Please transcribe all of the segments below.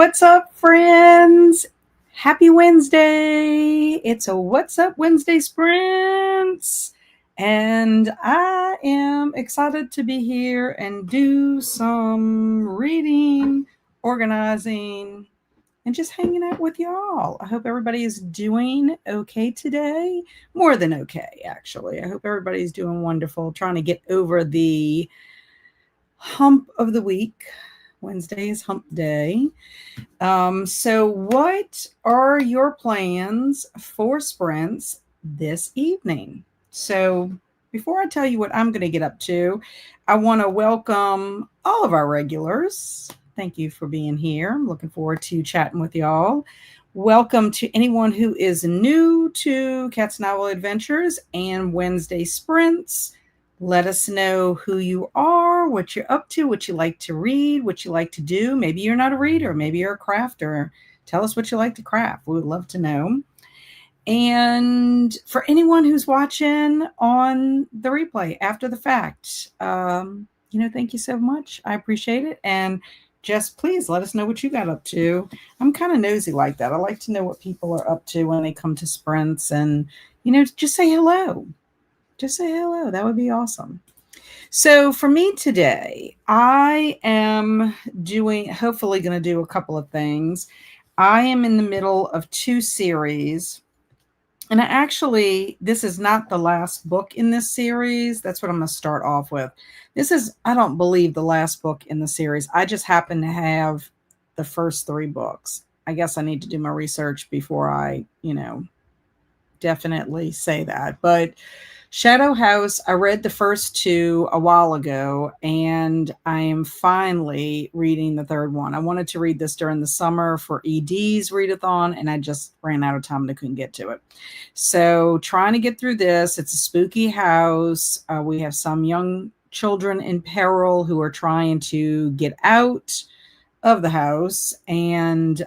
What's up, friends? Happy Wednesday. It's a What's Up Wednesday Sprints. And I am excited to be here and do some reading, organizing, and just hanging out with y'all. I hope everybody is doing okay today. More than okay, actually. I hope everybody's doing wonderful, trying to get over the hump of the week. Wednesday is hump day. So, what are your plans for sprints this evening? So, before I tell you what I'm going to get up to, I want to welcome all of our regulars. Thank you for being here. I'm looking forward to chatting with y'all. Welcome to anyone who is new to Cat's Novel Adventures and Wednesday Sprints. Let us know who you are, what you're up to, what you like to read, what you like to do. Maybe you're not a reader, maybe you're a crafter. Tell us what you like to craft. We would love to know. And for anyone who's watching on the replay after the fact, thank you so much. I appreciate it. And just please let us know what you got up to. I'm kind of nosy like that. I like to know what people are up to when they come to sprints and, just say hello. Just say hello. That would be awesome. So for me today, I am hopefully going to do a couple of things. I am in the middle of two series. And this is not the last book in this series. That's what I'm going to start off with. This is, I don't believe, the last book in the series. I just happen to have the first three books. I guess I need to do my research before I, definitely say that. But Shadow House, I read the first two a while ago, and I am finally reading the third one. I wanted to read this during the summer for ED's readathon, and I just ran out of time and I couldn't get to it. So trying to get through this. It's a spooky house. We have some young children in peril who are trying to get out of the house, and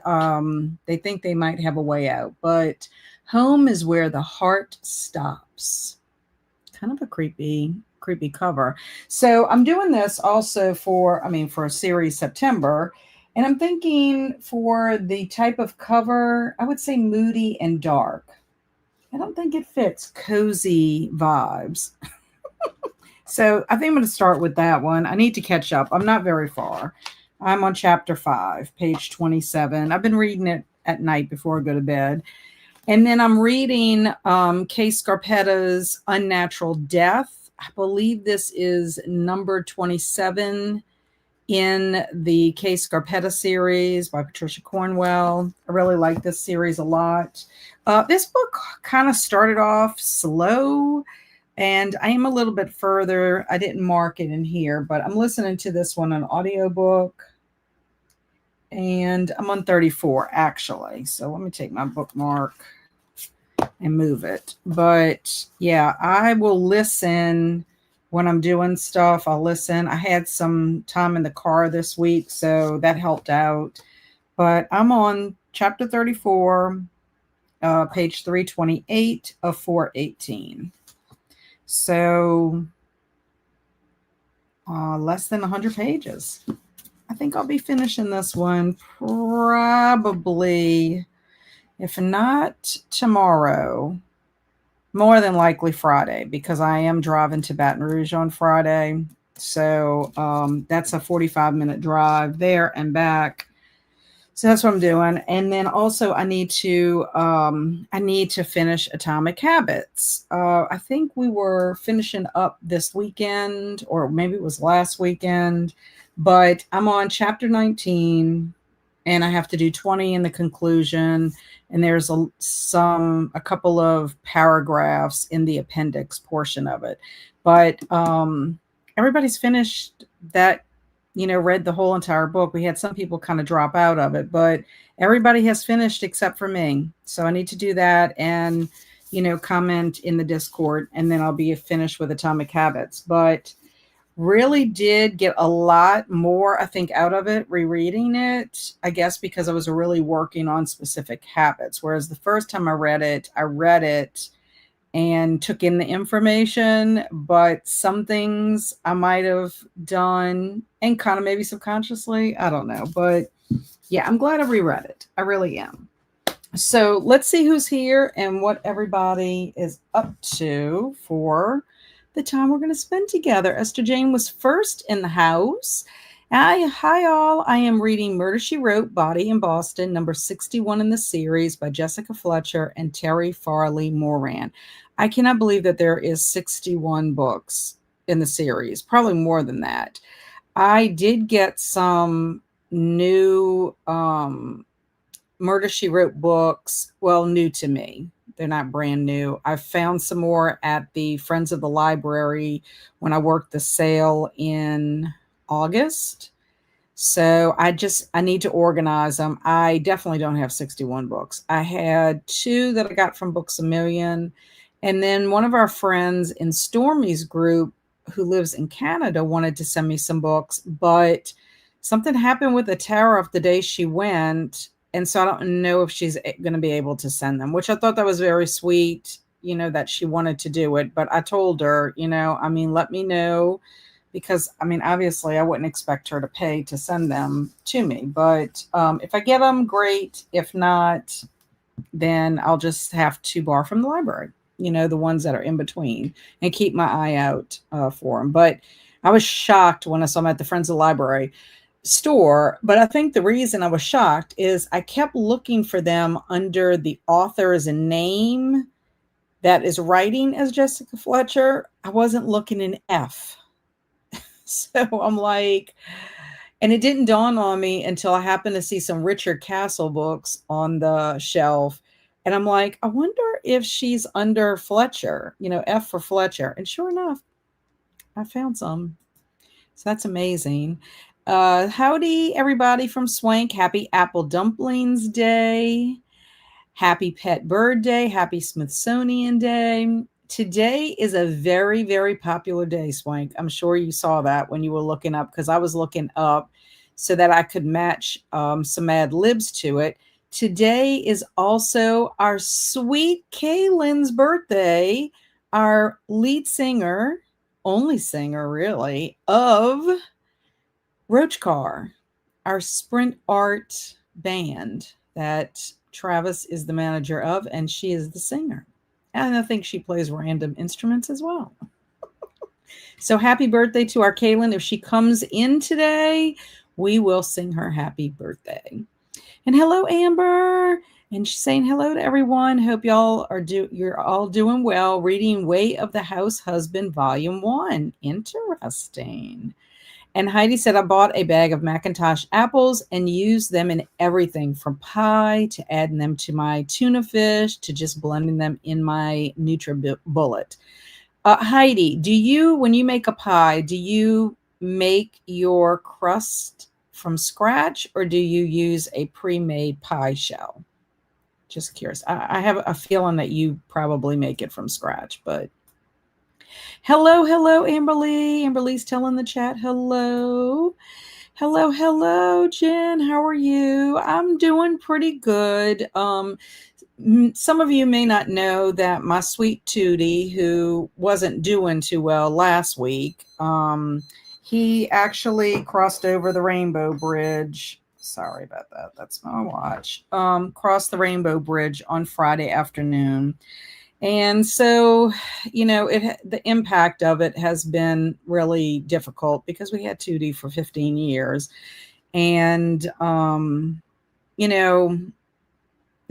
they think they might have a way out. But home is where the heart stops. Kind of a creepy cover. So I'm doing this also for a series September. And I'm thinking for the type of cover, I would say moody and dark. I don't think it fits cozy vibes. So I think I'm going to start with that one. I need to catch up. I'm not very far. I'm on chapter 5, page 27. I've been reading it at night before I go to bed. And then I'm reading Kay Scarpetta's Unnatural Death. I believe this is number 27 in the Kay Scarpetta series by Patricia Cornwell. I really like this series a lot. This book kind of started off slow, and I am a little bit further. I didn't mark it in here, but I'm listening to this one on audiobook. And I'm on 34, actually. So let me take my bookmark and move it. But yeah, I will listen when I'm doing stuff. I'll listen. I had some time in the car this week, so that helped out. But I'm on chapter 34, page 328 of 418. So less than 100 pages. I think I'll be finishing this one probably, if not tomorrow, more than likely Friday, because I am driving to Baton Rouge on Friday. So that's a 45-minute drive there and back. So that's what I'm doing. And then also I need to finish Atomic Habits. I think we were finishing up this weekend, or maybe it was last weekend. But I'm on chapter 19, and I have to do 20 in the conclusion. And there's a couple of paragraphs in the appendix portion of it. But everybody's finished that, read the whole entire book. We had some people kind of drop out of it, but everybody has finished except for me. So I need to do that and, comment in the Discord, and then I'll be finished with Atomic Habits. But really did get a lot more, I think, out of it rereading it, I guess because I was really working on specific habits. Whereas the first time I read it and took in the information, but some things I might have done and kind of maybe subconsciously, I don't know. But Yeah, I'm glad I reread it. I really am. So let's see who's here and what everybody is up to for the time we're going to spend together. Esther Jane was first in the house. Hi, all. I am reading Murder, She Wrote, Body in Boston, number 61 in the series by Jessica Fletcher and Terry Farley Moran. I cannot believe that there is 61 books in the series, probably more than that. I did get some new Murder, She Wrote books, well, new to me. They're not brand new. I found some more at the Friends of the Library when I worked the sale in August. So I need to organize them. I definitely don't have 61 books. I had two that I got from Books a Million. And then one of our friends in Stormy's group who lives in Canada wanted to send me some books, but something happened with the tariff the day she went. And so I don't know if she's going to be able to send them, which I thought that was very sweet, that she wanted to do it. But I told her, let me know, because obviously I wouldn't expect her to pay to send them to me. But if I get them, great. If not, then I'll just have to borrow from the library, the ones that are in between, and keep my eye out for them. But I was shocked when I saw them at the Friends of the Library store. But I think the reason I was shocked is I kept looking for them under the author's name that is writing as Jessica Fletcher. I wasn't looking in F. So I'm like, and it didn't dawn on me until I happened to see some Richard Castle books on the shelf. And I'm like, I wonder if she's under Fletcher, F for Fletcher. And sure enough, I found some. So that's amazing. Howdy, everybody from Swank. Happy Apple Dumplings Day. Happy Pet Bird Day. Happy Smithsonian Day. Today is a very, very popular day, Swank. I'm sure you saw that when you were looking up, because I was looking up so that I could match some ad libs to it. Today is also our sweet Kaylin's birthday, our lead singer, only singer really, of Roach Car, our Sprint Art band that Travis is the manager of, and she is the singer. And I think she plays random instruments as well. So happy birthday to our Kaylin. If she comes in today, we will sing her happy birthday. And hello, Amber. And she's saying hello to everyone. Hope you're all doing well. Reading Way of the House Husband, Volume 1. Interesting. And Heidi said, I bought a bag of Macintosh apples and used them in everything from pie to adding them to my tuna fish to just blending them in my NutriBullet. Heidi, when you make a pie, do you make your crust from scratch or do you use a pre-made pie shell? Just curious. I have a feeling that you probably make it from scratch, but hello, Amberly. Amberly's telling the chat hello. Hello, Jen. How are you? I'm doing pretty good. Some of you may not know that my sweet Tootie, who wasn't doing too well last week, he actually crossed over the Rainbow Bridge. Sorry about that. That's my watch. Crossed the Rainbow Bridge on Friday afternoon. And so, the impact of it has been really difficult because we had Tootie for 15 years. And, in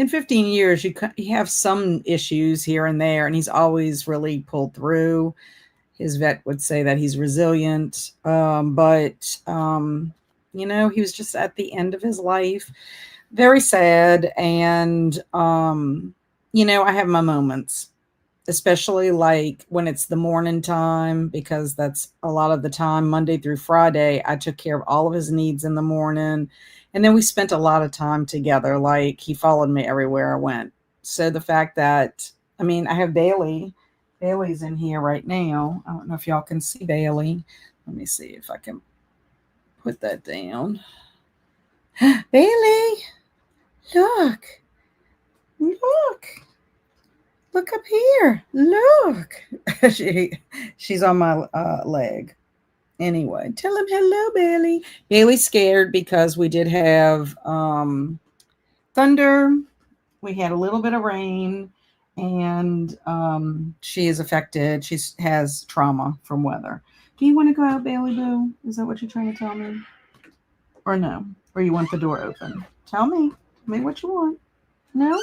15 years, you have some issues here and there, and he's always really pulled through. His vet would say that he's resilient, but he was just at the end of his life. Very sad. And, I have my moments, especially like when it's the morning time, because that's a lot of the time, Monday through Friday, I took care of all of his needs in the morning. And then we spent a lot of time together. Like he followed me everywhere I went. So the fact that, I have Bailey. Bailey's in here right now. I don't know if y'all can see Bailey. Let me see if I can put that down. Bailey, look. Look up here. Look. She's on my leg. Anyway, tell him hello, Bailey. Bailey's scared because we did have thunder. We had a little bit of rain, and she is affected. She has trauma from weather. Do you want to go out, Bailey Boo? Is that what you're trying to tell me? Or no? Or you want the door open? Tell me. Tell me what you want. No?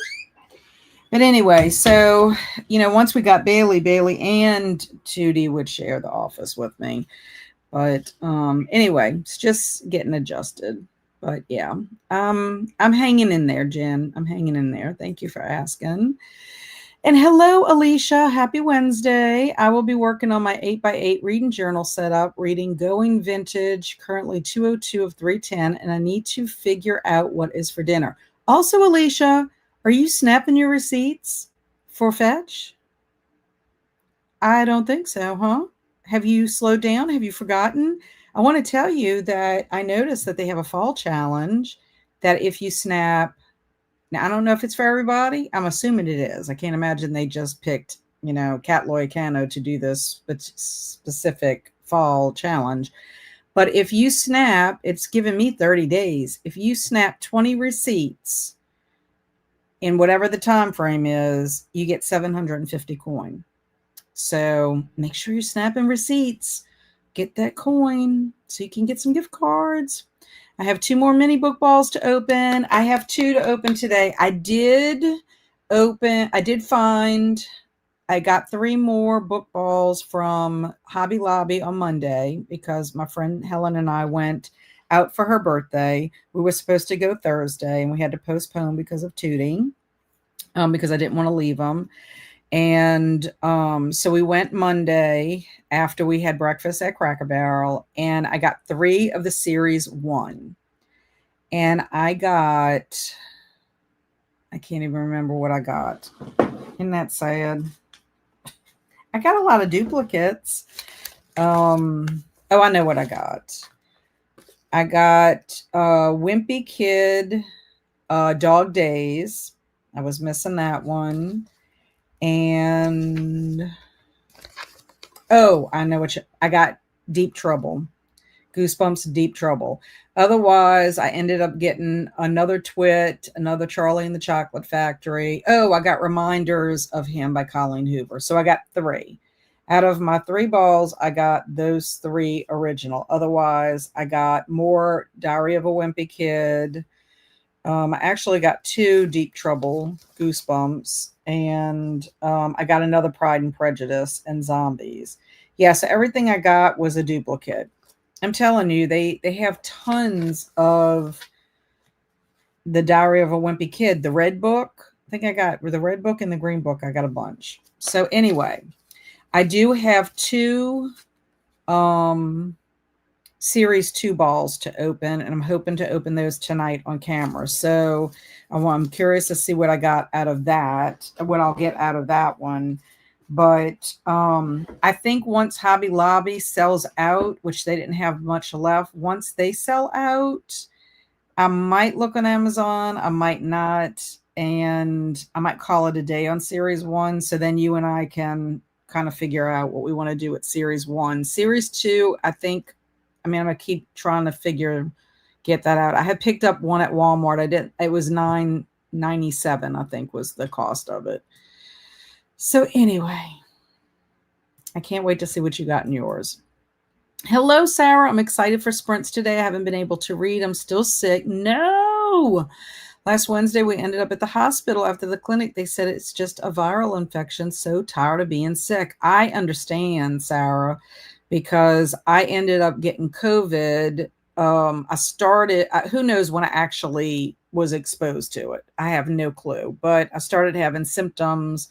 But anyway, so, once we got Bailey, Bailey and Tootie would share the office with me. But anyway, it's just getting adjusted. But yeah, I'm hanging in there, Jen. I'm hanging in there. Thank you for asking. And hello, Alicia. Happy Wednesday. I will be working on my 8x8 reading journal setup, reading Going Vintage, currently 202 of 310, and I need to figure out what is for dinner. Also, Alicia, are you snapping your receipts for Fetch? I don't think so, huh? Have you slowed down? Have you forgotten? I want to tell you that I noticed that they have a fall challenge that if you snap, now I don't know if it's for everybody. I'm assuming it is. I can't imagine they just picked, Cat Loicano to do this specific fall challenge. But if you snap, it's given me 30 days. If you snap 20 receipts in whatever the time frame is, you get 750 coin. So make sure you're snapping receipts. Get that coin so you can get some gift cards. I have 2 more mini book balls to open. I have 2 to open today. I got 3 more book balls from Hobby Lobby on Monday because my friend Helen and I went out for her birthday. We were supposed to go Thursday and we had to postpone because of Tooting, because I didn't want to leave them. And so we went Monday after we had breakfast at Cracker Barrel, and I got 3 of the series 1. And I can't even remember what I got. Isn't that sad? I got a lot of duplicates. Oh, I know what I got. I got Wimpy Kid, Dog Days. I was missing that one. And I know I got. Deep Trouble, Goosebumps, Deep Trouble. Otherwise, I ended up getting another Twit, another Charlie and the Chocolate Factory. I got Reminders of Him by Colleen Hoover. So I got 3. Out of my 3 balls, I got those 3 original. Otherwise, I got more Diary of a Wimpy Kid. I actually got 2 Deep Trouble, Goosebumps, and I got another Pride and Prejudice and Zombies. Yeah, so everything I got was a duplicate. I'm telling you, they have tons of the Diary of a Wimpy Kid. The red book, I think I got the red book and the green book. I got a bunch. So anyway, I do have 2 series 2 balls to open, and I'm hoping to open those tonight on camera. So I'm curious to see what I got out of that, what I'll get out of that one. But I think once Hobby Lobby sells out, which they didn't have much left, once they sell out, I might look on Amazon, I might not, and I might call it a day on series 1. So then you and I can kind of figure out what we want to do with series 1. Series 2, I'm going to keep trying to get that out. I had picked up one at Walmart. It was $9.97, I think was the cost of it. So anyway, I can't wait to see what you got in yours. Hello, Sarah. I'm excited for sprints today. I haven't been able to read. I'm still sick. No. Last Wednesday, we ended up at the hospital after the clinic. They said it's just a viral infection. So tired of being sick. I understand, Sarah, because I ended up getting COVID. Who knows when I actually was exposed to it? I have no clue, but I started having symptoms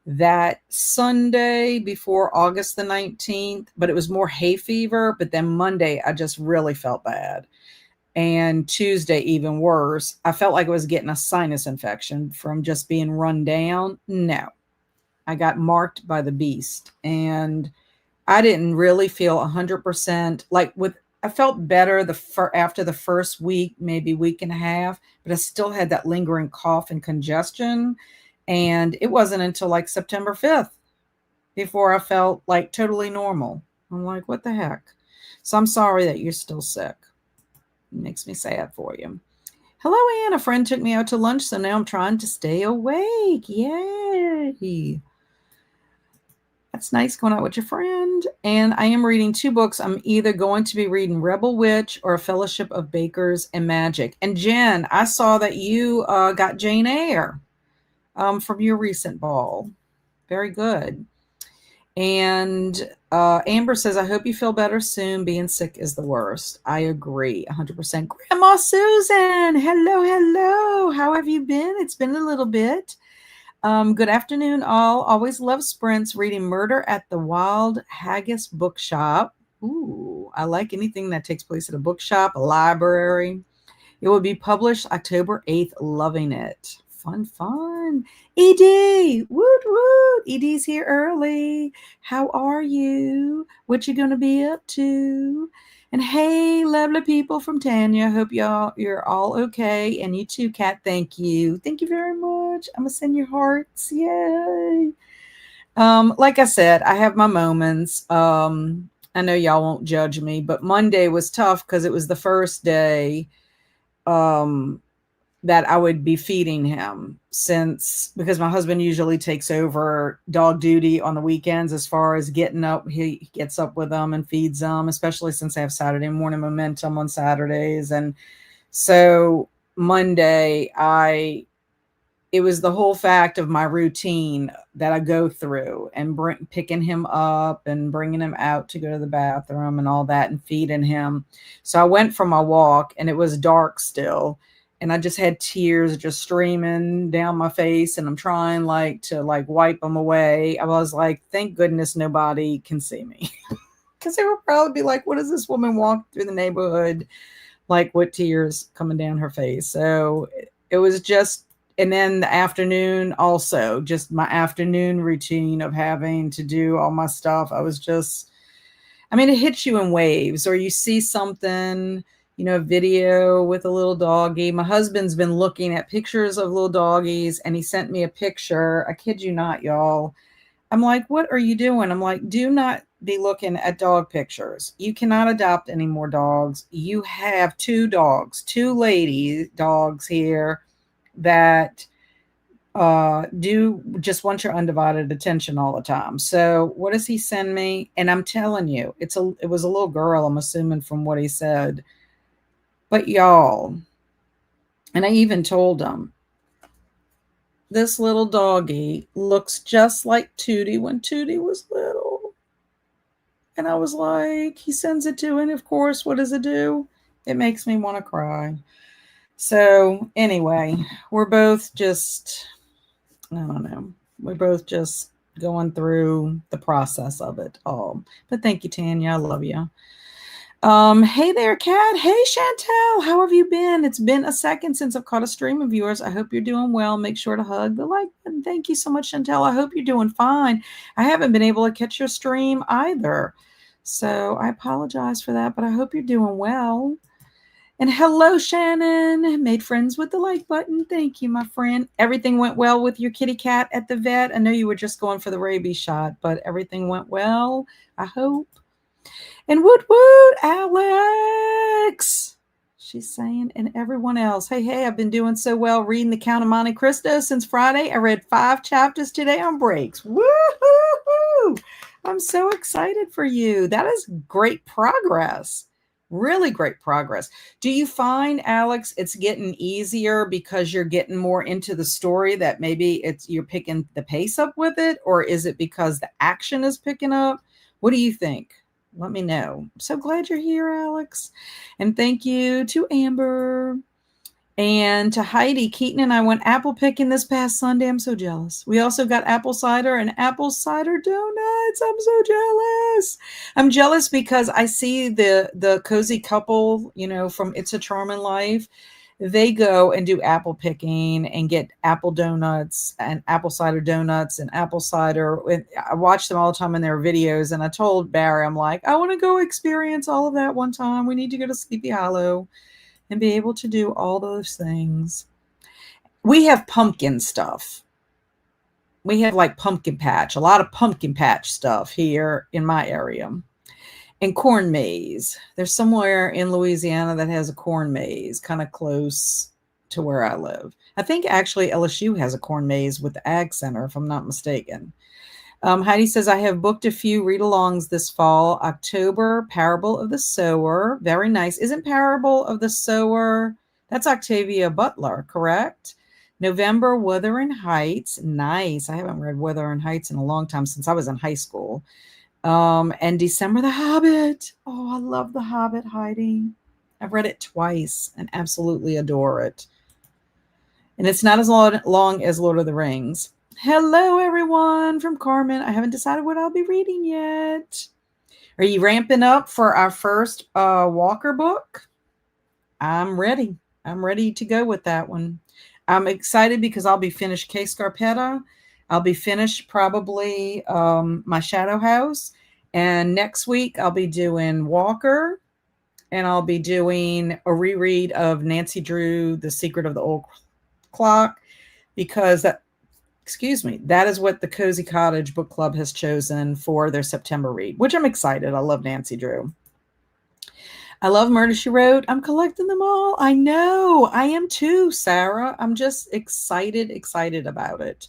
that Sunday before August the 19th, but it was more hay fever. But then Monday, I just really felt bad. And Tuesday, even worse. I felt like I was getting a sinus infection from just being run down. No, I got marked by the beast. And I didn't really feel 100% I felt better after the first week, maybe week and a half, but I still had that lingering cough and congestion. And it wasn't until like September 5th before I felt like totally normal. I'm like, what the heck? So I'm sorry that you're still sick. It makes me sad for you. Hello, Anne. A friend took me out to lunch, so now I'm trying to stay awake. Yay. That's nice going out with your friend. And I am reading 2 books. I'm either going to be reading Rebel Witch or A Fellowship of Bakers and Magic. And Jen, I saw that you got Jane Eyre from your recent ball. Very good. And Amber says, I hope you feel better soon. Being sick is the worst. I agree 100%. Grandma Susan, hello, hello. How have you been? It's been a little bit. Good afternoon, all. Always love sprints. Reading Murder at the Wild Haggis Bookshop. Ooh, I like anything that takes place at a bookshop, a library. It will be published October 8th. Loving it. Fun, fun. Ed, woot, woot. Ed's here early. How are you? What you going to be up to? And hey, lovely people from Tanya. Hope you're all okay. And you too, Kat. Thank you. Thank you very much. I'm going to send you hearts. Yay. Like I said, I have my moments. I know y'all won't judge me, but Monday was tough because it was the first day that I would be feeding him because my husband usually takes over dog duty on the weekends as far as getting up. He gets up with them and feeds them, especially since I have Saturday morning momentum on Saturdays. And so Monday, it was the whole fact of my routine that I go through and picking him up and bringing him out to go to the bathroom and all that and feeding him. So I went for my walk and it was dark still. And I just had tears just streaming down my face and I'm trying to wipe them away. I was like, thank goodness nobody can see me. Because they would probably be like, what does this woman walk through the neighborhood like with tears coming down her face? So it was just, and then the afternoon also, just my afternoon routine of having to do all my stuff. It hits you in waves, or you see something, a video with a little doggy. My husband's been looking at pictures of little doggies and he sent me a picture. I kid you not, y'all. I'm like, what are you doing? I'm like, do not be looking at dog pictures. You cannot adopt any more dogs. You have 2 dogs, 2 lady dogs here that do just want your undivided attention all the time. So what does he send me? And I'm telling you, it was a little girl, I'm assuming from what he said. But y'all, and I even told him, this little doggy looks just like Tootie when Tootie was little. And I was like, he sends it to, and of course, what does it do? It makes me want to cry. So anyway, we're both just, I don't know, we're both just going through the process of it all. But thank you, Tanya. I love you. Hey there, Kat. Hey, Chantel. How have you been? It's been a second since I've caught a stream of yours. I hope you're doing well. Make sure to hug the like button. Thank you so much, Chantel. I hope you're doing fine. I haven't been able to catch your stream either. So I apologize for that, but I hope you're doing well. And hello, Shannon. Made friends with the like button. Thank you, my friend. Everything went well with your kitty cat at the vet. I know you were just going for the rabies shot, but everything went well, I hope. And woot woot, Alex. She's saying, and everyone else. Hey, I've been doing so well reading The Count of Monte Cristo since Friday. I read 5 chapters today on breaks. Woo-hoo-hoo. I'm so excited for you. That is great progress. Really great progress. Do you find, Alex, it's getting easier because you're getting more into the story, that maybe you're picking the pace up with it? Or is it because the action is picking up? What do you think? Let me know. I'm so glad you're here, Alex. And thank you to Amber and to Heidi. Keaton and I went apple picking this past Sunday. I'm so jealous. We also got apple cider and apple cider donuts. I'm so jealous. I'm jealous because I see the cozy couple, from It's a Charming Life. They go and do apple picking and get apple donuts and apple cider donuts and apple cider. I watch them all the time in their videos. And I told Barry, I'm like, I want to go experience all of that one time. We need to go to Sleepy Hollow and be able to do all those things. We have pumpkin stuff. We have like pumpkin patch, a lot of pumpkin patch stuff here in my area. And corn maze. There's somewhere in Louisiana that has a corn maze, kind of close to where I live. I think actually LSU has a corn maze with the Ag Center, if I'm not mistaken. Heidi says, I have booked a few read alongs this fall. October, Parable of the Sower. Very nice. Isn't Parable of the Sower? That's Octavia Butler, correct? November, Wuthering Heights. Nice. I haven't read Wuthering Heights in a long time, since I was in high school. And December, The Hobbit. Oh, I love The Hobbit, Heidi. I've read it twice and absolutely adore it. And it's not as long as Lord of the Rings. Hello, everyone, from Carmen. I haven't decided what I'll be reading yet. Are you ramping up for our first Walker book? I'm ready. I'm ready to go with that one. I'm excited because I'll be finished K Scarpetta. I'll be finished probably my Shadow House. And next week I'll be doing Walker, and I'll be doing a reread of Nancy Drew, The Secret of the Old Clock, because that is what the Cozy Cottage Book Club has chosen for their September read, which I'm excited. I love Nancy Drew. I love Murder, She Wrote. I'm collecting them all. I know. I am too, Sarah. I'm just excited about it.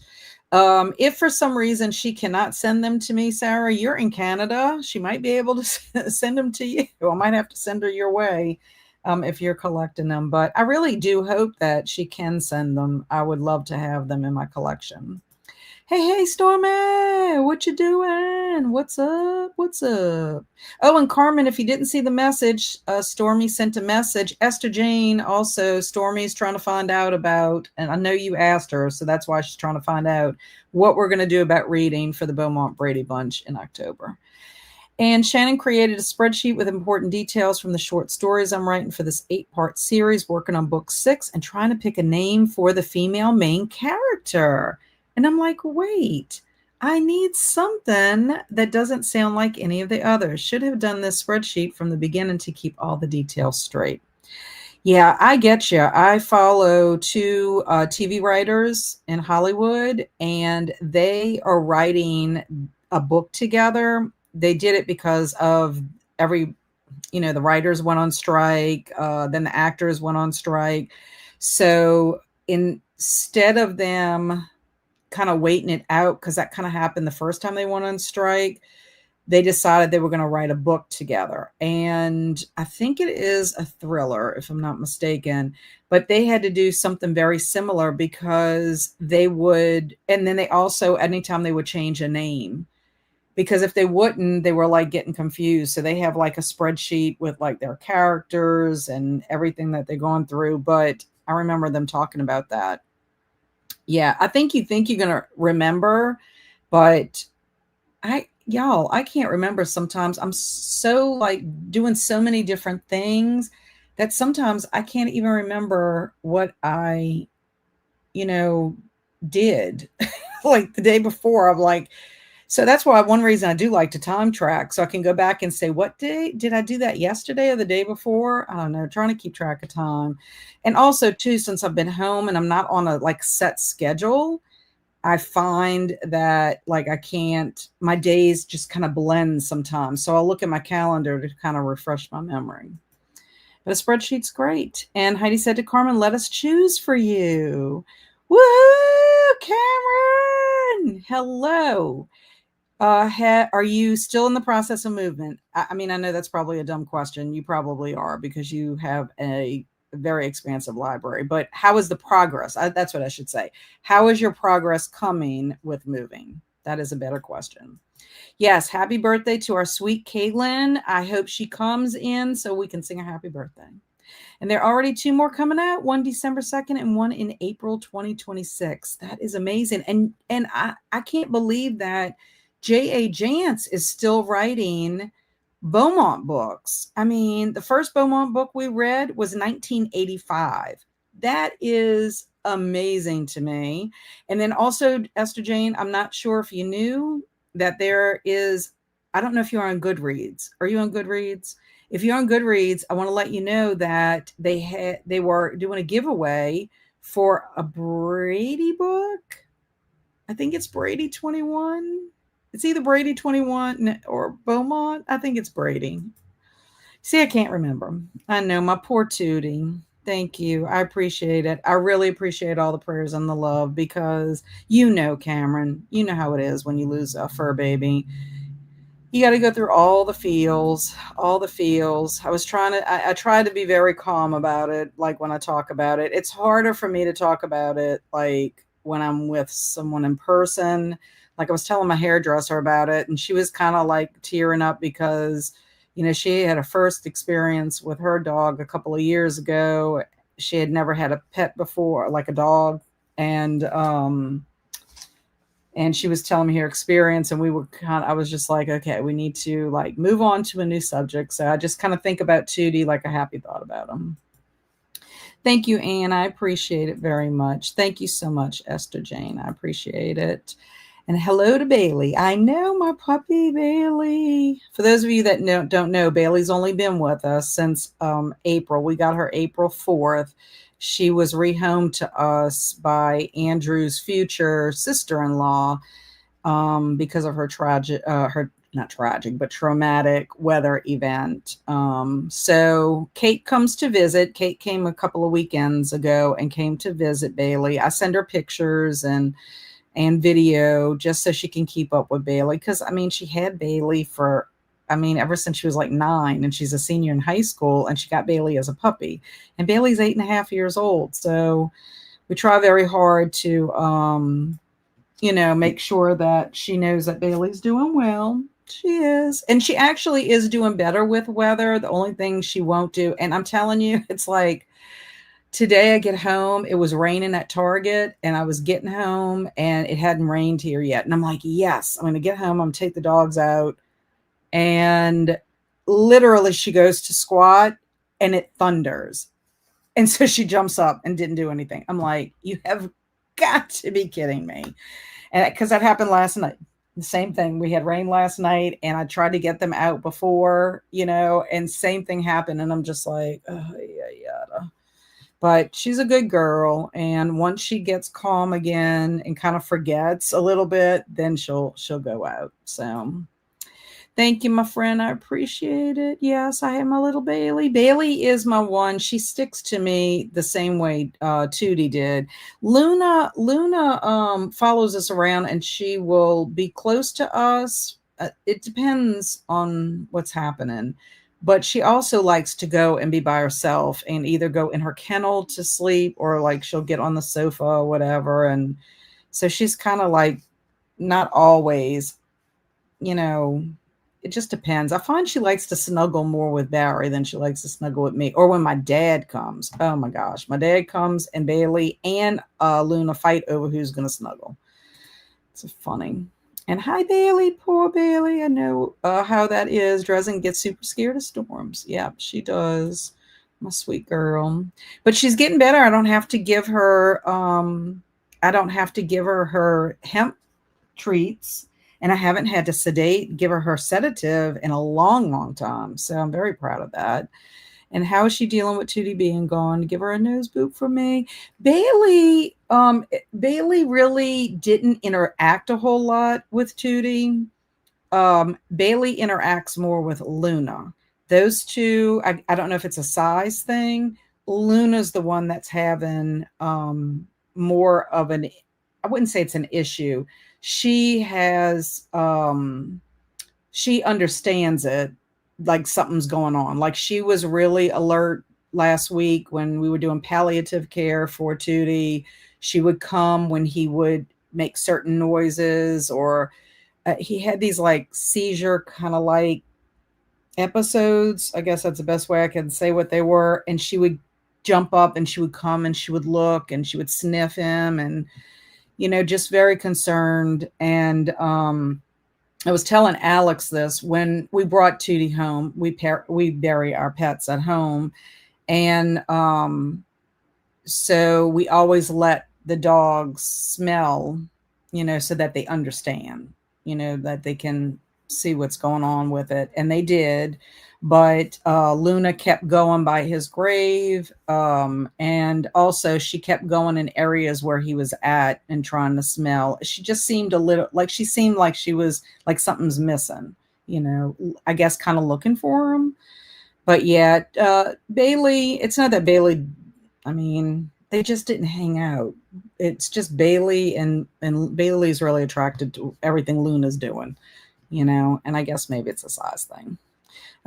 If for some reason she cannot send them to me, Sarah, you're in Canada. She might be able to send them to you. I might have to send her your way if you're collecting them. But I really do hope that she can send them. I would love to have them in my collection. Hey, Stormy, what you doing? What's up? Oh, and Carmen, if you didn't see the message, Stormy sent a message. Esther Jane also, Stormy's trying to find out about, and I know you asked her, so that's why she's trying to find out what we're going to do about reading for the Beaumont Brady Bunch in October. And Shannon created a spreadsheet with important details from the short stories I'm writing for this 8-part series, working on book 6 and trying to pick a name for the female main character. And I'm like, wait, I need something that doesn't sound like any of the others. Should have done this spreadsheet from the beginning to keep all the details straight. Yeah, I get you. I follow 2 TV writers in Hollywood, and they are writing a book together. They did it because of the writers went on strike, then the actors went on strike. So instead of them kind of waiting it out, because that kind of happened the first time they went on strike, they decided they were going to write a book together. And I think it is a thriller, if I'm not mistaken, but they had to do something very similar because they would, and then they also, anytime they would change a name, because if they wouldn't, they were like getting confused. So they have like a spreadsheet with like their characters and everything that they're going through. But I remember them talking about that. Yeah, I think you're going to remember, but I can't remember sometimes. I'm so like doing so many different things that sometimes I can't even remember what I, did like the day before. I'm like, so that's why one reason I do like to time track, so I can go back and say, what day did I do that, yesterday or the day before? I don't know, trying to keep track of time. And also too, since I've been home and I'm not on a like set schedule, I find that like my days just kind of blend sometimes. So I'll look at my calendar to kind of refresh my memory. But a spreadsheet's great. And Heidi said to Carmen, let us choose for you. Woohoo, Cameron! Hello. Are you still in the process of movement? I mean, I know that's probably a dumb question. You probably are, because you have a very expansive library, but how is the progress? That's what I should say. How is your progress coming with moving? That is a better question. Yes. Happy birthday to our sweet Caitlin. I hope she comes in so we can sing a happy birthday. And there are already 2 more coming out, one December 2nd and one in April 2026. That is amazing. And I can't believe that J.A. Jance is still writing Beaumont books. I mean, the first Beaumont book we read was 1985. That is amazing to me. And then also, Esther Jane, I'm not sure if you knew that there is, I don't know if you're on Goodreads. Are you on Goodreads? If you're on Goodreads, I want to let you know that they were doing a giveaway for a Brady book. I think it's Brady 21. It's either Brady 21 or Beaumont. I think it's Brady. See, I can't remember. I know, my poor Tootie. Thank you. I appreciate it. I really appreciate all the prayers and the love because Cameron, you know how it is when you lose a fur baby. You got to go through all the feels, all the feels. I tried to be very calm about it. Like when I talk about it, it's harder for me to talk about it. Like when I'm with someone in person, like I was telling my hairdresser about it and she was kind of like tearing up because, she had a first experience with her dog a couple of years ago. She had never had a pet before, like a dog. And she was telling me her experience and I was just like, okay, we need to like move on to a new subject. So I just kind of think about Tootie like a happy thought about him. Thank you, Anne. I appreciate it very much. Thank you so much, Esther Jane. I appreciate it. And hello to Bailey. I know my puppy Bailey. For those of you that don't know, Bailey's only been with us since April. We got her April 4th. She was rehomed to us by Andrew's future sister-in-law because of her not tragic, but traumatic weather event. So Kate comes to visit. Kate came a couple of weekends ago and came to visit Bailey. I send her pictures and video just so she can keep up with Bailey. Cause I mean, she had Bailey ever since she was like 9 and she's a senior in high school and she got Bailey as a puppy and Bailey's 8.5 years old. So we try very hard to, make sure that she knows that Bailey's doing well. She is. And she actually is doing better with weather. The only thing she won't do, and I'm telling you, it's like today I get home, it was raining at Target, and I was getting home and it hadn't rained here yet. And I'm like, yes, I'm going to get home. I'm going to take the dogs out. And literally she goes to squat and it thunders. And so she jumps up and didn't do anything. I'm like, you have got to be kidding me. And because that happened last night, the same thing. We had rain last night and I tried to get them out before, and same thing happened. And I'm just like, oh, yeah. But she's a good girl. And once she gets calm again and kind of forgets a little bit, then she'll go out. So thank you, my friend. I appreciate it. Yes, I have my little Bailey. Bailey is my one. She sticks to me the same way Tootie did. Luna follows us around and she will be close to us. It depends on what's happening. But she also likes to go and be by herself and either go in her kennel to sleep or like she'll get on the sofa or whatever. And so she's kind of like not always, it just depends. I find she likes to snuggle more with Barry than she likes to snuggle with me. Or when my dad comes. Oh my gosh. My dad comes and Bailey and Luna fight over who's going to snuggle. It's funny. And hi, Bailey. Poor Bailey. I know how that is. Dresden gets super scared of storms. Yeah, she does. My sweet girl. But she's getting better. I don't have to give her her hemp treats. And I haven't had to give her sedative in a long, long time. So I'm very proud of that. And how is she dealing with Tootie being gone? Give her a nose boop for me. Bailey really didn't interact a whole lot with Tootie. Bailey interacts more with Luna. Those two, I don't know if it's a size thing. Luna's the one that's having more of an, I wouldn't say it's an issue. She has she understands it like something's going on. Like she was really alert last week when we were doing palliative care for Tootie. She would come when he would make certain noises or he had these like seizure kind of like episodes. I guess that's the best way I can say what they were. And she would jump up and she would come and she would look and she would sniff him and just very concerned. And I was telling Alex this when we brought Tootie home. We bury our pets at home, and so we always let the dogs smell, so that they understand, that they can see what's going on with it. And they did. But Luna kept going by his grave. And also, she kept going in areas where he was at and trying to smell. She just seemed a little like she was like something's missing, I guess kind of looking for him. But yeah, Bailey, it's not that Bailey, I mean, they just didn't hang out. It's just Bailey, and Bailey's really attracted to everything Luna's doing, and I guess maybe it's a size thing.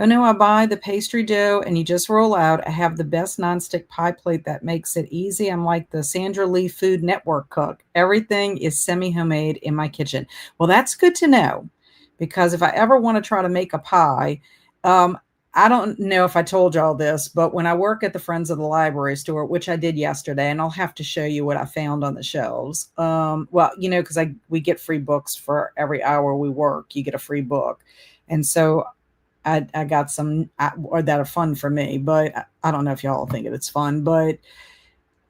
Oh no, I buy the pastry dough and you just roll out. I have the best nonstick pie plate that makes it easy. I'm like the Sandra Lee Food Network cook. Everything is semi homemade in my kitchen. Well, that's good to know, because if I ever want to try to make a pie, um, I don't know if I told y'all this, but when I work at the Friends of the Library store, which I did yesterday, and I'll have to show you what I found on the shelves. Well, because we get free books for every hour we work. You get a free book, and so I got some or that are fun for me, but I don't know if y'all think it's fun, but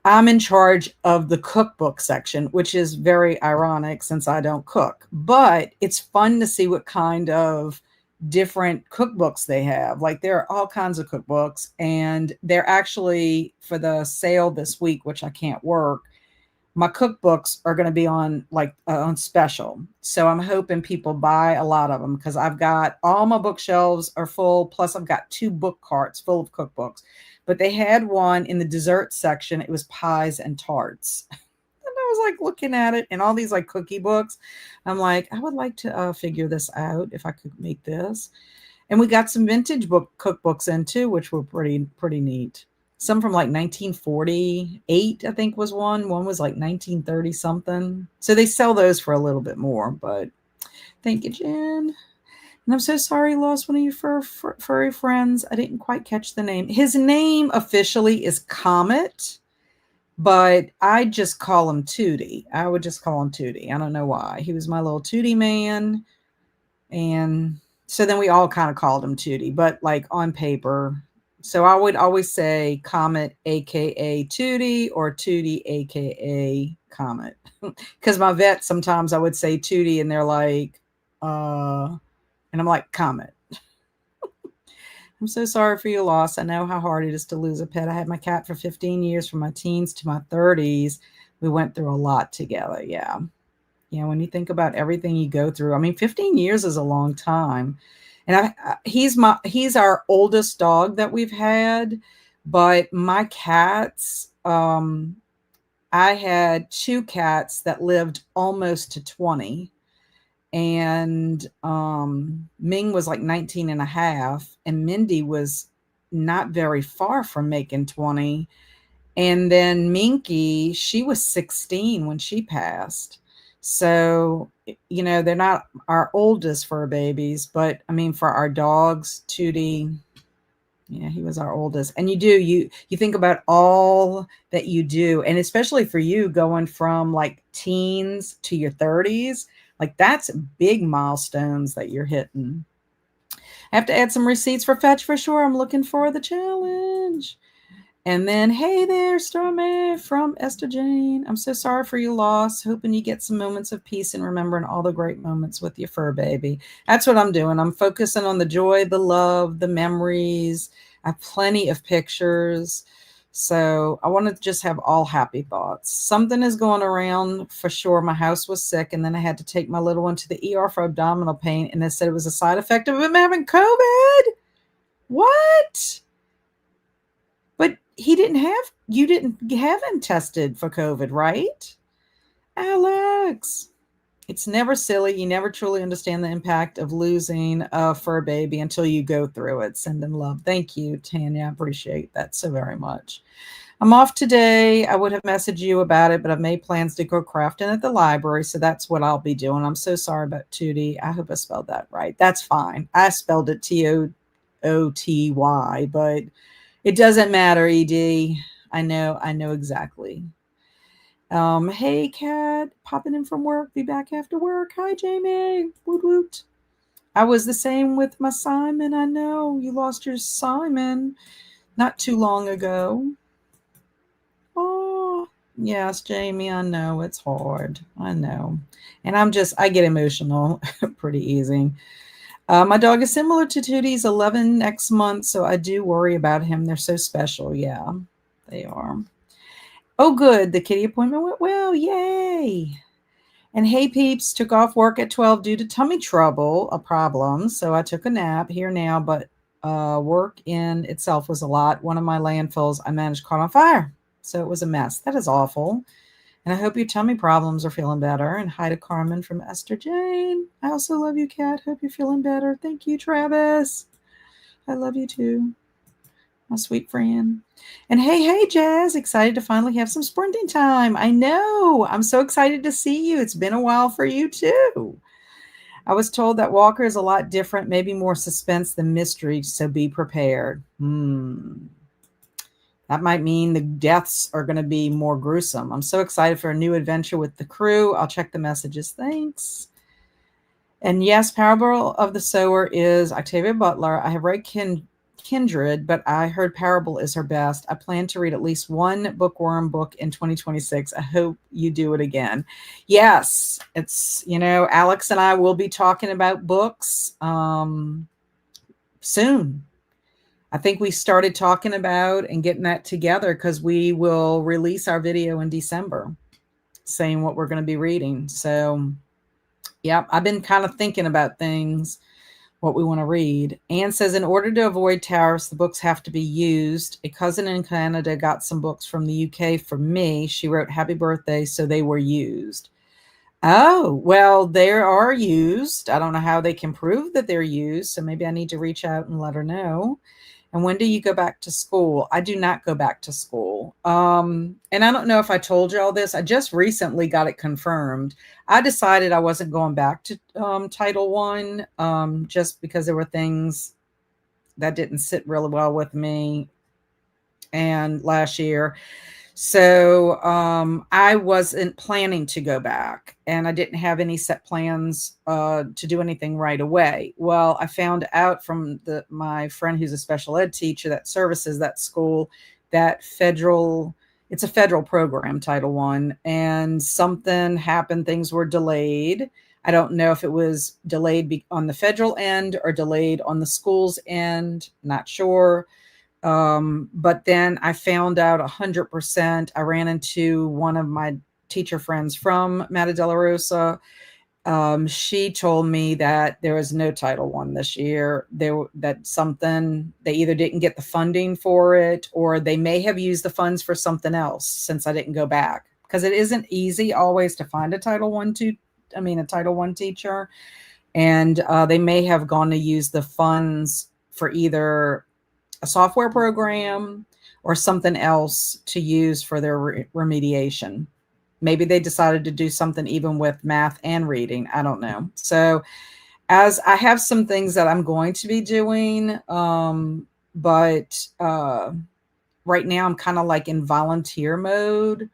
I'm in charge of the cookbook section, which is very ironic since I don't cook, but it's fun to see what kind of different cookbooks they have. Like there are all kinds of cookbooks, and they're actually for the sale this week, which I can't work. My cookbooks are going to be on on special. So I'm hoping people buy a lot of them, because I've got all my bookshelves are full. Plus I've got 2 book carts full of cookbooks, but they had one in the dessert section. It was pies and tarts. And I was like looking at it and all these like cookie books. I'm like, I would like to figure this out if I could make this. And we got some vintage book cookbooks in too, which were pretty neat. Some from like 1948, I think was one. One was like 1930 something. So they sell those for a little bit more. But thank you, Jen. And I'm so sorry you lost one of your furry friends. I didn't quite catch the name. His name officially is Comet, but I just call him Tootie. I would just call him Tootie. I don't know why. He was my little Tootie man. And so then we all kind of called him Tootie, but like on paper. So I would always say Comet, aka Tootie, or Tootie, aka Comet. Because my vet, sometimes I would say Tootie and they're like, and I'm like, Comet. I'm so sorry for your loss. I know how hard it is to lose a pet. I had my cat for 15 years, from my teens to my 30s. We went through a lot together. Yeah. When you think about everything you go through, I mean, 15 years is a long time. And he's our oldest dog that we've had, but my cats, I had 2 cats that lived almost to 20. And Ming was like 19 and a half, and Mindy was not very far from making 20. And then Minky, she was 16 when she passed. So, they're not our oldest fur babies, but I mean, for our dogs, Tootie, yeah, he was our oldest. And you think about all that you do, and especially for you going from like teens to your 30s, like that's big milestones that you're hitting. I have to add some receipts for Fetch for sure. I'm looking for the challenge. And then, hey there, Stormy from Esther Jane. I'm so sorry for your loss. Hoping you get some moments of peace and remembering all the great moments with your fur baby. That's what I'm doing. I'm focusing on the joy, the love, the memories. I have plenty of pictures. So I want to just have all happy thoughts. Something is going around for sure. My house was sick, and then I had to take my little one to the ER for abdominal pain, and they said it was a side effect of him having COVID. What? But you haven't tested for COVID, right? Alex, it's never silly. You never truly understand the impact of losing a fur baby until you go through it. Send them love. Thank you, Tanya. I appreciate that so very much. I'm off today. I would have messaged you about it, but I've made plans to go crafting at the library, so that's what I'll be doing. I'm so sorry about Tootie. I hope I spelled that right. That's fine. I spelled it Tooty, but it doesn't matter, Ed. I know exactly. Hey, Kat, popping in from work. Be back after work. Hi, Jamie. Woot woot. I was the same with my Simon. I know you lost your Simon not too long ago. Oh, yes, Jamie. I know it's hard. I know, and I get emotional pretty easy. My dog is similar to Tootie's 11 next month, so I do worry about him. They're so special. Yeah, they are. Oh, good. The kitty appointment went well. Yay. And hey, peeps, took off work at 12 due to tummy trouble, a problem. So I took a nap here now, but work in itself was a lot. One of my landfills I managed caught on fire. So it was a mess. That is awful. And I hope your tummy problems are feeling better. And hi to Carmen from Esther Jane. I also love you, Kat. Hope you're feeling better. Thank you, Travis. I love you too, my sweet friend. And hey, Jazz, excited to finally have some sprinting time. I know. I'm so excited to see you. It's been a while for you too. I was told that Walker is a lot different, maybe more suspense than mystery, so be prepared. That might mean the deaths are going to be more gruesome. I'm so excited for a new adventure with the crew. I'll check the messages. Thanks. And yes, Parable of the Sower is Octavia Butler. I have read Kindred, but I heard Parable is her best. I plan to read at least one bookworm book in 2026. I hope you do it again. Yes, it's, Alex and I will be talking about books soon. I think we started talking about and getting that together because we will release our video in December saying what we're going to be reading. So, yeah, I've been kind of thinking about things, what we want to read. Anne says, in order to avoid tariffs, the books have to be used. A cousin in Canada got some books from the UK for me. She wrote happy birthday, so they were used. Oh, well, they are used. I don't know how they can prove that they're used, so maybe I need to reach out and let her know. And when do you go back to school? I do not go back to school. And I don't know if I told you all this. I just recently got it confirmed. I decided I wasn't going back to Title I just because there were things that didn't sit really well with me and last year. So I wasn't planning to go back, and I didn't have any set plans to do anything right away. Well, I found out from my friend who's a special ed teacher that services that school that it's a federal program, Title I, and something happened. Things were delayed. I don't know if it was delayed on the federal end or delayed on the school's end. Not sure. But then I found out 100%. I ran into one of my teacher friends from Mata Della Rosa. She told me that there was no Title I this year. They either didn't get the funding for it, or they may have used the funds for something else since I didn't go back, because it isn't easy always to find a Title I teacher. And they may have gone to use the funds for either a software program or something else to use for their remediation. Maybe they decided to do something even with math and reading. I don't know. So as I have some things that I'm going to be doing, but right now I'm kind of like in volunteer mode,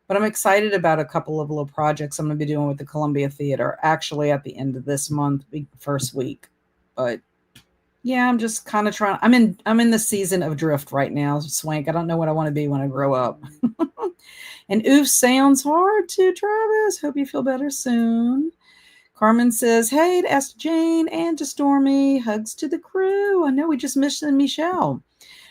but I'm excited about a couple of little projects I'm going to be doing with the Columbia Theater, actually at the end of this month, first week. But yeah, I'm just kind of trying. I'm in the season of drift right now, Swank. I don't know what I want to be when I grow up. And oof sounds hard too, Travis. Hope you feel better soon. Carmen says, hey to Esther Jane and to Stormy. Hugs to the crew. I know we just missed Michelle.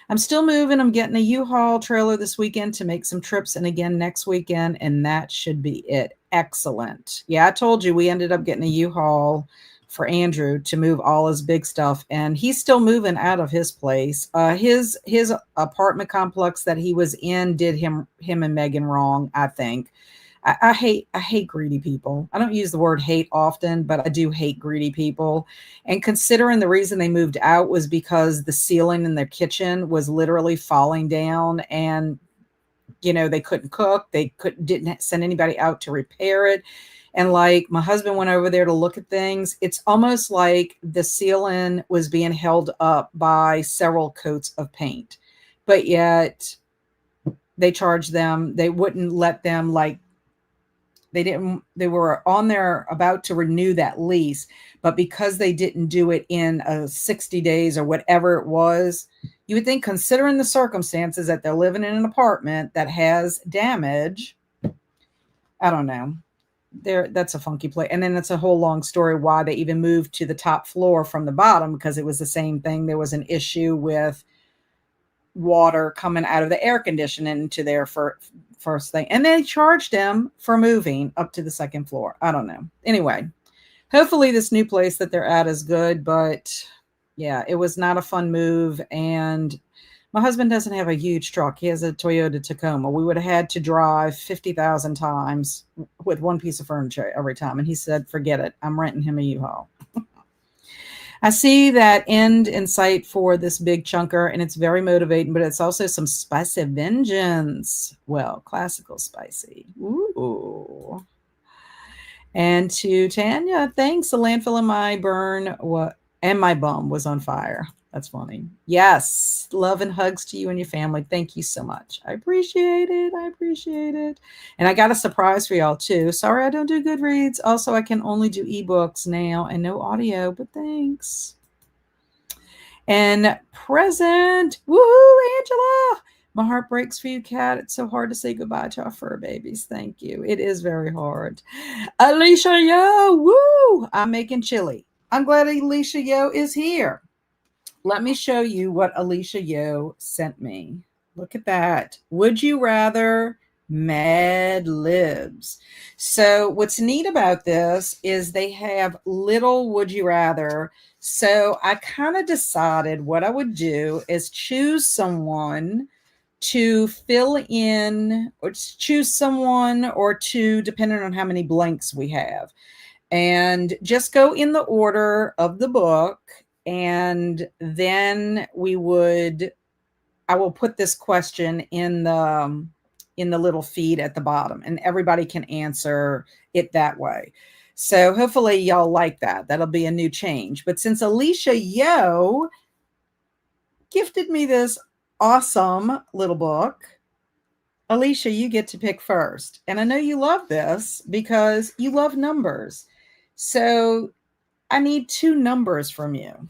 I'm still moving. I'm getting a U-Haul trailer this weekend to make some trips, and again next weekend, and that should be it. Excellent. Yeah, I told you we ended up getting a U-Haul for Andrew to move all his big stuff, and he's still moving out of his place. His apartment complex that he was in did him and Megan wrong, I think. I hate greedy people. I don't use the word hate often, but I do hate greedy people. And considering the reason they moved out was because the ceiling in their kitchen was literally falling down, and they couldn't cook. They didn't send anybody out to repair it. And like my husband went over there to look at things. It's almost like the ceiling was being held up by several coats of paint, but yet they charged them. They wouldn't let them, they were on there about to renew that lease, but because they didn't do it in 60 days or whatever it was, you would think, considering the circumstances that they're living in an apartment that has damage, I don't know. that's a funky place. And then it's a whole long story why they even moved to the top floor from the bottom, because it was the same thing. There was an issue with water coming out of the air conditioning into their first thing. And they charged them for moving up to the second floor. I don't know. Anyway, hopefully this new place that they're at is good, but yeah, it was not a fun move. And my husband doesn't have a huge truck. He has a Toyota Tacoma. We would have had to drive 50,000 times with one piece of furniture every time. And he said, forget it. I'm renting him a U-Haul. I see that end in sight for this big chunker, and it's very motivating, but it's also some spicy vengeance. Well, classical spicy. Ooh. And to Tanya, thanks. The landfill in my burn and my bum was on fire. That's funny. Yes. Love and hugs to you and your family. Thank you so much. I appreciate it. I appreciate it. And I got a surprise for y'all too. Sorry, I don't do Goodreads. Also, I can only do ebooks now and no audio, but thanks. And present. Woohoo, Angela. My heart breaks for you, Kat. It's so hard to say goodbye to our fur babies. Thank you. It is very hard. Alicia Yo. Woo. I'm making chili. I'm glad Alicia Yo is here. Let me show you what Alicia Yo sent me. Look at that. Would you rather Mad Libs? So what's neat about this is they have little would you rather. So I kind of decided what I would do is choose someone to fill in, or choose someone or two, depending on how many blanks we have, and just go in the order of the book. And then I will put this question in the little feed at the bottom, and everybody can answer it that way. So hopefully y'all like that. That'll be a new change. But since Alicia Yo gifted me this awesome little book, Alicia, you get to pick first. And I know you love this because you love numbers. So I need 2 numbers from you.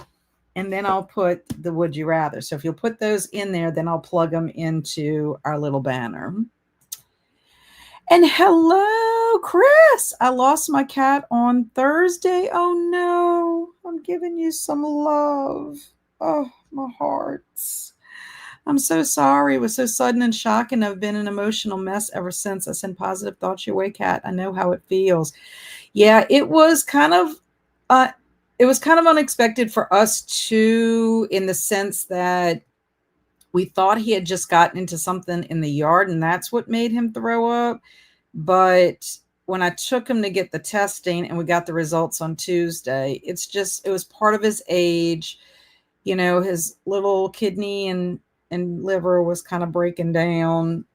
And then I'll put the would you rather. So if you'll put those in there, then I'll plug them into our little banner. And hello, Chris. I lost my cat on Thursday. Oh no, I'm giving you some love. Oh, my hearts. I'm so sorry. It was so sudden and shocking. I've been an emotional mess ever since. I send positive thoughts your way, Kat. I know how it feels. Yeah, it was kind of unexpected for us too, in the sense that we thought he had just gotten into something in the yard and that's what made him throw up. But when I took him to get the testing and we got the results on Tuesday, it was part of his age. You know, his little kidney and liver was kind of breaking down.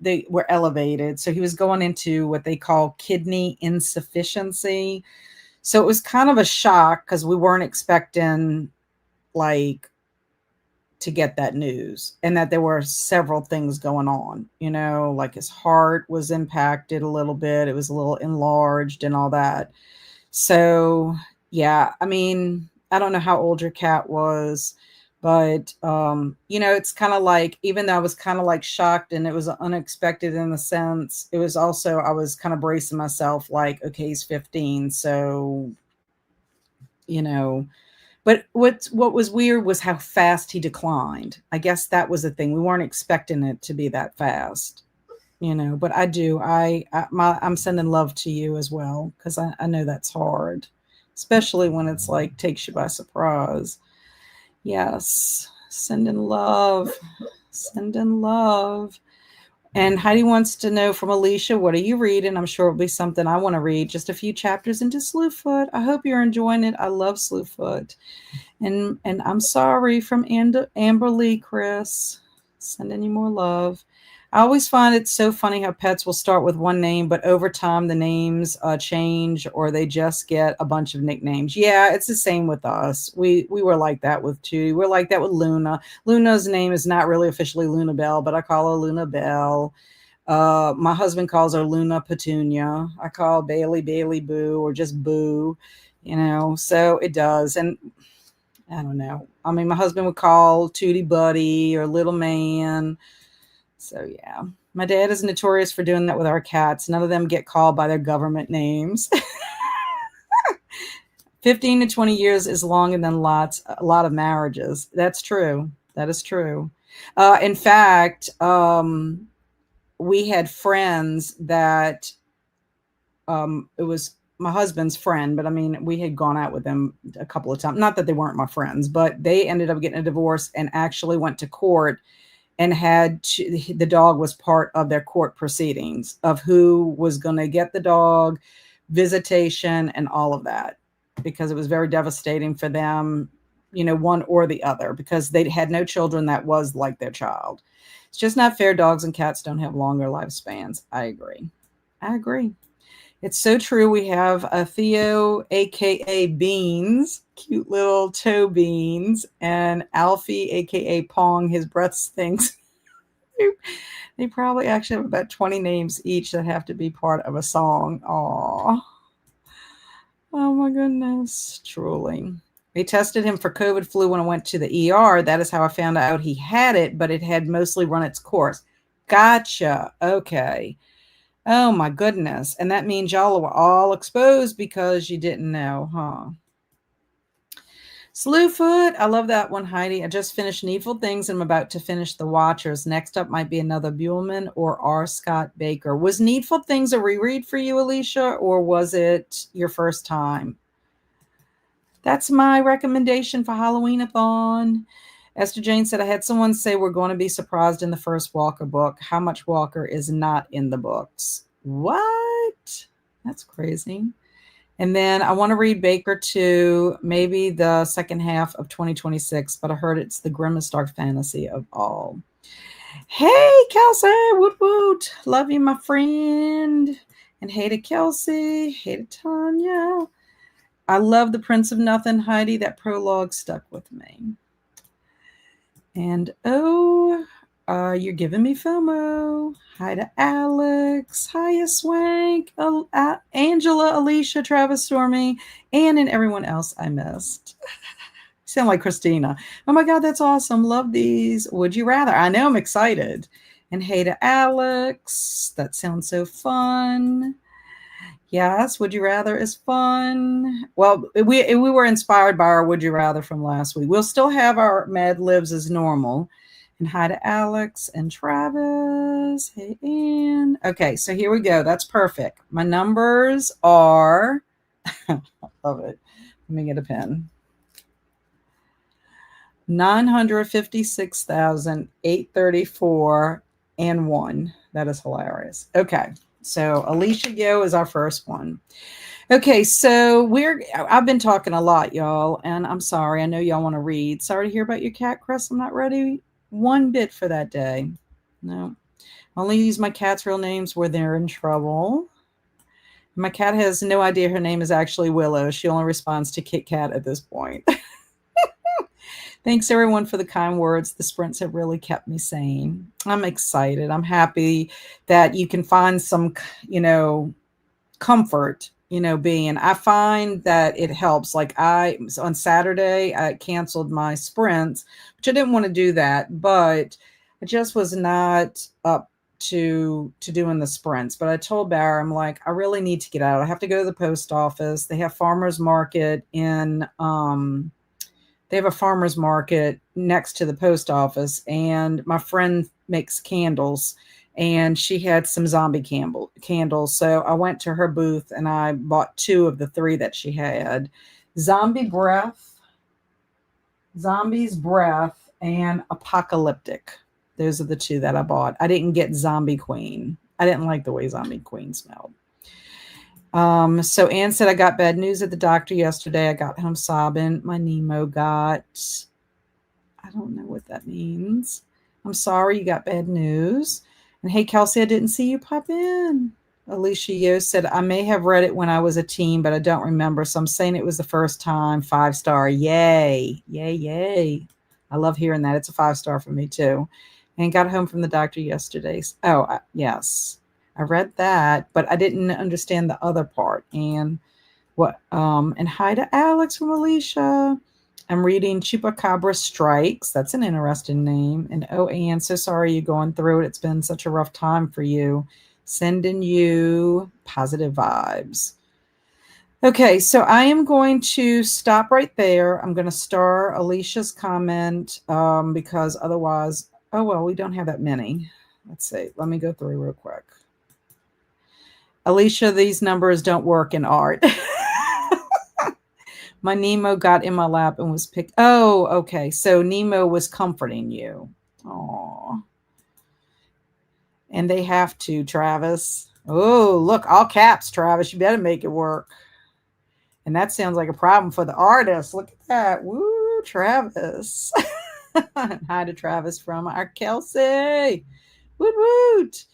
They were elevated. So he was going into what they call kidney insufficiency. So it was kind of a shock because we weren't expecting to get that news, and that there were several things going on, like his heart was impacted a little bit. It was a little enlarged and all that. So yeah, I mean, I don't know how old your cat was, but it's kind of like, even though I was kind of like shocked and it was unexpected in the sense, it was also, I was kind of bracing myself like, okay, he's 15. So, but what was weird was how fast he declined. I guess that was the thing. We weren't expecting it to be that fast, but I'm sending love to you as well. Cause I know that's hard, especially when it's like takes you by surprise. Yes. Sending love. And Heidi wants to know from Alicia, what are you reading? I'm sure it'll be something I want to read. Just a few chapters into Slewfoot. I hope you're enjoying it. I love Slewfoot. And I'm sorry from Amber Lee, Chris. Sending you more love. I always find it so funny how pets will start with one name, but over time the names change, or they just get a bunch of nicknames. Yeah, it's the same with us. We were like that with Tootie. We're like that with Luna. Luna's name is not really officially Luna Bell, but I call her Luna Bell. My husband calls her Luna Petunia. I call Bailey Boo, or just Boo. So it does. And I don't know. I mean, my husband would call Tootie Buddy or Little Man. So yeah, my dad is notorious for doing that with our cats. None of them get called by their government names. 15 to 20 years is longer than a lot of marriages. That's true. That is true. In fact, we had friends that it was my husband's friend, but I mean, we had gone out with them a couple of times. Not that they weren't my friends, but they ended up getting a divorce and actually went to court and the dog was part of their court proceedings of who was going to get the dog, visitation, and all of that, because it was very devastating for them, one or the other, because they had no children that was like their child. It's just not fair. Dogs and cats don't have longer lifespans. I agree. I agree. It's so true. We have a Theo, aka Beans, cute little toe beans, and Alfie, aka Pong. His breath stinks. They probably actually have about 20 names each that have to be part of a song. Aw. Oh my goodness. Truly. They tested him for COVID flu when I went to the ER. That is how I found out he had it, but it had mostly run its course. Gotcha. Okay. Oh my goodness. And that means y'all were all exposed because you didn't know, huh? Slewfoot. I love that one, Heidi. I just finished Needful Things and I'm about to finish The Watchers. Next up might be another Buellman or R. Scott Baker. Was Needful Things a reread for you, Alicia, or was it your first time? That's my recommendation for Halloween-a-thon. Esther Jane said, I had someone say we're going to be surprised in the first Walker book. How much Walker is not in the books? What? That's crazy. And then I want to read Baker 2, maybe the second half of 2026, but I heard it's the grimmest dark fantasy of all. Hey, Kelsey, woot woot. Love you, my friend. And hey to Kelsey, hey to Tanya. I love The Prince of Nothing, Heidi. That prologue stuck with me. And you're giving me FOMO. Hi to Alex. Hiya, Swank. Angela, Alicia, Travis, Stormy, and everyone else I missed. Sound like Christina. Oh my God, that's awesome. Love these. Would you rather? I know, I'm excited. And hey to Alex. That sounds so fun. Yes, Would You Rather is fun. Well, we were inspired by our Would You Rather from last week. We'll still have our Mad Libs as normal. And hi to Alex and Travis. Hey, Ann. Okay, so here we go. That's perfect. My numbers are, I love it. Let me get a pen. 956,834 and 1. That is hilarious. Okay. So Alicia Yo is our first one. Okay, so I've been talking a lot, y'all, and I'm sorry. I know y'all want to read. Sorry to hear about your cat, Chris. I'm not ready one bit for that day. No. I only use my cat's real names where they're in trouble. My cat has no idea her name is actually Willow. She only responds to Kit Kat at this point. Thanks, everyone, for the kind words. The sprints have really kept me sane. I'm excited. I'm happy that you can find some, comfort, being. I find that it helps. Like on Saturday, I canceled my sprints, which I didn't want to do that, but I just was not up to doing the sprints. But I told Barry, I'm like, I really need to get out. I have to go to the post office. They have farmers market they have a farmer's market next to the post office, and my friend makes candles, and she had some zombie candles. So I went to her booth and I bought 2 of the 3 that she had. Zombies Breath, and Apocalyptic. Those are the 2 that I bought. I didn't get Zombie Queen. I didn't like the way Zombie Queen smelled. So Ann said, I got bad news at the doctor yesterday. I got home sobbing. My Nemo got, I don't know what that means. I'm sorry you got bad news. And hey, Kelsey, I didn't see you pop in. Alicia Yo said, I may have read it when I was a teen, but I don't remember. So I'm saying it was the first time. 5-star. Yay. Yay, yay. I love hearing that. It's a 5-star for me too. And got home from the doctor yesterday. Oh, yes. I read that, but I didn't understand the other part. And hi to Alex from Alicia. I'm reading Chupacabra Strikes. That's an interesting name. And oh, Anne, so sorry you're going through it. It's been such a rough time for you. Sending you positive vibes. Okay, so I am going to stop right there. I'm going to star Alicia's comment because otherwise, oh, well, we don't have that many. Let's see. Let me go through real quick. Alicia, these numbers don't work in art. My Nemo got in my lap and was picked. Oh, okay. So Nemo was comforting you. Oh, and they have to, Travis. Oh, look, all caps, Travis. You better make it work. And that sounds like a problem for the artist. Look at that. Woo, Travis. Hi to Travis from our Kelsey. Woot woot.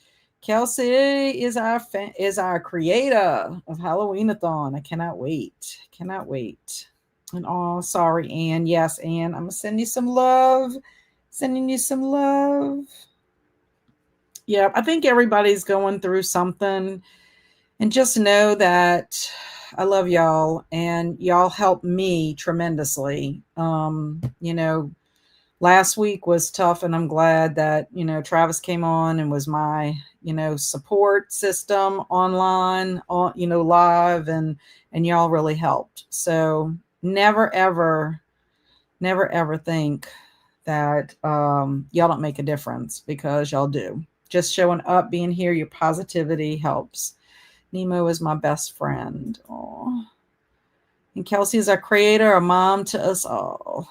Kelsey is our creator of Halloween-a-thon. I cannot wait. Cannot wait. And oh, sorry, Anne. Yes, Anne. I'm gonna send you some love. Sending you some love. Yeah, I think everybody's going through something. And just know that I love y'all and y'all help me tremendously. Last week was tough and I'm glad that, Travis came on and was my, support system online, live and y'all really helped. So never ever think that y'all don't make a difference because y'all do. Just showing up, being here, your positivity helps. Nemo is my best friend. Aww. And Kelsey is our creator, a mom to us all.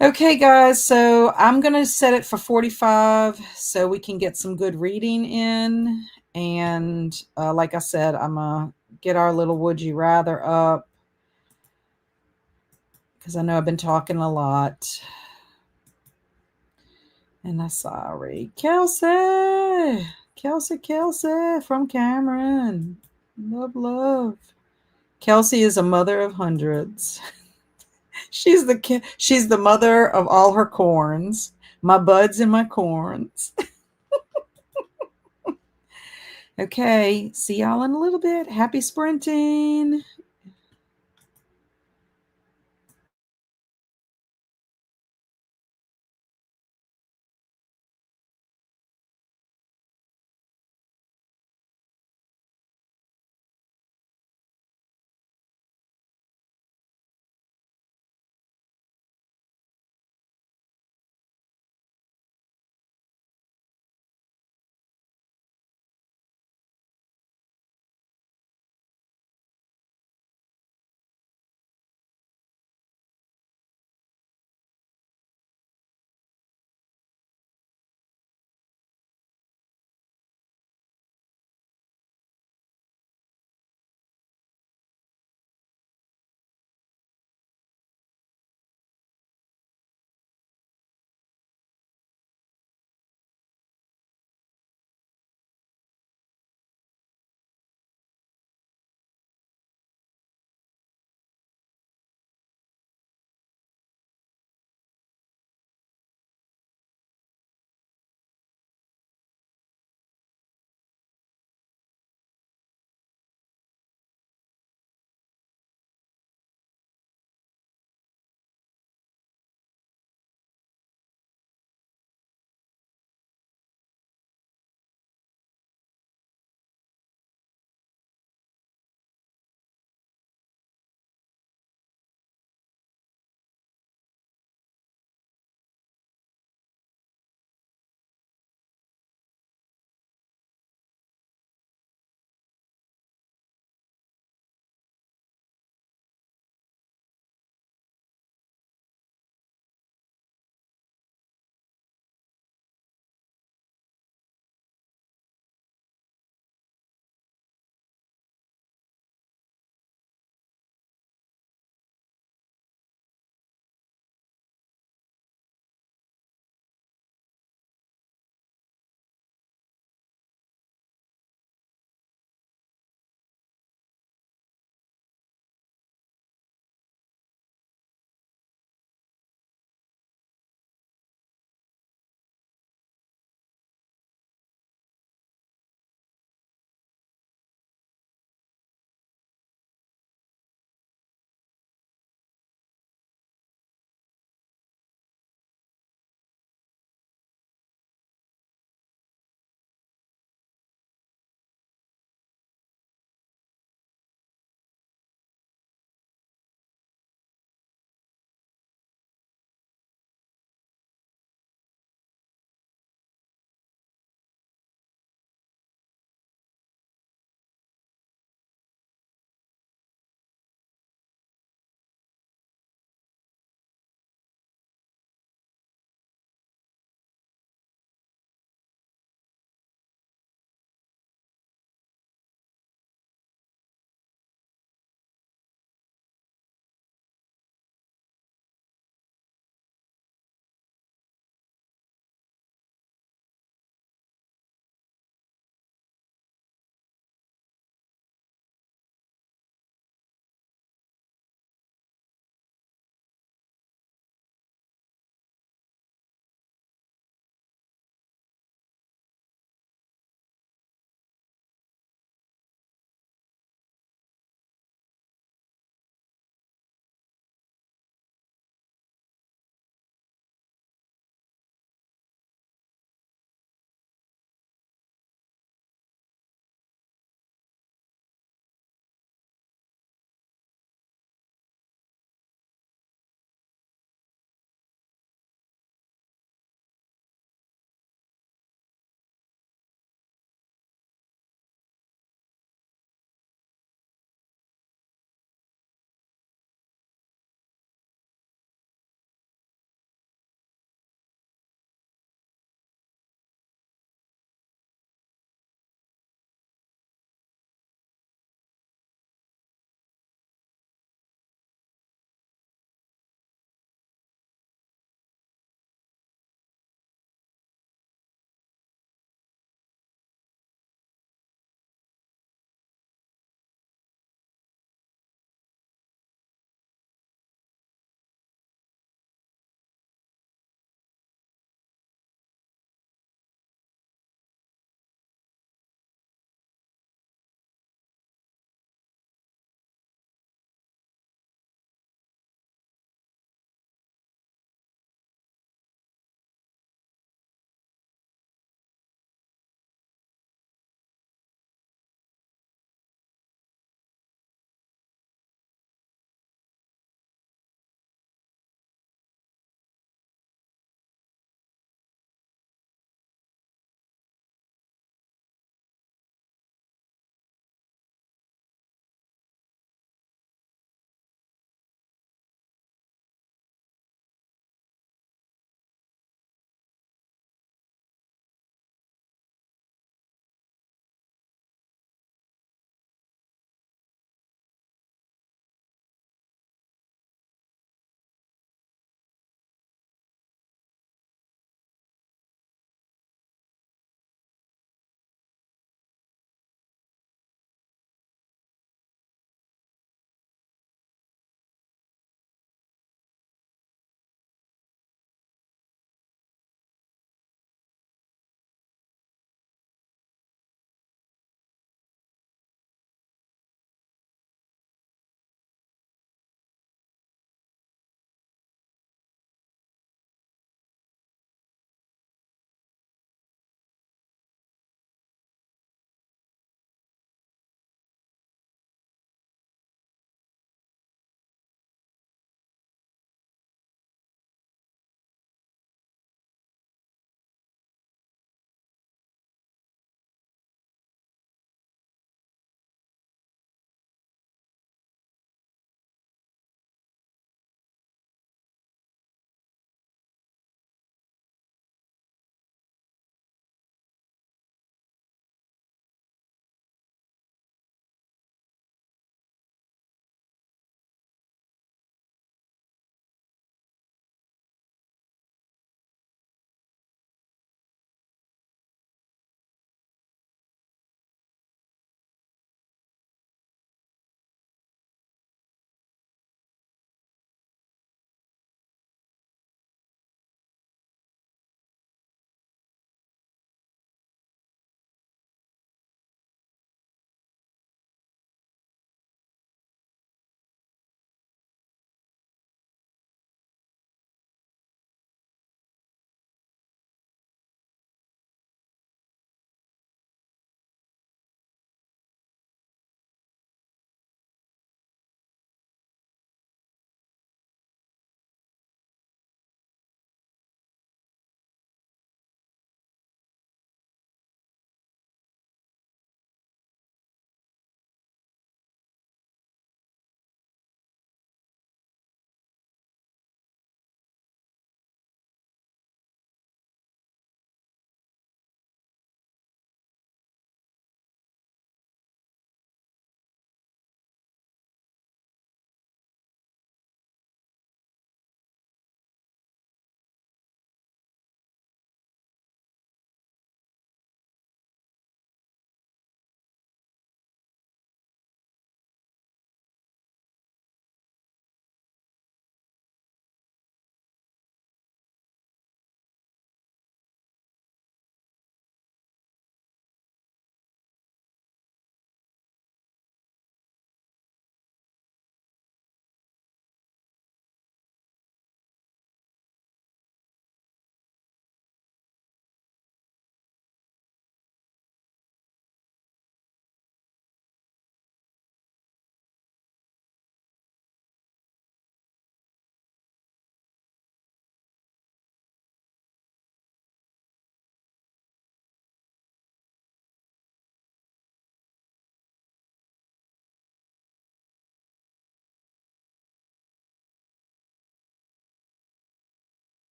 Okay, guys, so I'm going to set it for 45 so we can get some good reading in. And like I said, I'm going to get our little Would You Rather up because I know I've been talking a lot. And I'm sorry. Kelsey from Cameron. Love. Kelsey is a mother of hundreds. She's the mother of all her corns. My buds and my corns. Okay, see y'all in a little bit. Happy sprinting.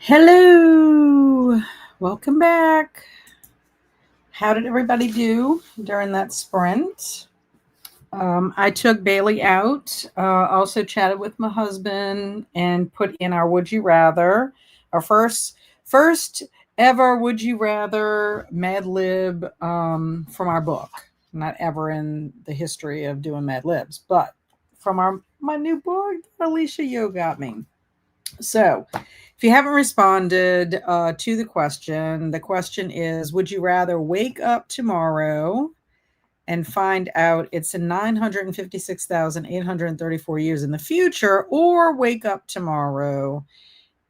Hello, welcome back. How did everybody do during that sprint? I took Bailey out, also chatted with my husband, and put in our Would You Rather, our first ever Would You Rather Mad Lib from our book. Not ever in the history of doing Mad Libs, but from my new book that Alicia Yo got me. So, if you haven't responded to the question is: would you rather wake up tomorrow and find out it's in 956,834 years in the future, or wake up tomorrow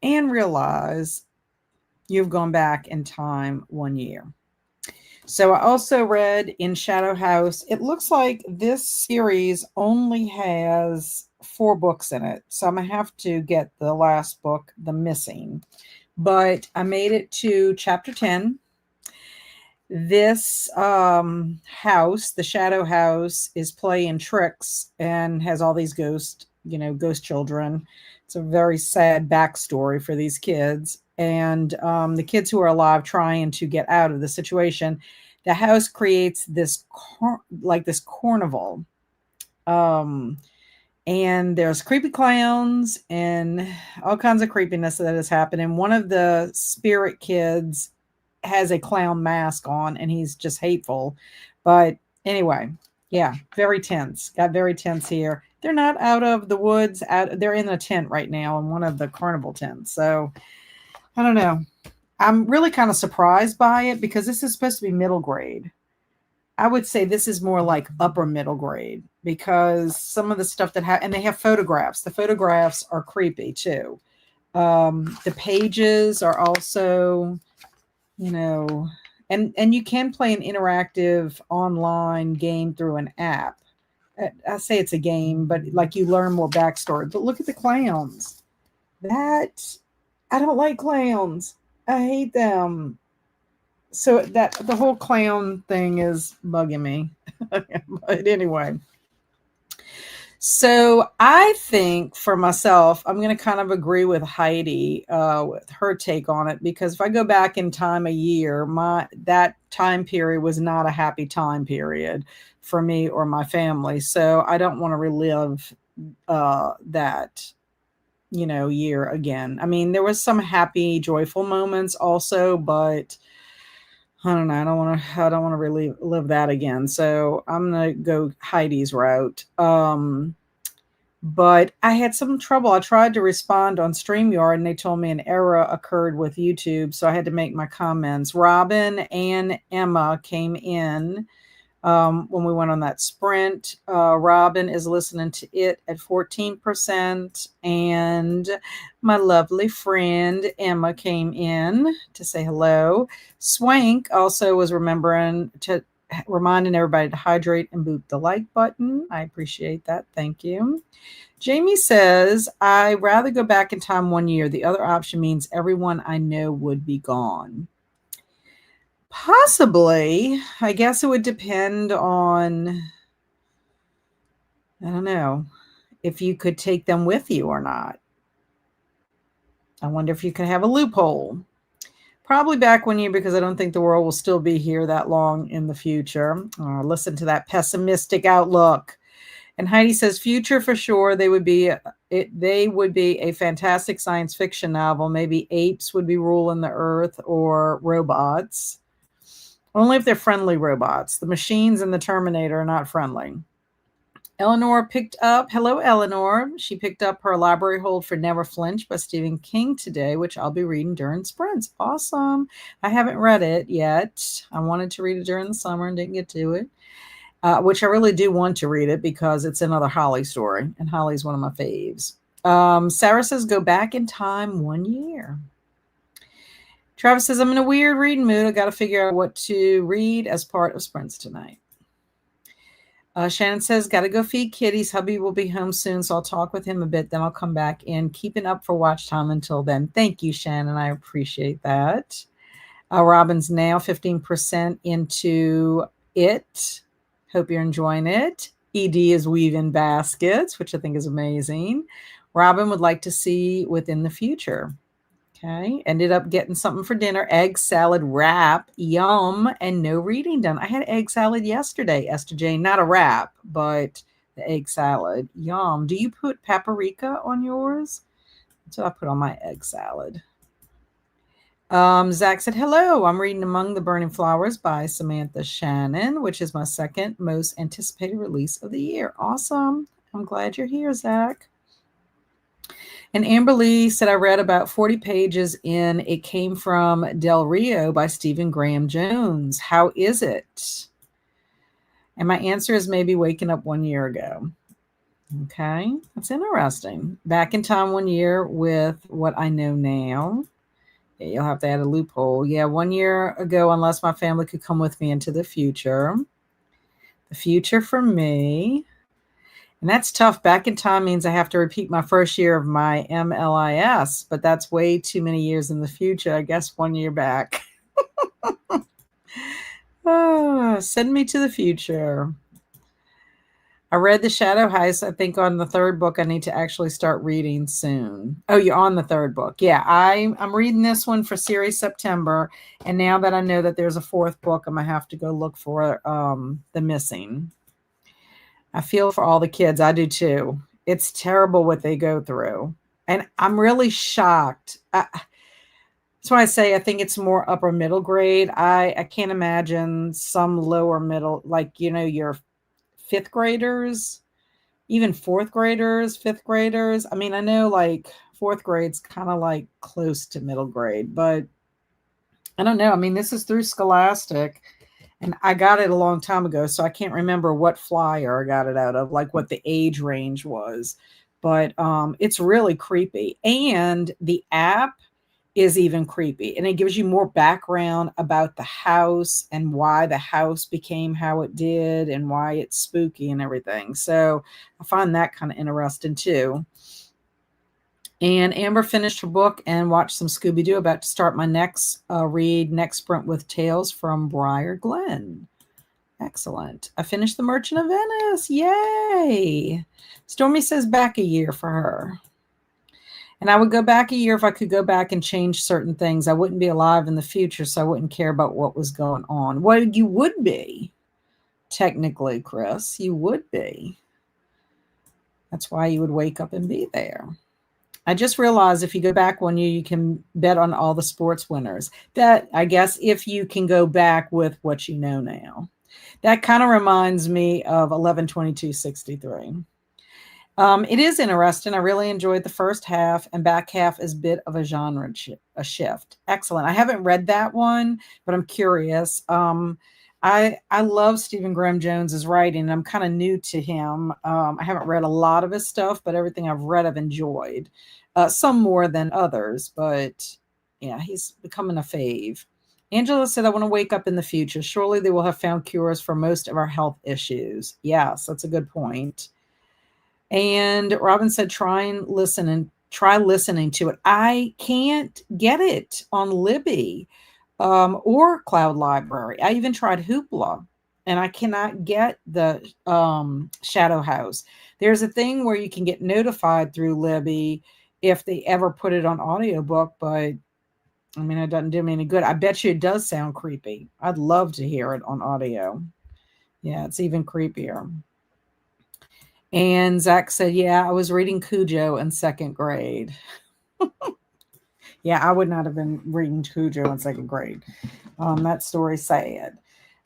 and realize you've gone back in time 1 year? So I also read in Shadow House, it looks like this series only has 4 books in it. So I'm going to have to get the last book, The Missing. But I made it to chapter 10. This house, the Shadow House, is playing tricks and has all these ghost children. It's a very sad backstory for these kids. And the kids who are alive trying to get out of the situation, the house creates this this carnival. And there's creepy clowns and all kinds of creepiness that is happening. One of the spirit kids has a clown mask on and he's just hateful. But anyway, yeah, very tense. Got very tense here. They're not out of the woods. They're in a tent right now, in one of the carnival tents. So I don't know. I'm really kind of surprised by it because this is supposed to be middle grade. I would say this is more like upper middle grade because some of the stuff and they have photographs. The photographs are creepy too. The pages are also, and you can play an interactive online game through an app. I say it's a game, but like you learn more backstory. But look at the clowns. I don't like clowns. I hate them. So that the whole clown thing is bugging me. But anyway. So I think for myself, I'm going to kind of agree with Heidi with her take on it, because if I go back in time a year, that time period was not a happy time period for me or my family. So I don't want to relive that year again. I mean, there was some happy, joyful moments also, but I don't know. I don't want to relive that again. So I'm going to go Heidi's route. But I had some trouble. I tried to respond on StreamYard and they told me an error occurred with YouTube. So I had to make my comments. Robin and Emma came in when we went on that sprint. Robin is listening to it at 14%. And my lovely friend Emma came in to say hello. Swank also was reminding everybody to hydrate and boot the like button. I appreciate that. Thank you. Jamie says, I'd rather go back in time 1 year. The other option means everyone I know would be gone. Possibly. I guess it would depend on, I don't know, if you could take them with you or not. I wonder if you could have a loophole. Probably back 1 year, because I don't think the world will still be here that long in the future. Listen to that pessimistic outlook. And Heidi says, future for sure. They would be a fantastic science fiction novel. Maybe apes would be ruling the earth, or robots. Only if they're friendly robots. The machines in the Terminator are not friendly. Eleanor picked up, hello Eleanor. She picked up her library hold for Never Flinch by Stephen King today, which I'll be reading during sprints. Awesome. I haven't read it yet. I wanted to read it during the summer and didn't get to it. Which I really do want to read it because it's another Holly story, and Holly's one of my faves. Sarah says, go back in time 1 year. Travis says, I'm in a weird reading mood. I got to figure out what to read as part of sprints tonight. Shannon says, got to go feed kitties. Hubby will be home soon, so I'll talk with him a bit. Then I'll come back in. Keeping up for watch time until then. Thank you, Shannon. I appreciate that. Robin's now 15% into it. Hope you're enjoying it. ED is weaving baskets, which I think is amazing. Robin would like to see within the future. Okay. Ended up getting something for dinner. Egg salad wrap. Yum. And no reading done. I had egg salad yesterday, Esther Jane. Not a wrap, but the egg salad. Yum. Do you put paprika on yours? That's what I put on my egg salad. Zach said, hello, I'm reading Among the Burning Flowers by Samantha Shannon, which is my second most anticipated release of the year. Awesome. I'm glad you're here, Zach. And Amber Lee said, I read about 40 pages in It Came from Del Rio by Stephen Graham Jones. How is it? And my answer is maybe waking up 1 year ago. Okay, that's interesting. Back in time 1 year with what I know now. Yeah, you'll have to add a loophole. Yeah, 1 year ago, unless my family could come with me into the future. The future for me. And that's tough. Back in time means I have to repeat my first year of my MLIS, but that's way too many years in the future. I guess 1 year back. Send me to the future. I read The Shadow House. I think on the third book, I need to actually start reading soon. Oh, you're on the third book. Yeah, I'm reading this one for series September. And now that I know that there's a fourth book, I'm going to have to go look for The Missing. I feel for all the kids. I do too. It's terrible what they go through. And I'm really shocked. That's why I say I think it's more upper middle grade. I can't imagine some lower middle, like, your fifth graders, even fourth graders, fifth graders. I mean, I know like fourth grade's kind of like close to middle grade, but I don't know. I mean, this is through Scholastic. And I got it a long time ago, so I can't remember what flyer I got it out of, like what the age range was. But it's really creepy. And the app is even creepy. And it gives you more background about the house and why the house became how it did and why it's spooky and everything. So I find that kind of interesting too. And Amber finished her book and watched some Scooby-Doo. About to start my next next sprint with Tales from Briar Glen. Excellent. I finished The Merchant of Venice. Yay. Stormy says back a year for her. And I would go back a year if I could go back and change certain things. I wouldn't be alive in the future, so I wouldn't care about what was going on. Well, you would be, technically, Chris. You would be. That's why you would wake up and be there. I just realized if you go back 1 year, you can bet on all the sports winners. That, I guess, if you can go back with what you know now. That kind of reminds me of 11/22/63. It is interesting. I really enjoyed the first half, and back half is a bit of a genre shift. Excellent. I haven't read that one, but I'm curious. I love Stephen Graham Jones's writing. I'm kind of new to him. I haven't read a lot of his stuff, but everything I've read, I've enjoyed. Some more than others, but yeah, he's becoming a fave. Angela said, I want to wake up in the future. Surely they will have found cures for most of our health issues. Yes, that's a good point. And Robin said, try listening to it. I can't get it on Libby or Cloud Library. I even tried Hoopla, and I cannot get the Shadow House. There's a thing where you can get notified through Libby if they ever put it on audiobook, but I mean, it doesn't do me any good. I bet you it does sound creepy. I'd love to hear it on audio. Yeah, it's even creepier. And Zach said, yeah, I was reading Cujo in second grade. Yeah, I would not have been reading Cujo in second grade. That story's sad.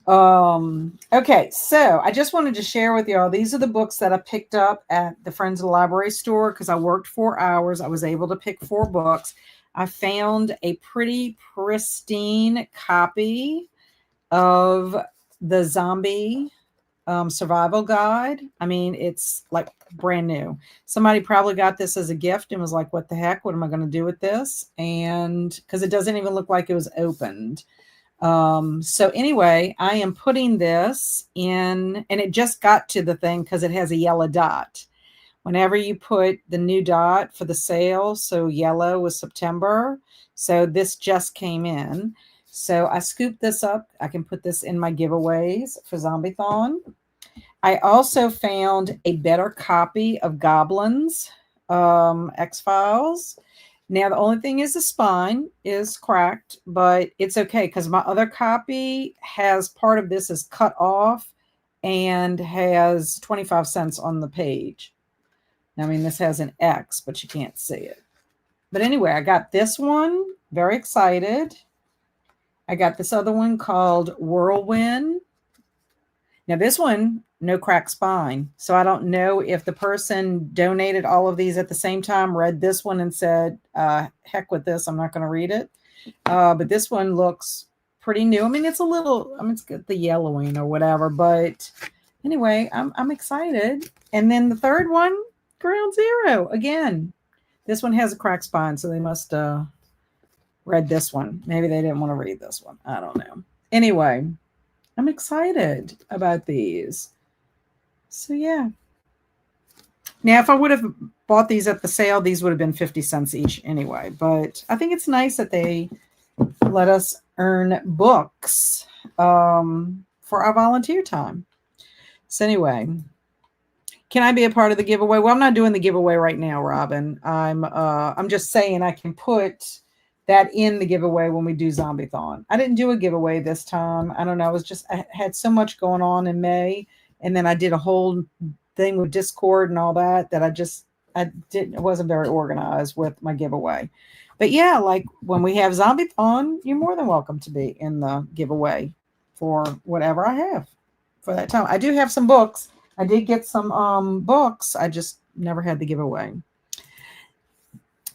Okay, so I just wanted to share with y'all, these are the books that I picked up at the Friends of the Library store because I worked 4 hours. I was able to pick 4 books. I found a pretty pristine copy of the Zombie Survival Guide. I mean, it's like brand new. Somebody probably got this as a gift and was like, what the heck? What am I going to do with this? And because it doesn't even look like it was opened. So anyway, I am putting this in, and it just got to the thing because it has a yellow dot. Whenever you put the new dot for the sale, so yellow was September. So this just came in. So I scooped this up. I can put this in my giveaways for Zombie-thon. I also found a better copy of Goblins, X-Files. Now, the only thing is the spine is cracked, but it's okay because my other copy has part of this is cut off and has 25 cents on the page. I mean, this has an X, but you can't see it. But anyway, I got this one. Very excited. I got this other one called Whirlwind. Now, this one, no cracked spine. So I don't know if the person donated all of these at the same time, read this one and said, heck with this, I'm not going to read it. But this one looks pretty new. I mean, it's a little, I mean, it's got the yellowing or whatever. But anyway, I'm excited. And then the third one, Ground Zero. Again, this one has a cracked spine, so they must read this one. Maybe they didn't want to read this one. I don't know. Anyway, I'm excited about these. So yeah. Now, if I would have bought these at the sale, these would have been 50 cents each anyway. But I think it's nice that they let us earn books for our volunteer time. So anyway, can I be a part of the giveaway? Well, I'm not doing the giveaway right now, Robin. I'm just saying I can put that in the giveaway when we do Zombie-thon. I didn't do a giveaway this time. I don't know. I had so much going on in May, and then I did a whole thing with Discord and all that I wasn't very organized with my giveaway. But yeah, like when we have Zombie-thon, you're more than welcome to be in the giveaway for whatever I have for that time. I do have some books. I did get some books. I just never had the giveaway.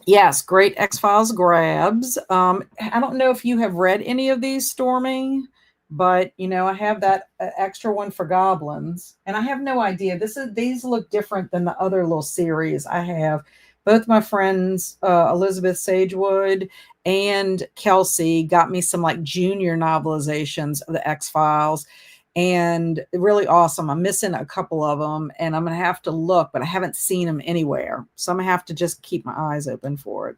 Yes, great X-Files grabs. I don't know if you have read any of these, Stormy, but I have that extra one for goblins, and I have no idea. These look different than the other little series I have. Both my friends, Elizabeth Sagewood and Kelsey, got me some like junior novelizations of the X-Files. And really awesome. I'm missing a couple of them, and I'm going to have to look, but I haven't seen them anywhere. So I'm going to have to just keep my eyes open for it.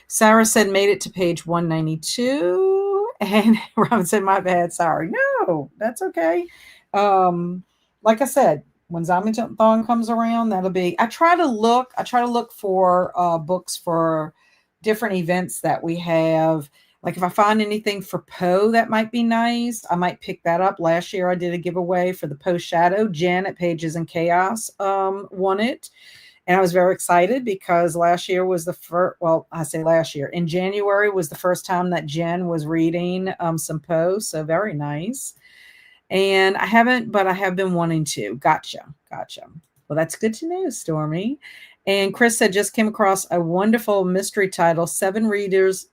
Sarah said, made it to page 192. And Robin said, my bad. Sorry. No, that's okay. Like I said, when Zombie-thon comes around, I try to look for books for different events that we have. Like if I find anything for Poe that might be nice, I might pick that up. Last year I did a giveaway for the Poe Shadow. Jen at Pages and Chaos won it. And I was very excited because last year was the first, well, I say last year, in January was the first time that Jen was reading some Poe. So very nice. And I haven't, but I have been wanting to. Gotcha. Well, that's good to know, Stormy. And Chris said, just came across a wonderful mystery title, Seven Reasons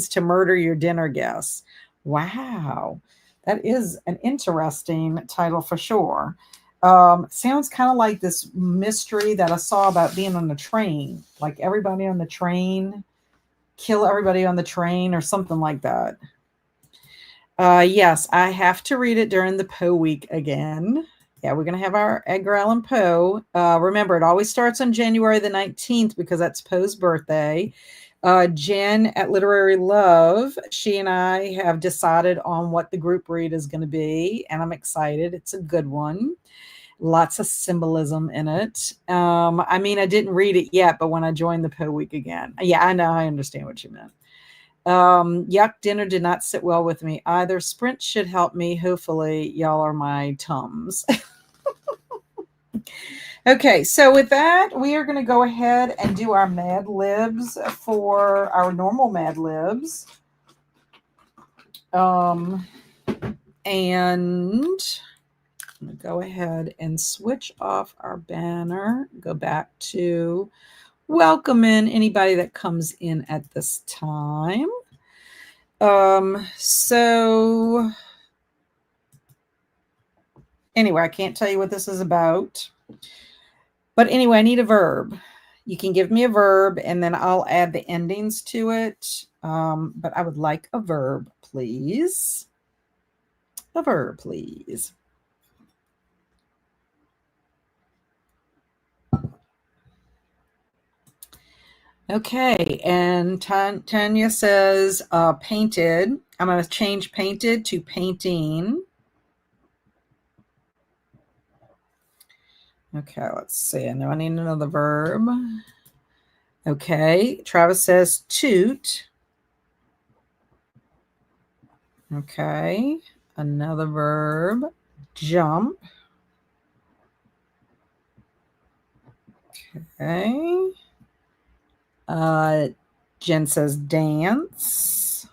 to Murder Your Dinner Guests. Wow. That is an interesting title for sure. Sounds kind of like this mystery that I saw about being on the train, like everybody on the train, kill everybody on the train or something like that. Yes, I have to read it during the Poe week again. Yeah, we're going to have our Edgar Allan Poe. Remember, it always starts on January the 19th because that's Poe's birthday. Jen at Literary Love, she and I have decided on what the group read is going to be, and I'm excited. It's a good one. Lots of symbolism in it. I mean, I didn't read it yet, but when I joined the Poe week again. Yeah, I know. I understand what you meant. Yuck, dinner did not sit well with me either. Sprint should help me. Hopefully, y'all are my Tums. Okay, so with that, we are going to go ahead and do our Mad Libs for our normal Mad Libs. And I'm going to go ahead and switch off our banner, go back to welcoming anybody that comes in at this time. So anyway, I can't tell you what this is about. But anyway, I need a verb. You can give me a verb and then I'll add the endings to it. But I would like a verb, please. A verb, please. Okay, and Tanya says painted. I'm going to change painted to painting. Okay, let's see. I know I need another verb. Okay, Travis says toot. Okay, another verb, jump. Okay. Jen says dance.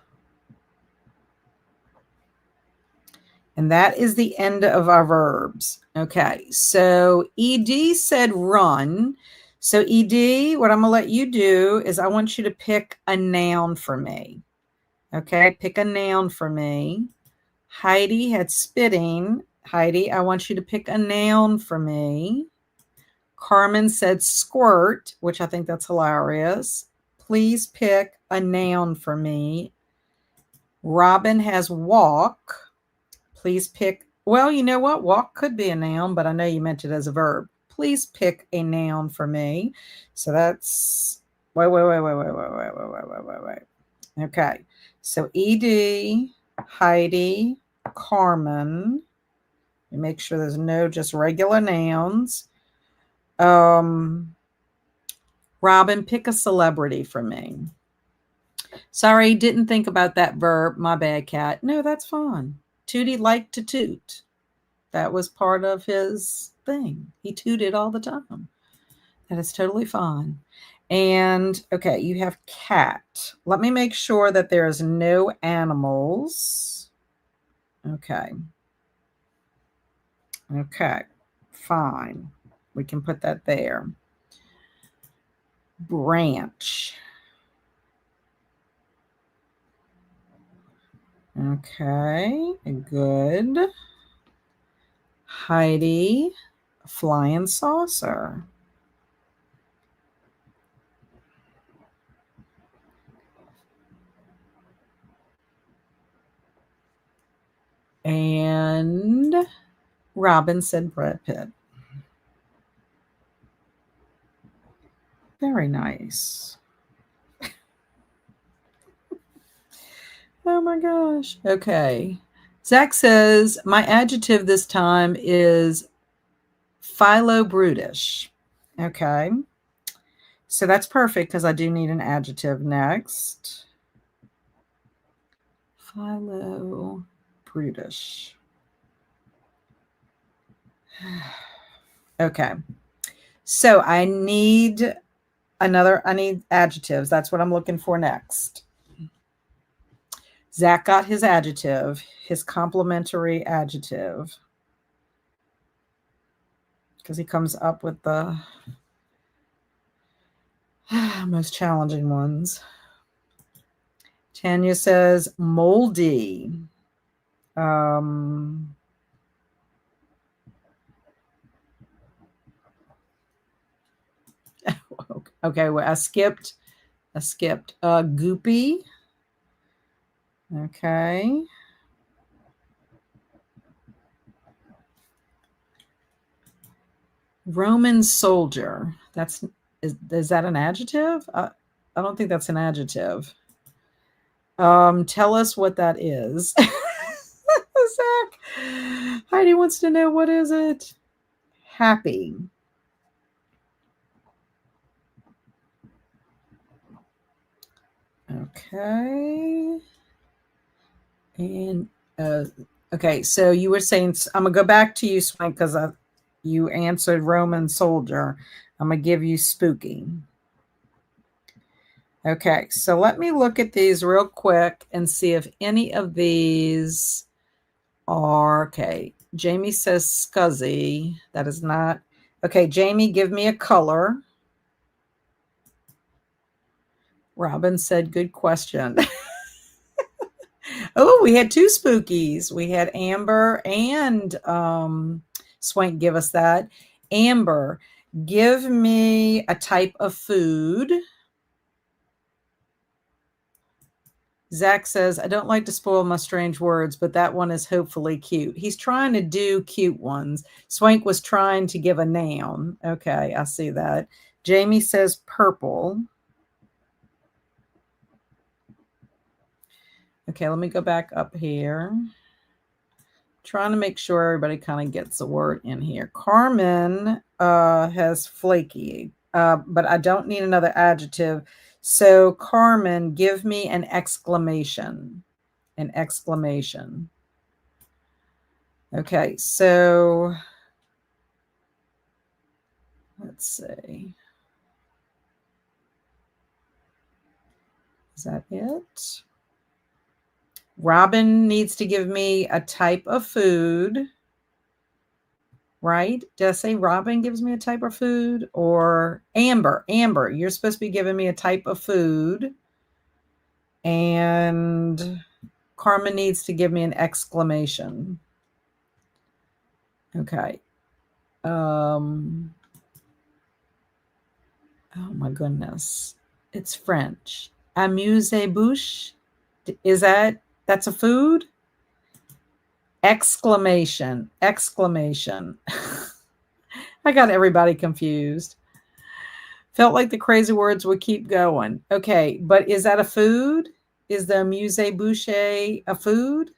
And that is the end of our verbs. Okay, so ED said run. So ED, what I'm going to let you do is I want you to pick a noun for me. Okay, pick a noun for me. Heidi had spitting. Heidi, I want you to pick a noun for me. Carmen said squirt, which I think that's hilarious. Please pick a noun for me. Robin has walk. Please pick, well, you know what? Walk could be a noun, but I know you meant it as a verb. Please pick a noun for me. So that's, wait. Okay. So ED, Heidi, Carmen. Make sure there's no just regular nouns. Robin, pick a celebrity for me. Sorry, didn't think about that verb. My bad, cat. No, that's fine. Tootie liked to toot. That was part of his thing. He tooted all the time. That is totally fine. And okay, you have cat. Let me make sure that there's no animals. Okay. Okay, fine. We can put that there. Branch. Okay, good. Heidi, flying saucer. And Robin said Brad Pitt. Very nice. Oh my gosh. Okay. Zach says, my adjective this time is philo-brutish. Okay. So that's perfect because I do need an adjective next. Philo-brutish. Okay. So I need adjectives. That's what I'm looking for next. Zach got his adjective, his complimentary adjective, because he comes up with the most challenging ones. Tanya says moldy. Okay, well, I skipped. Goopy. Okay. Roman soldier. Is that an adjective? I don't think that's an adjective. Tell us what that is. Zach. Heidi wants to know, what is it? Happy. Okay. And okay, so you were saying, I'm gonna go back to you, Swank, because you answered Roman soldier. I'm gonna give you spooky. Okay, so let me look at these real quick and see if any of these are okay. Jamie says scuzzy. That is not okay. Jamie, give me a color. Robin said, good question. Oh, we had two spookies. We had Amber and Swank give us that. Amber, give me a type of food. Zach says, I don't like to spoil my strange words, but that one is hopefully cute. He's trying to do cute ones. Swank was trying to give a noun. Okay, I see that. Jamie says purple. Okay, let me go back up here. trying to make sure everybody kind of gets the word in here. Carmen has flaky, but I don't need another adjective. So, Carmen, give me an exclamation. An exclamation. Okay, so let's see. Is that it? Robin needs to give me a type of food, right? Did I say Robin gives me a type of food? Or Amber, you're supposed to be giving me a type of food. And Carmen needs to give me an exclamation. Okay. Oh my goodness. It's French. Amuse-bouche. That's a food? Exclamation. Exclamation. I got everybody confused. Felt like the crazy words would keep going. Okay, but is that a food? Is the amuse-bouche a food?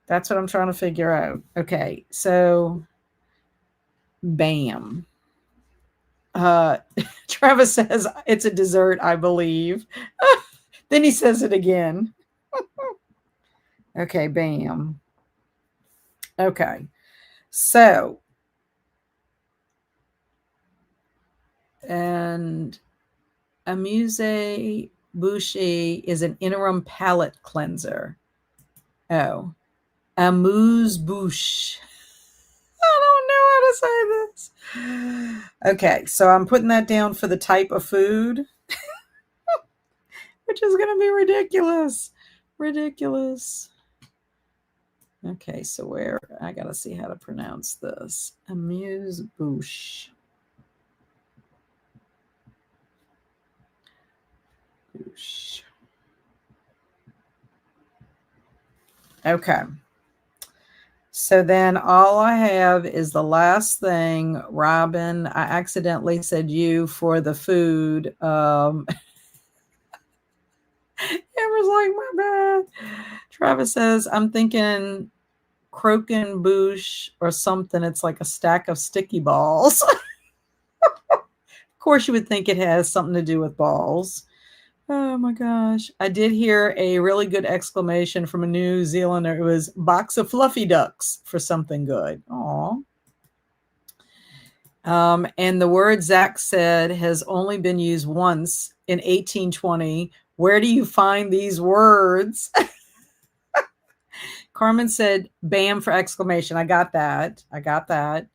That's what I'm trying to figure out. Okay, so bam. Travis says it's a dessert, I believe. Then he says it again. Okay, bam. Okay, so, and amuse bouche is an interim palate cleanser. Oh, amuse bouche. I don't know how to say this. Okay, so I'm putting that down for the type of food, which is going to be ridiculous. Ridiculous. Okay, so where I got to see how to pronounce this. Amuse bouche. Bouche. Okay. So then all I have is the last thing. Robin, I accidentally said you for the food. Amber's like, my bad. Travis says, I'm thinking croquembouche or something. It's like a stack of sticky balls. Of course, you would think it has something to do with balls. Oh my gosh. I did hear a really good exclamation from a New Zealander. It was box of fluffy ducks for something good. Aw. And the word Zach said has only been used once in 1820. Where do you find these words? Carmen said, bam for exclamation. I got that.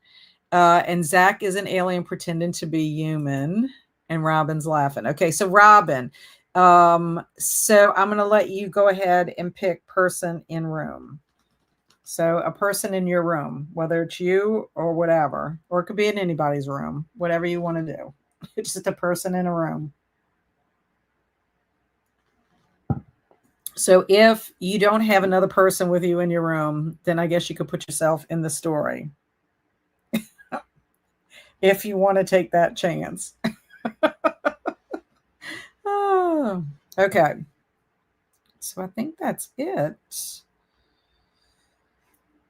And Zach is an alien pretending to be human. And Robin's laughing. Okay, so Robin. So I'm going to let you go ahead and pick person in room. So a person in your room, whether it's you or whatever, or it could be in anybody's room, whatever you want to do. It's just a person in a room. So if you don't have another person with you in your room, then I guess you could put yourself in the story. If you want to take that chance. Oh, okay. So I think that's it.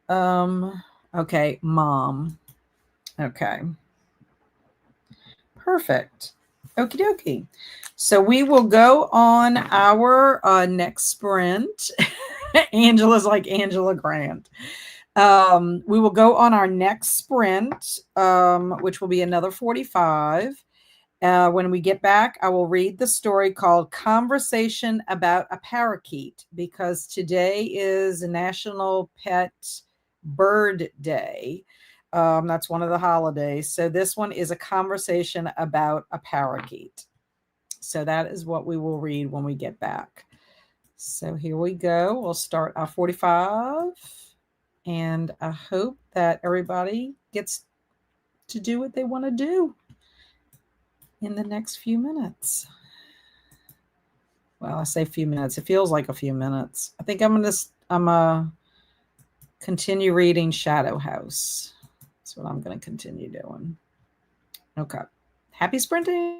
Okay, mom. Okay. Perfect. Okie dokie. So we will go on our next sprint. Angela's like Angela Grant. We will go on our next sprint, which will be another 45. When we get back, I will read the story called Conversation About a Parakeet, because today is National Pet Bird Day. That's one of the holidays. So this one is a conversation about a parakeet. So that is what we will read when we get back. So here we go. We'll start our 45. And I hope that everybody gets to do what they want to do in the next few minutes. Well, I say few minutes. It feels like a few minutes. I think I'm gonna continue reading Shadow House. That's what I'm gonna continue doing. Okay. Happy sprinting.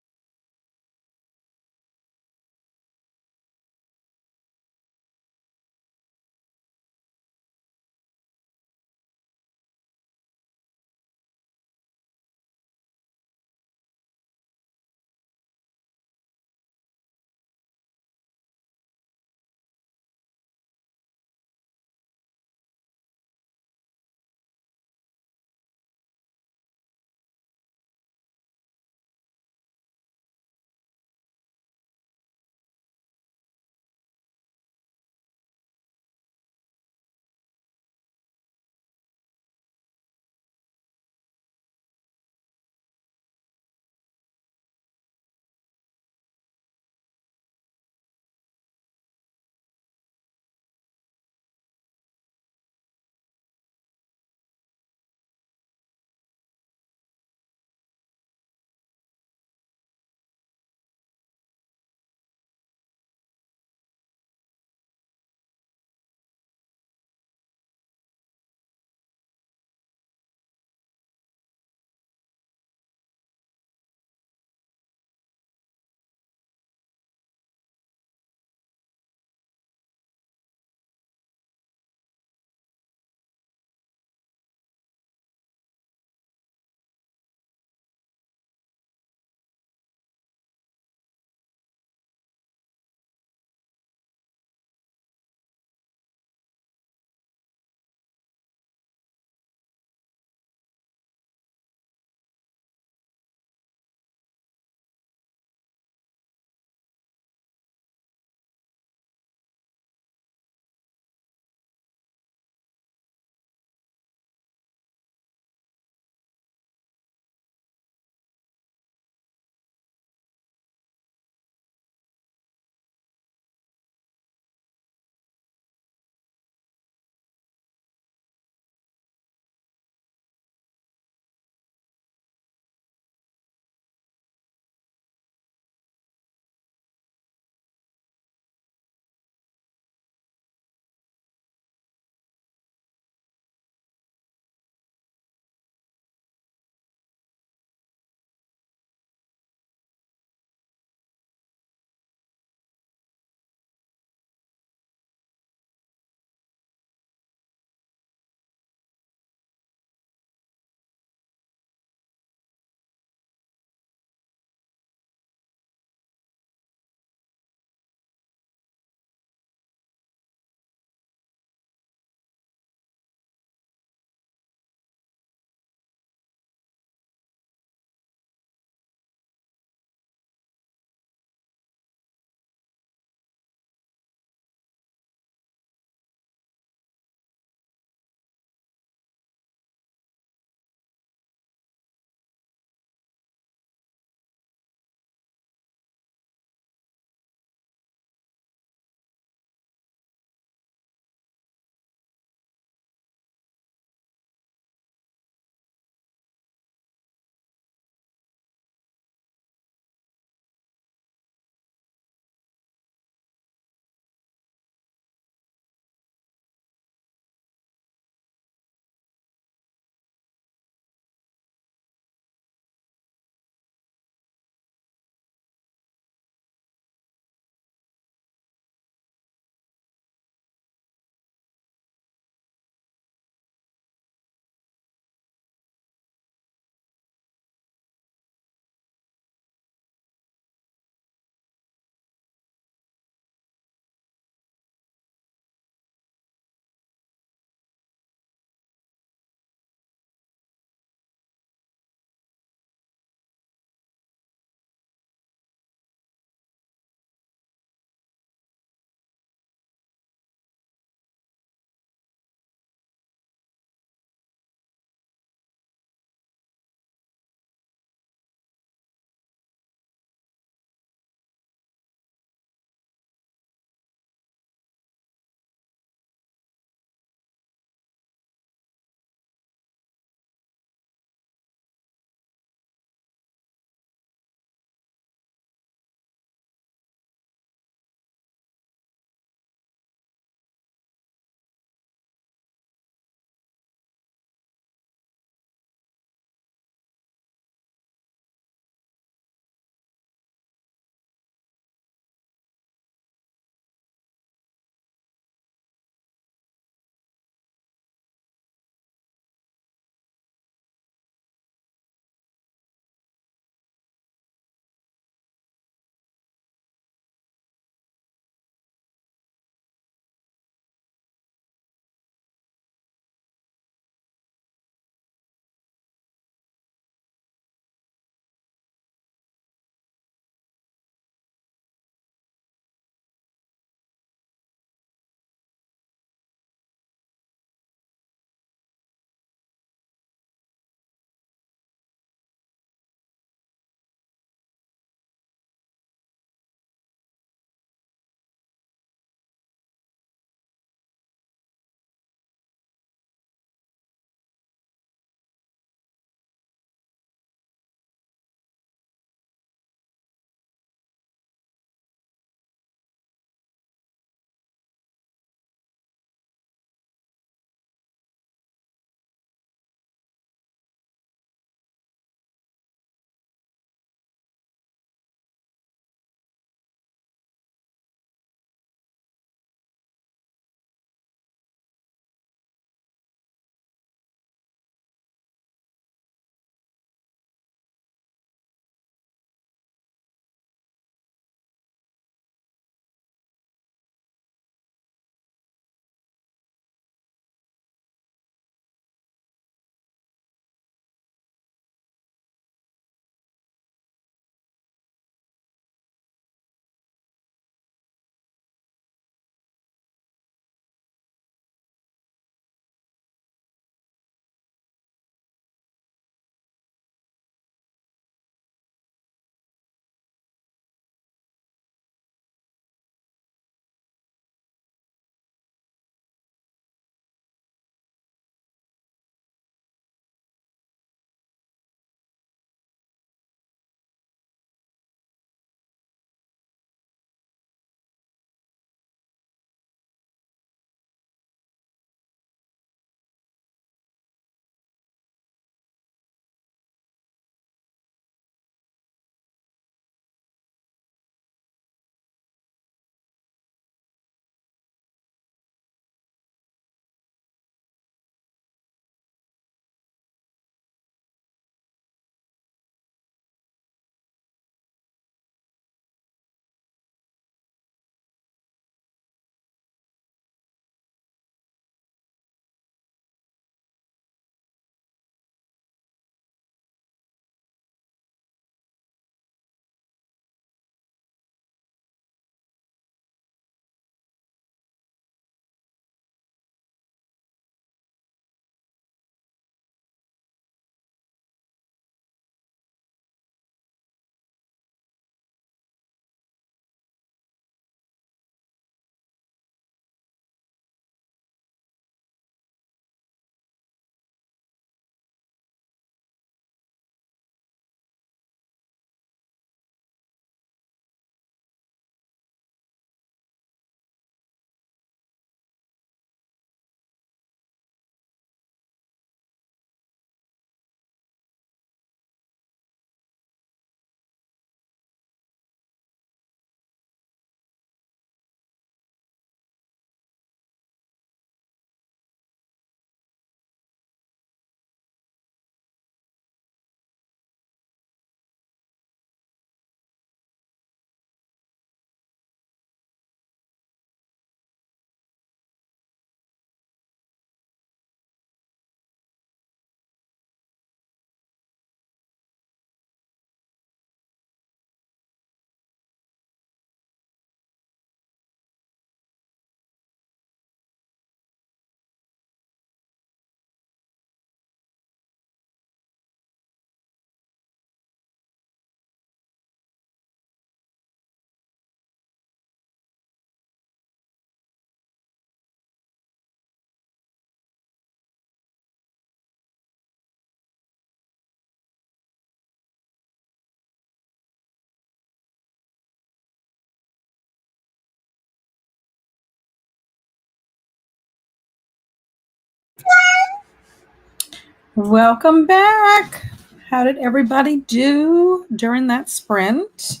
Welcome back. How did everybody do during that sprint?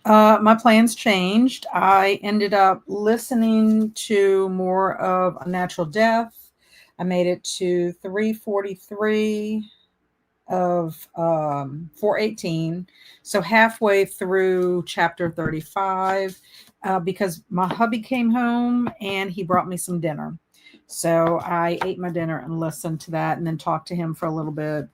My plans changed. I ended up listening to more of A Natural Death. I made it to 343 of 418. So halfway through chapter 35, because my hubby came home and he brought me some dinner. So I ate my dinner and listened to that and then talked to him for a little bit.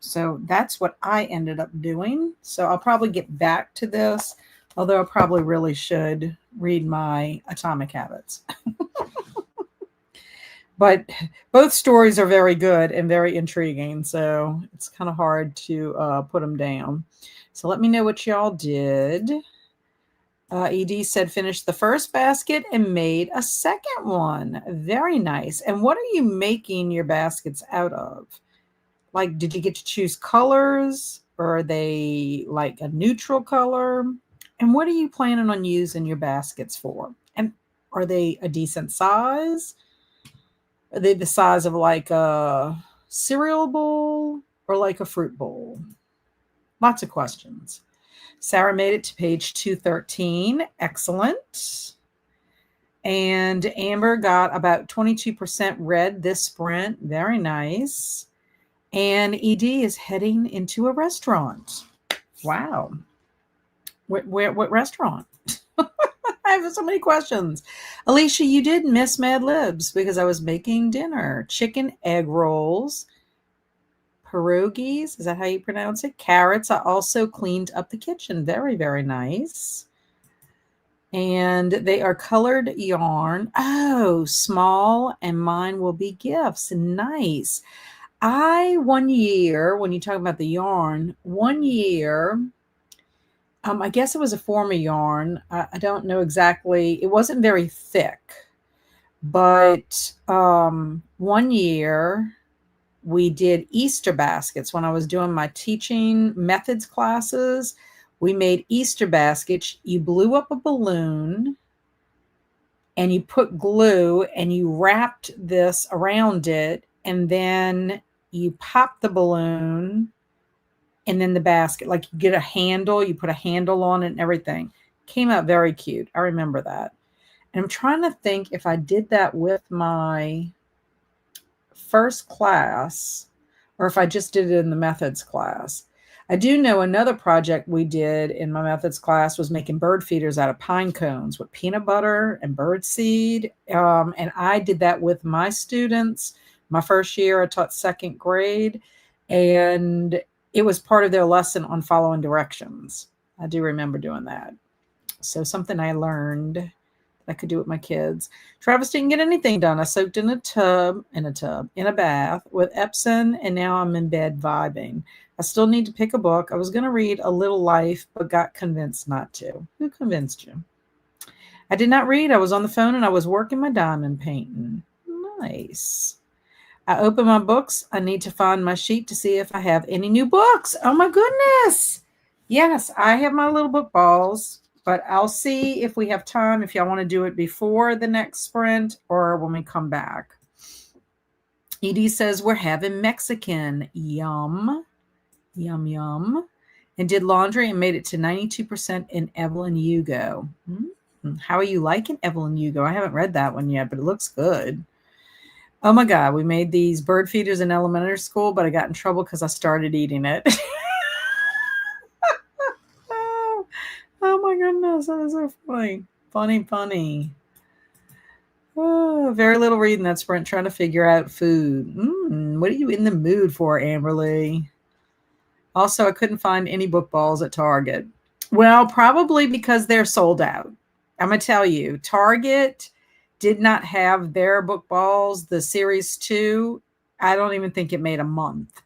So that's what I ended up doing. So I'll probably get back to this, although I probably really should read my Atomic Habits. But both stories are very good and very intriguing, so it's kind of hard to put them down. So let me know what y'all did. Ed said finished the first basket and made a second one. Very nice. And what are you making your baskets out of? Like, did you get to choose colors, or are they like a neutral color? And what are you planning on using your baskets for? And are they a decent size? Are they the size of like a cereal bowl or like a fruit bowl? Lots of questions. Sarah made it to page 213. Excellent. And Amber got about 22% red this sprint. Very nice. And ED is heading into a restaurant. Wow. What restaurant? I have so many questions. Alicia, you did miss Mad Libs because I was making dinner. Chicken egg rolls, pierogies, is that how you pronounce it? Carrots. I also cleaned up the kitchen. Very, very nice. And they are colored yarn. Oh, small, and mine will be gifts. Nice. One year, when you talk about the yarn, one year, I guess it was a form of yarn. I don't know exactly. It wasn't very thick, but one year we did Easter baskets when I was doing my teaching methods classes. We made Easter baskets. You blew up a balloon and you put glue and you wrapped this around it, and then you pop the balloon and then the basket, like you get a handle, you put a handle on it and everything. Came out very cute. I remember that. And I'm trying to think if I did that with my first class or if I just did it in the methods class. I do know another project we did in my methods class was making bird feeders out of pine cones with peanut butter and bird seed. And I did that with my students. My first year, I taught second grade, and it was part of their lesson on following directions. I do remember doing that. So something I learned I could do with my kids. Travis didn't get anything done. I soaked in a bath with Epsom, and now I'm in bed vibing. I still need to pick a book. I was going to read A Little Life, but got convinced not to. Who convinced you? I did not read. I was on the phone and I was working my diamond painting. Nice. I open my books. I need to find my sheet to see if I have any new books. Oh my goodness. Yes, I have my little book balls, but I'll see if we have time, if y'all want to do it before the next sprint or when we come back. Edie says we're having Mexican. Yum. Yum, yum. And did laundry and made it to 92% in Evelyn Hugo. How are you liking Evelyn Hugo? I haven't read that one yet, but it looks good. Oh my God, we made these bird feeders in elementary school, but I got in trouble because I started eating it. Oh my goodness, that is so funny. Funny. Oh, very little reading that sprint, trying to figure out food. What are you in the mood for, Amberly? Also, I couldn't find any book balls at Target. Well, probably because they're sold out. I'm going to tell you, Target did not have their book balls, the series 2. I don't even think it made a month.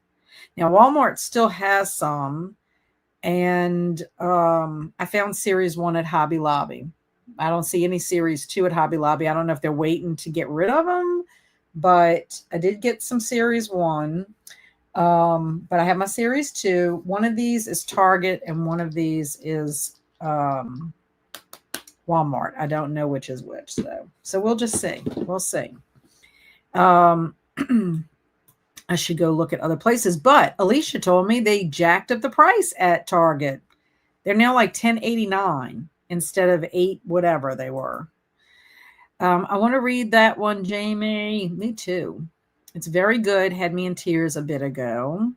Now, Walmart still has some, and I found series 1 at Hobby Lobby. I don't see any series 2 at Hobby Lobby. I don't know if they're waiting to get rid of them, but I did get some series 1. But I have my series 2. One of these is Target, and one of these is Walmart. I don't know which is which, though. So we'll just see. We'll see. I should go look at other places. But Alicia told me they jacked up the price at Target. They're now like $10.89 instead of $8 whatever they were. I want to read that one, Jamie. Me too. It's very good. Had me in tears a bit ago.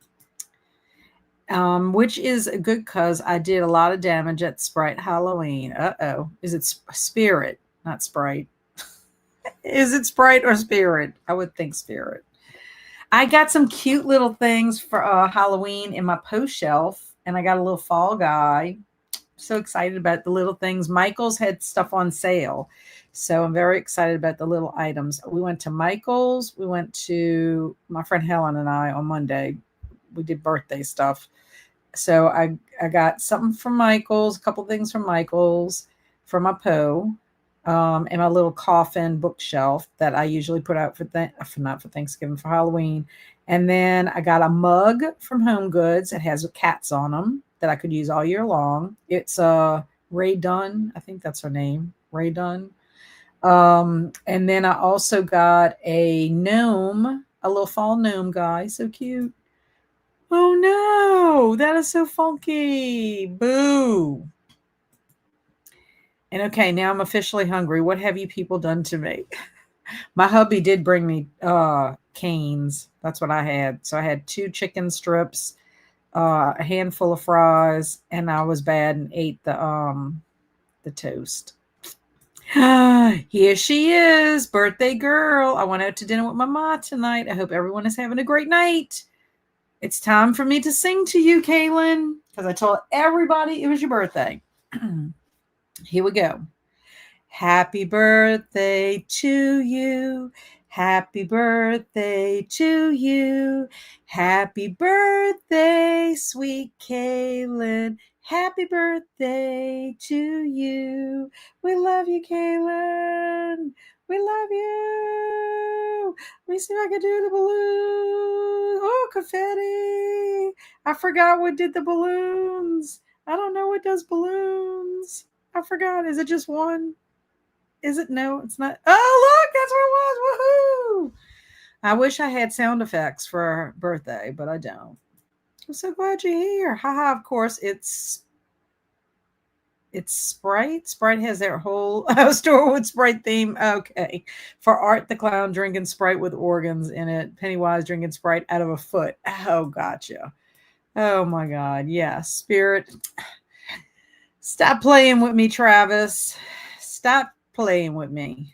Which is good because I did a lot of damage at Sprite Halloween. Uh-oh. Is it Spirit? Not Sprite. Is it Sprite or Spirit? I would think Spirit. I got some cute little things for Halloween in my post shelf, and I got a little fall guy. So excited about the little things. Michael's had stuff on sale. So I'm very excited about the little items. We went to Michael's. We went to my friend Helen and I on Monday. We did birthday stuff. So I got something from Michael's, a couple things from Michael's for my Poe, and my little coffin bookshelf that I usually put out for not for Thanksgiving, for Halloween. And then I got a mug from Home Goods. It has cats on them that I could use all year long. It's Ray Dunn. I think that's her name, Ray Dunn. And then I also got a gnome, a little fall gnome guy. So cute. Oh no, that is so funky. Boo. And okay, now I'm officially hungry. What have you people done to me? My hubby did bring me canes. That's what I had. So I had 2 chicken strips, a handful of fries, and I was bad and ate the toast. Here she is, birthday girl. I went out to dinner with my mom tonight. I hope everyone is having a great night. It's time for me to sing to you, Kaylin, because I told everybody it was your birthday. Here we go. Happy birthday to you. Happy birthday to you. Happy birthday, sweet Kaylin. Happy birthday to you. We love you, Kaylin. We love you. Let me see if I can do the balloon. Oh, confetti. I forgot what did the balloons. I don't know what does balloons. I forgot. Is it just one? Is it? No, it's not. Oh, look, that's what it was. Woohoo! I wish I had sound effects for our birthday, but I don't. I'm so glad you're here. Haha, of course, it's Sprite. Sprite has their whole store with Sprite theme. Okay. For Art the Clown drinking Sprite with organs in it. Pennywise drinking Sprite out of a foot. Oh, gotcha. Oh my God. Yeah. Spirit. Stop playing with me, Travis. Stop playing with me.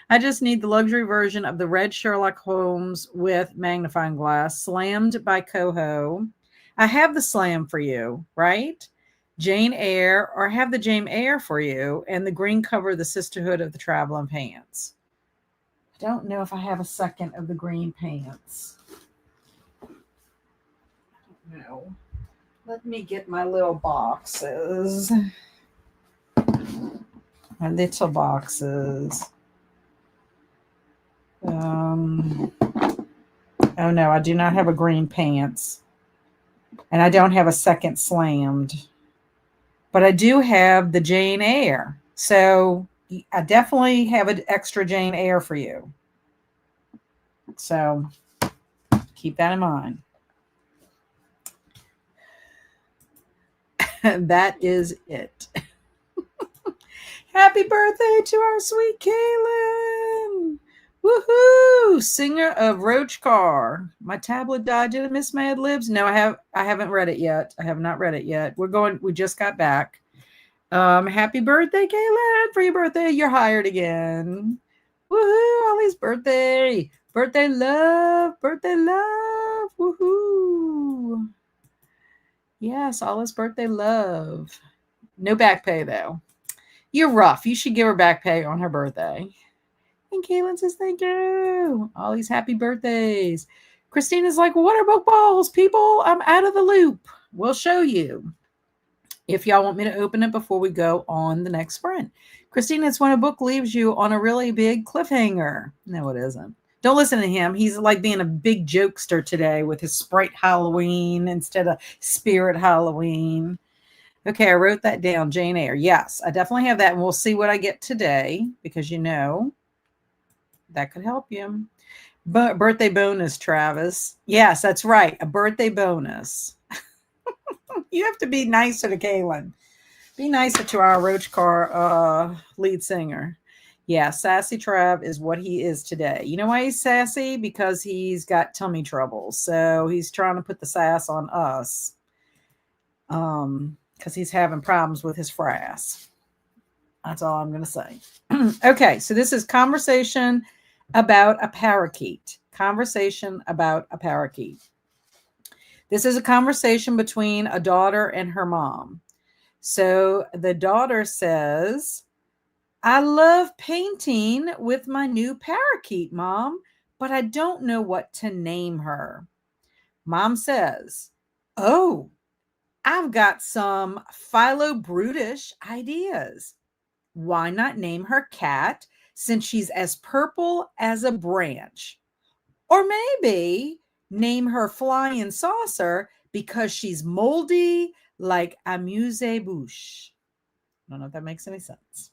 I just need the luxury version of the red Sherlock Holmes with magnifying glass, slammed by Coho. I have the slam for you, right? Jane Eyre, or have the Jane Eyre for you, and the green cover, the Sisterhood of the Traveling Pants. I don't know if I have a second of the green pants. I don't know. Let me get my little boxes. My little boxes. Oh no, I do not have a green pants. And I don't have a second slammed. But I do have the Jane Eyre. So I definitely have an extra Jane Eyre for you. So keep that in mind. That is it. Happy birthday to our sweet Kaylin. Woohoo! Singer of Roach Car. My tablet died. Did I miss my ad libs? No, I haven't read it yet. I have not read it yet. We just got back. Happy birthday, Kaylin. For your birthday, you're hired again. Woohoo! Ollie's birthday. Birthday love. Birthday love. Woohoo! Yes, Ollie's birthday love. No back pay though. You're rough. You should give her back pay on her birthday. And Kaylin says, thank you. All these happy birthdays. Christina's like, what are book balls, people? I'm out of the loop. We'll show you if y'all want me to open it before we go on the next sprint. Christina, it's when a book leaves you on a really big cliffhanger. No, it isn't. Don't listen to him. He's like being a big jokester today with his Sprite Halloween instead of Spirit Halloween. Okay, I wrote that down. Jane Eyre. Yes, I definitely have that. And we'll see what I get today because that could help you. Birthday bonus, Travis. Yes, that's right. A birthday bonus. You have to be nicer to Kaylin. Be nicer to our Roach Car lead singer. Yeah, Sassy Trav is what he is today. You know why he's sassy? Because he's got tummy trouble. So he's trying to put the sass on us. Because he's having problems with his frass. That's all I'm going to say. Okay, so this is conversation about a parakeet. Conversation about a parakeet. This is a conversation between a daughter and her mom. So the daughter says, I love painting with my new parakeet, Mom, but I don't know what to name her. Mom says, oh, I've got some philo-brutish ideas. Why not name her Cat since she's as purple as a branch? Or maybe name her Flying Saucer because she's moldy like amuse-bouche. I don't know if that makes any sense.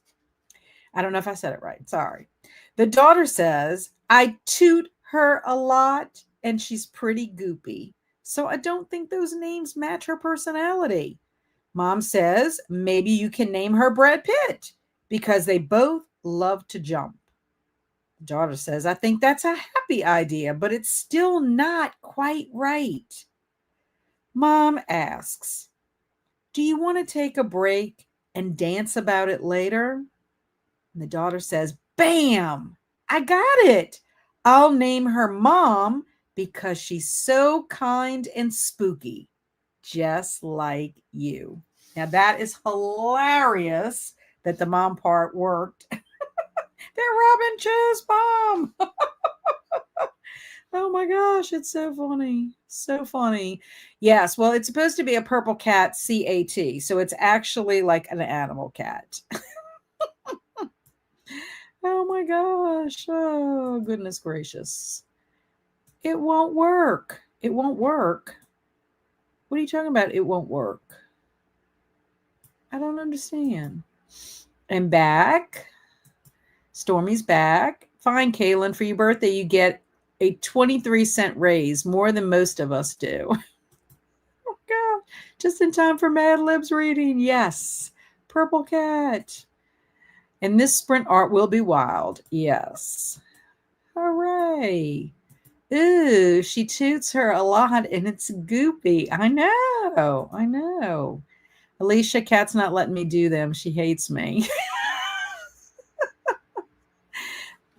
I don't know if I said it right. Sorry. The daughter says, I toot her a lot and she's pretty goopy. So I don't think those names match her personality. Mom says, maybe you can name her Brad Pitt because they both love to jump. The daughter says, I think that's a happy idea, but it's still not quite right. Mom asks, do you want to take a break and dance about it later? And the daughter says, bam, I got it. I'll name her Mom because she's so kind and spooky, just like you. Now that is hilarious that the mom part worked. They're Robin Cho's mom. Oh my gosh, it's so funny. So funny. Yes, well, it's supposed to be a purple cat, CAT. So it's actually like an animal cat. Oh my gosh. Oh, goodness gracious. It won't work. It won't work. What are you talking about? It won't work. I don't understand. And back. Stormy's back. Fine, Kaylin, for your birthday, you get a 23-cent raise, more than most of us do. Oh, God. Just in time for Mad Libs reading. Yes. Purple cat. And this sprint art will be wild. Yes. Hooray. Ooh, she toots her a lot and it's goopy. I know. Alicia, Cat's not letting me do them. She hates me.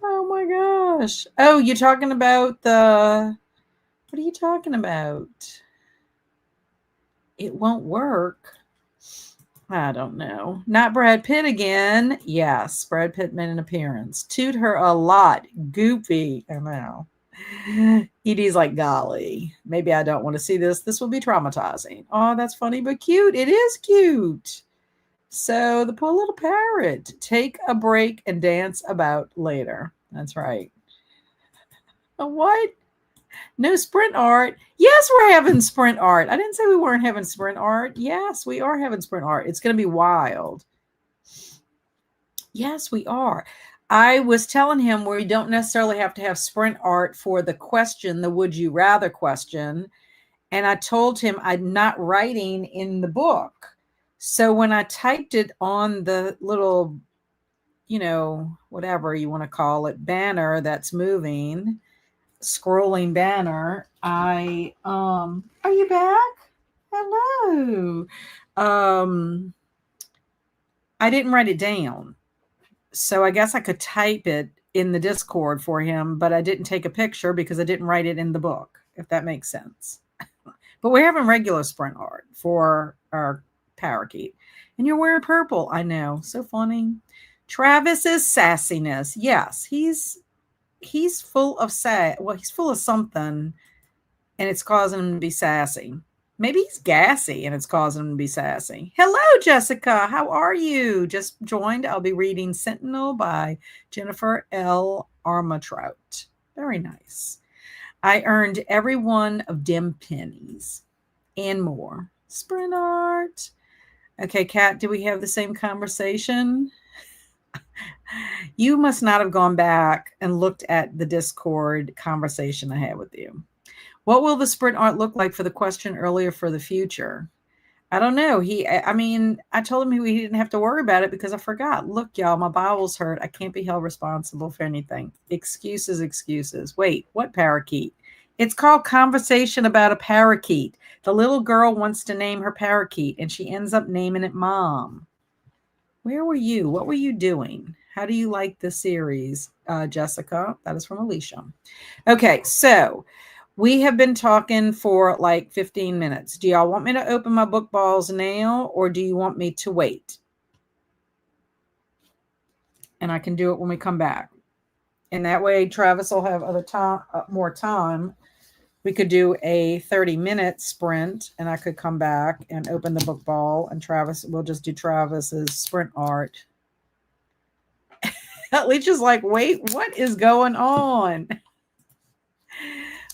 Oh my gosh. Oh, you're talking about what are you talking about? It won't work. I don't know. Not Brad Pitt again. Yes, Brad Pitt made an appearance. Toot her a lot. Goopy. I know. Edie's like, golly, maybe I don't want to see this. This will be traumatizing. Oh, that's funny, but cute. It is cute. So the poor little parrot. Take a break and dance about later. That's right. What? No sprint art. Yes, we're having sprint art. I didn't say we weren't having sprint art. Yes, we are having sprint art. It's going to be wild. Yes, we are. I was telling him we don't necessarily have to have sprint art for the question, the would you rather question. And I told him I'm not writing in the book. So when I typed it on the little, whatever you want to call it, banner that's moving, scrolling banner, are you back? Hello. I didn't write it down. So I guess I could type it in the Discord for him, but I didn't take a picture because I didn't write it in the book, if that makes sense. But we're having regular sprint art for our parakeet. And you're wearing purple. I know. So funny. Travis's sassiness. Yes, he's full of he's full of something and it's causing him to be sassy. Maybe he's gassy and it's causing him to be sassy. Hello, Jessica. How are you? Just joined. I'll be reading Sentinel by Jennifer L. Armatrout. Very nice. I earned every one of dim pennies and more. Sprint art. Okay, Kat, do we have the same conversation? You must not have gone back and looked at the Discord conversation I had with you. What will the sprint art look like for the question earlier for the future? I don't know. I told him he didn't have to worry about it because I forgot. Look, y'all, my bowels hurt. I can't be held responsible for anything. Excuses, excuses. Wait, what parakeet? It's called Conversation About a Parakeet. The little girl wants to name her parakeet and she ends up naming it Mom. Where were you? What were you doing? How do you like the series, Jessica? That is from Alicia. Okay, so we have been talking for like 15 minutes. Do y'all want me to open my book balls now or do you want me to wait? And I can do it when we come back. And that way Travis will have more time. We could do a 30-minute sprint and I could come back and open the book ball and we'll just do Travis's sprint art. Leach like, wait, what is going on?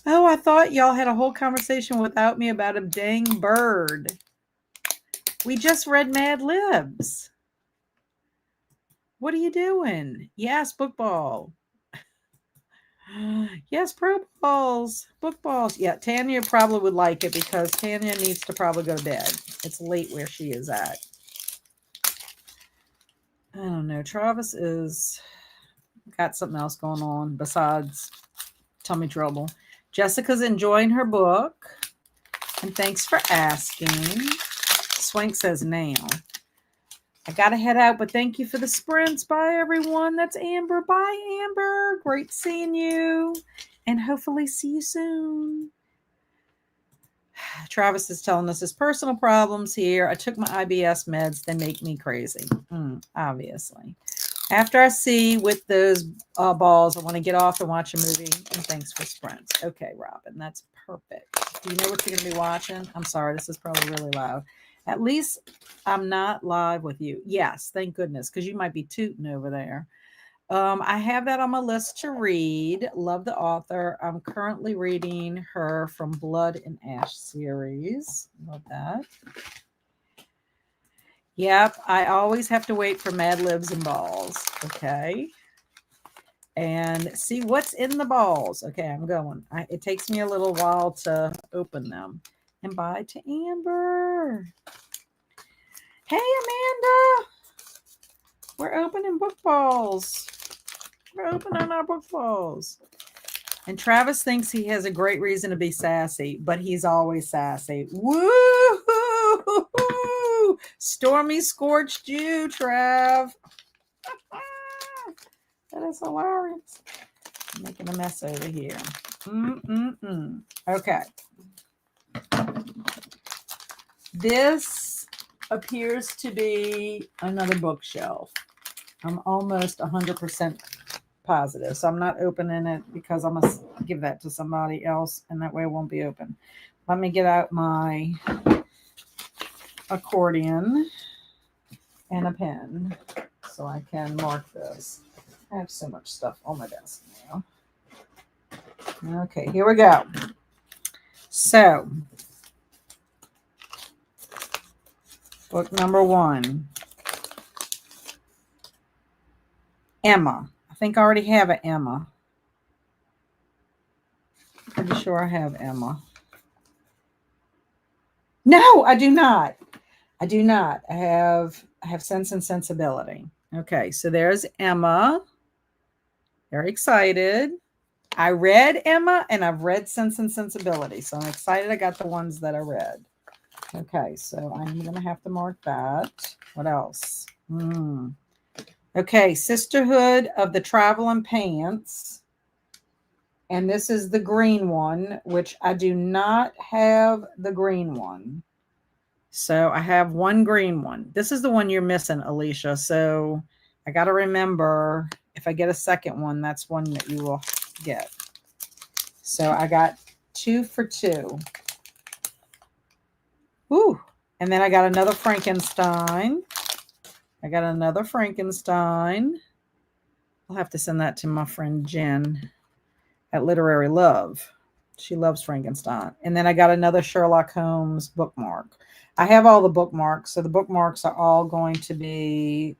Oh, I thought y'all had a whole conversation without me about a dang bird. We just read Mad Libs. What are you doing? Yes, book ball. Yes, pro balls, book balls. Yeah, Tanya probably would like it because Tanya needs to probably go to bed. It's late where she is at. I don't know. Travis is got something else going on besides tummy trouble. Jessica's enjoying her book. And thanks for asking. Swank says now. I got to head out, but thank you for the sprints. Bye, everyone. That's Amber. Bye, Amber. Great seeing you. And hopefully see you soon. Travis is telling us his personal problems here. I took my IBS meds. They make me crazy. Obviously. After I see with those balls, I want to get off and watch a movie. And thanks for sprints. Okay, Robin, that's perfect. Do you know what you're going to be watching? I'm sorry, this is probably really loud. At least I'm not live with you. Yes, thank goodness, because you might be tooting over there. I have that on my list to read. Love the author. I'm currently reading her from Blood and Ash series. Love that. Yep, I always have to wait for Mad Libs and balls. Okay. And see what's in the balls. Okay, I'm going. It takes me a little while to open them. And bye to Amber. Hey, Amanda. We're opening book balls. We're opening our book balls. And Travis thinks he has a great reason to be sassy, but he's always sassy. Woo! Stormy scorched you, Trav. That is hilarious. I'm making a mess over here. Okay. This appears to be another bookshelf. I'm almost 100% positive. So I'm not opening it because I must give that to somebody else and that way it won't be open. Let me get out my accordion and a pen so I can mark this. I have so much stuff on my desk now. Okay, here we go. So, book number 1. Emma. I think I already have an Emma. Pretty sure I have Emma. No, I do not. I do not. I have Sense and Sensibility. Okay, so there's Emma. Very excited. I read Emma and I've read Sense and Sensibility. So I'm excited I got the ones that I read. Okay, so I'm going to have to mark that. What else? Okay, Sisterhood of the Traveling Pants. And this is the green one, which I do not have the green one. So I have one green one. This is the one you're missing, Alicia. So I got to remember if I get a second one, that's one that you will get. So I got 2 for 2. Ooh. And then I got another Frankenstein. I'll have to send that to my friend Jen at Literary Love. She loves Frankenstein. And then I got another Sherlock Holmes bookmark. I have all the bookmarks. So the bookmarks are all going to be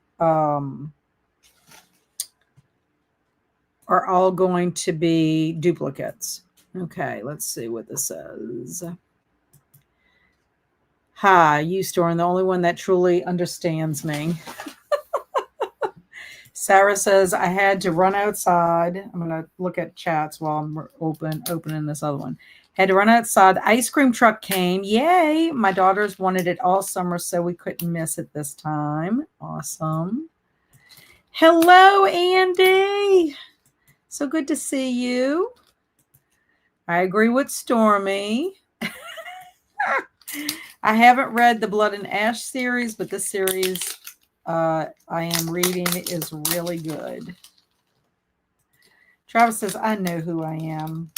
are all going to be duplicates. Okay, let's see what this says. Hi, you Storm, the only one that truly understands me. Sarah says, I had to run outside. I'm going to look at chats while I'm opening this other one. Had to run outside. The ice cream truck came. Yay. My daughters wanted it all summer, so we couldn't miss it this time. Awesome. Hello, Andy. So good to see you. I agree with Stormy. I haven't read the Blood and Ash series, but this series I am reading is really good. Travis says, I know who I am.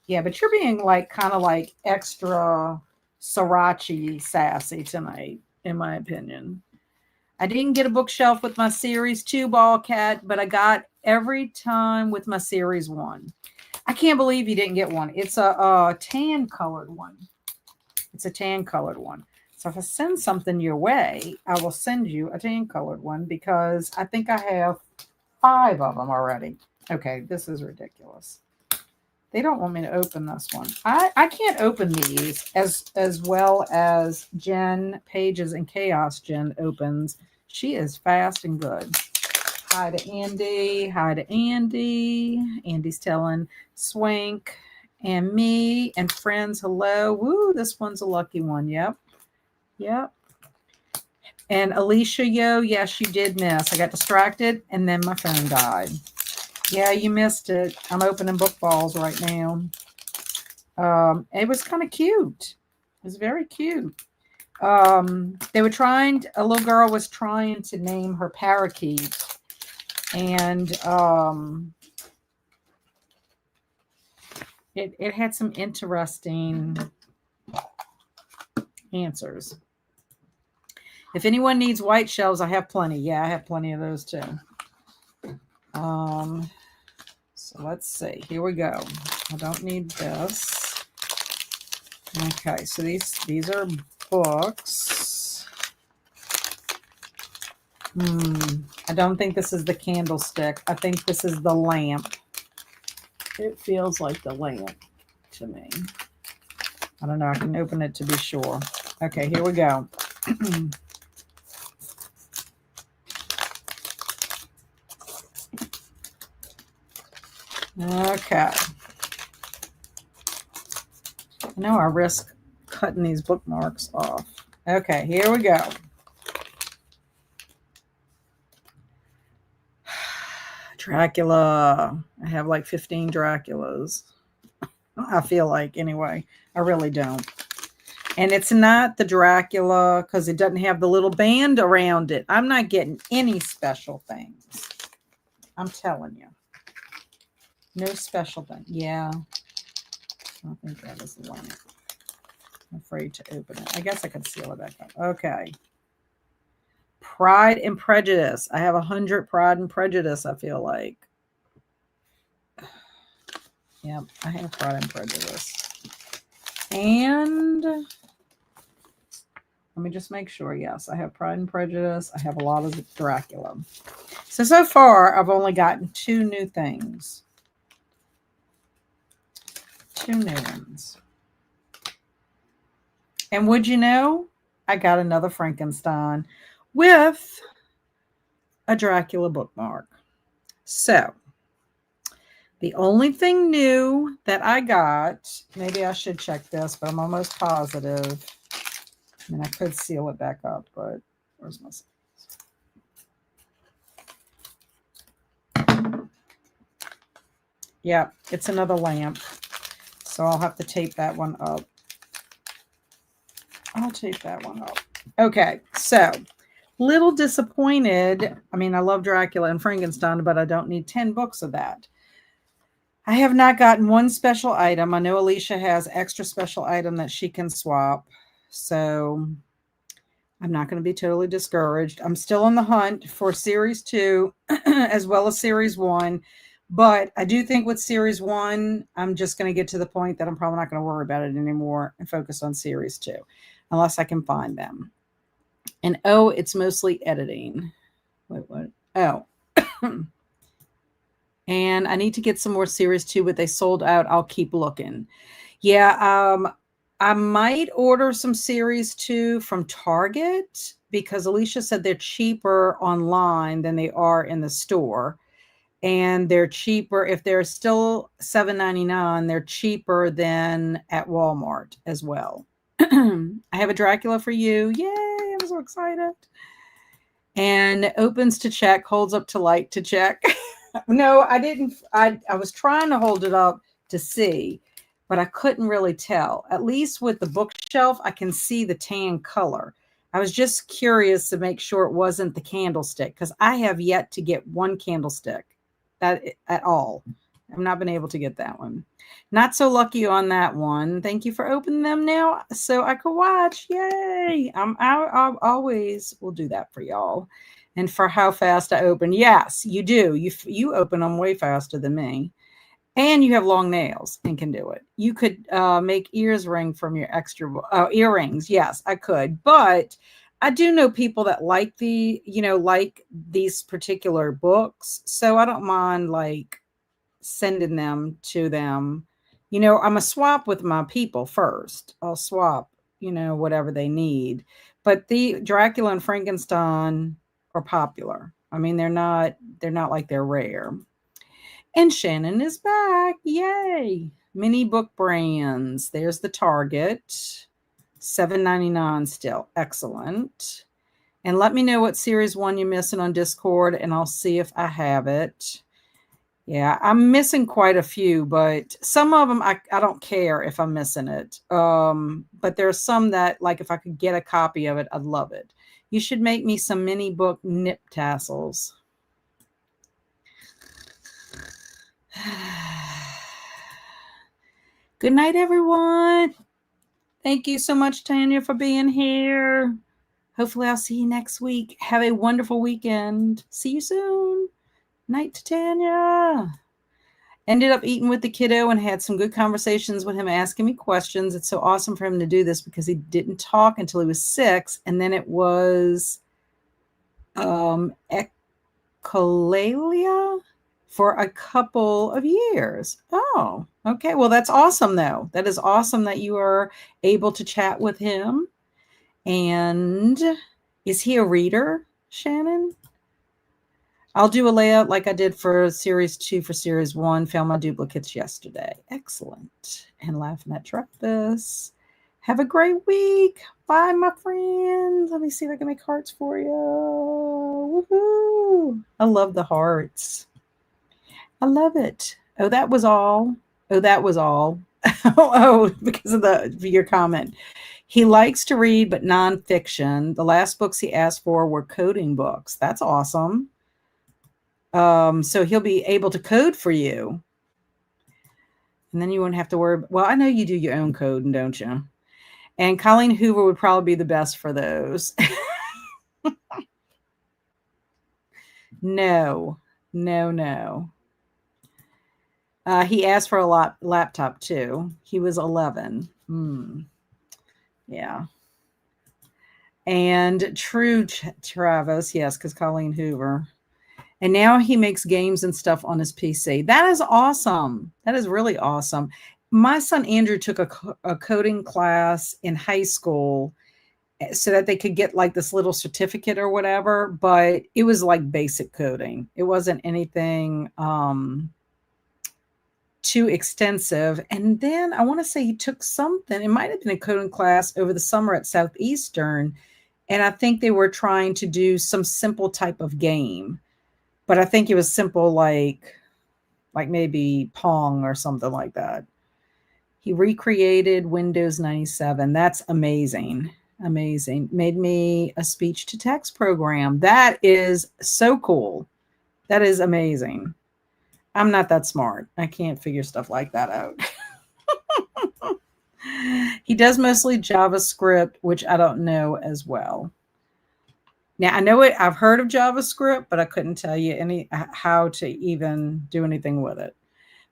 Yeah, but you're being kind of extra sriracha sassy tonight, in my opinion. I didn't get a bookshelf with my series 2 ball cat, but I got every time with my series 1. I can't believe you didn't get one. It's a tan colored one. It's a tan colored one. So if I send something your way, I will send you a tan colored one because I think I have 5 of them already. Okay, this is ridiculous. They don't want me to open this one. I can't open these as well as Jen Pages and Chaos Jen opens. She is fast and good. Hi to Andy. Hi to Andy. Andy's telling Swank and me and friends hello. Woo, this one's a lucky one. Yep. Yep. And Alicia, yes, you did miss. I got distracted and then my phone died. Yeah, you missed it. I'm opening book balls right now. It was kind of cute. It was very cute. They were a little girl was trying to name her parakeet. And it had some interesting answers. If anyone needs white shells, I have plenty. Yeah, I have plenty of those too. So let's see. Here we go. I don't need this. Okay, so these are books. I don't think this is the candlestick. I think this is the lamp. It feels like the lamp to me. I don't know. I can open it to be sure. Okay, here we go. Okay. I know I risk cutting these bookmarks off. Okay, here we go. Dracula. I have like 15 Draculas. I feel like, anyway. I really don't. And it's not the Dracula because it doesn't have the little band around it. I'm not getting any special things. I'm telling you. No special thing. Yeah. I think that is the one. I'm afraid to open it. I guess I can seal it back up. Okay. Pride and Prejudice. I have 100 Pride and Prejudice, I feel like. Yep, I have Pride and Prejudice. And let me just make sure. Yes, I have Pride and Prejudice. I have a lot of Dracula. So far, I've only gotten 2 new things. 2 new ones. And would you know, I got another Frankenstein with a Dracula bookmark. So, the only thing new that I got, maybe I should check this, but I'm almost positive. I mean, I could seal it back up, but where's my... Yeah, it's another lamp. So I'll have to tape that one up. I'll tape that one up. Okay, so little disappointed. I mean, I love Dracula and Frankenstein, but I don't need 10 books of that. I have not gotten one special item. I know Alicia has extra special item that she can swap. So I'm not going to be totally discouraged. I'm still on the hunt for Series 2 as well as Series 1. But I do think with Series 1, I'm just going to get to the point that I'm probably not going to worry about it anymore and focus on Series 2, unless I can find them. And it's mostly editing. Wait, what? Oh. And I need to get some more series too, but they sold out. I'll keep looking. Yeah, I might order some series too from Target because Alicia said they're cheaper online than they are in the store. And they're cheaper if they're still $7.99, they're cheaper than at Walmart as well. I have a Dracula for you. Yay, I'm so excited. And opens to check, holds up to light to check. No, I didn't. I was trying to hold it up to see, but I couldn't really tell. At least with the bookshelf, I can see the tan color. I was just curious to make sure it wasn't the candlestick because I have yet to get one candlestick that at all. I've not been able to get that one. Not so lucky on that one. Thank you for opening them now so I could watch. Yay! I always will do that for y'all. And for how fast I open, yes, you do. You open them way faster than me, and you have long nails and can do it. You could make ears ring from your extra earrings. Yes, I could, but I do know people that like like these particular books, so I don't mind like sending them to them. I'm a swap with my people first. I'll swap, whatever they need. But the Dracula and Frankenstein are popular. I mean, they're not like they're rare. And Shannon is back. Yay. Mini book brands. There's the Target. $7.99 still. Excellent. And let me know what series one you're missing on Discord, and I'll see if I have it. Yeah, I'm missing quite a few, but some of them I don't care if I'm missing it. But there's some that, like, if I could get a copy of it, I'd love it. You should make me some mini book nip tassels. Good night, everyone. Thank you so much, Tanya, for being here. Hopefully I'll see you next week. Have a wonderful weekend. See you soon. Night to Tanya. Ended up eating with the kiddo and had some good conversations with him, asking me questions. It's so awesome for him to do this because he didn't talk until he was 6. And then it was echolalia for a couple of years. Oh, okay. Well, that's awesome, though. That is awesome that you are able to chat with him. And is he a reader, Shannon? I'll do a layout like I did for series 2 for series 1. Found my duplicates yesterday. Excellent. And laughing at Travis. Have a great week. Bye, my friends. Let me see if I can make hearts for you. Woohoo. I love the hearts. I love it. Oh, that was all. Oh, that was all. Because of your comment. He likes to read, but nonfiction. The last books he asked for were coding books. That's awesome. So he'll be able to code for you. And then you won't have to worry. Well, I know you do your own coding, don't you? And Colleen Hoover would probably be the best for those. No. He asked for a laptop too. He was 11. Yeah. And true, Travis. Yes, because Colleen Hoover. And now he makes games and stuff on his PC. That is awesome. That is really awesome. My son Andrew took a coding class in high school so that they could get like this little certificate or whatever, but it was like basic coding. It wasn't anything too extensive. And then I want to say he took something, it might have been a coding class over the summer at Southeastern, and I think they were trying to do some simple type of game. But I think it was simple, like maybe Pong or something like that. He recreated Windows 97. That's amazing. Amazing. Made me a speech to text program. That is so cool. That is amazing. I'm not that smart. I can't figure stuff like that out. He does mostly JavaScript, which I don't know as well. Now, I know it. I've heard of JavaScript, but I couldn't tell you how to even do anything with it.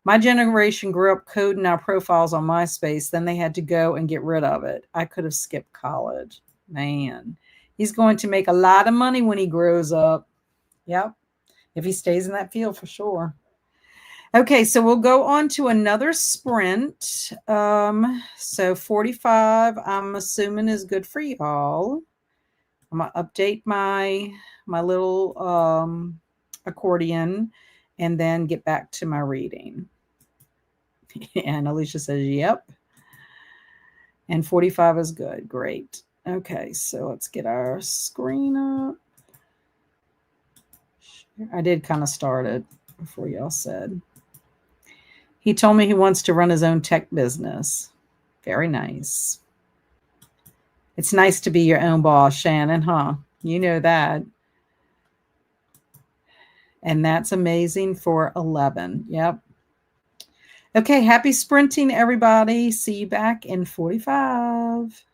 My generation grew up coding our profiles on MySpace. Then they had to go and get rid of it. I could have skipped college. Man, he's going to make a lot of money when he grows up. Yep. If he stays in that field, for sure. Okay, so we'll go on to another sprint. So 45, I'm assuming is good for y'all. I'm gonna update my little accordion and then get back to my reading. And Alicia says, yep. And 45 is good. Great. Okay, so let's get our screen up. I did kind of start it before y'all said. He told me he wants to run his own tech business. Very nice. It's nice to be your own boss, Shannon, huh? You know that. And that's amazing for 11. Yep. Okay, happy sprinting, everybody. See you back in 45.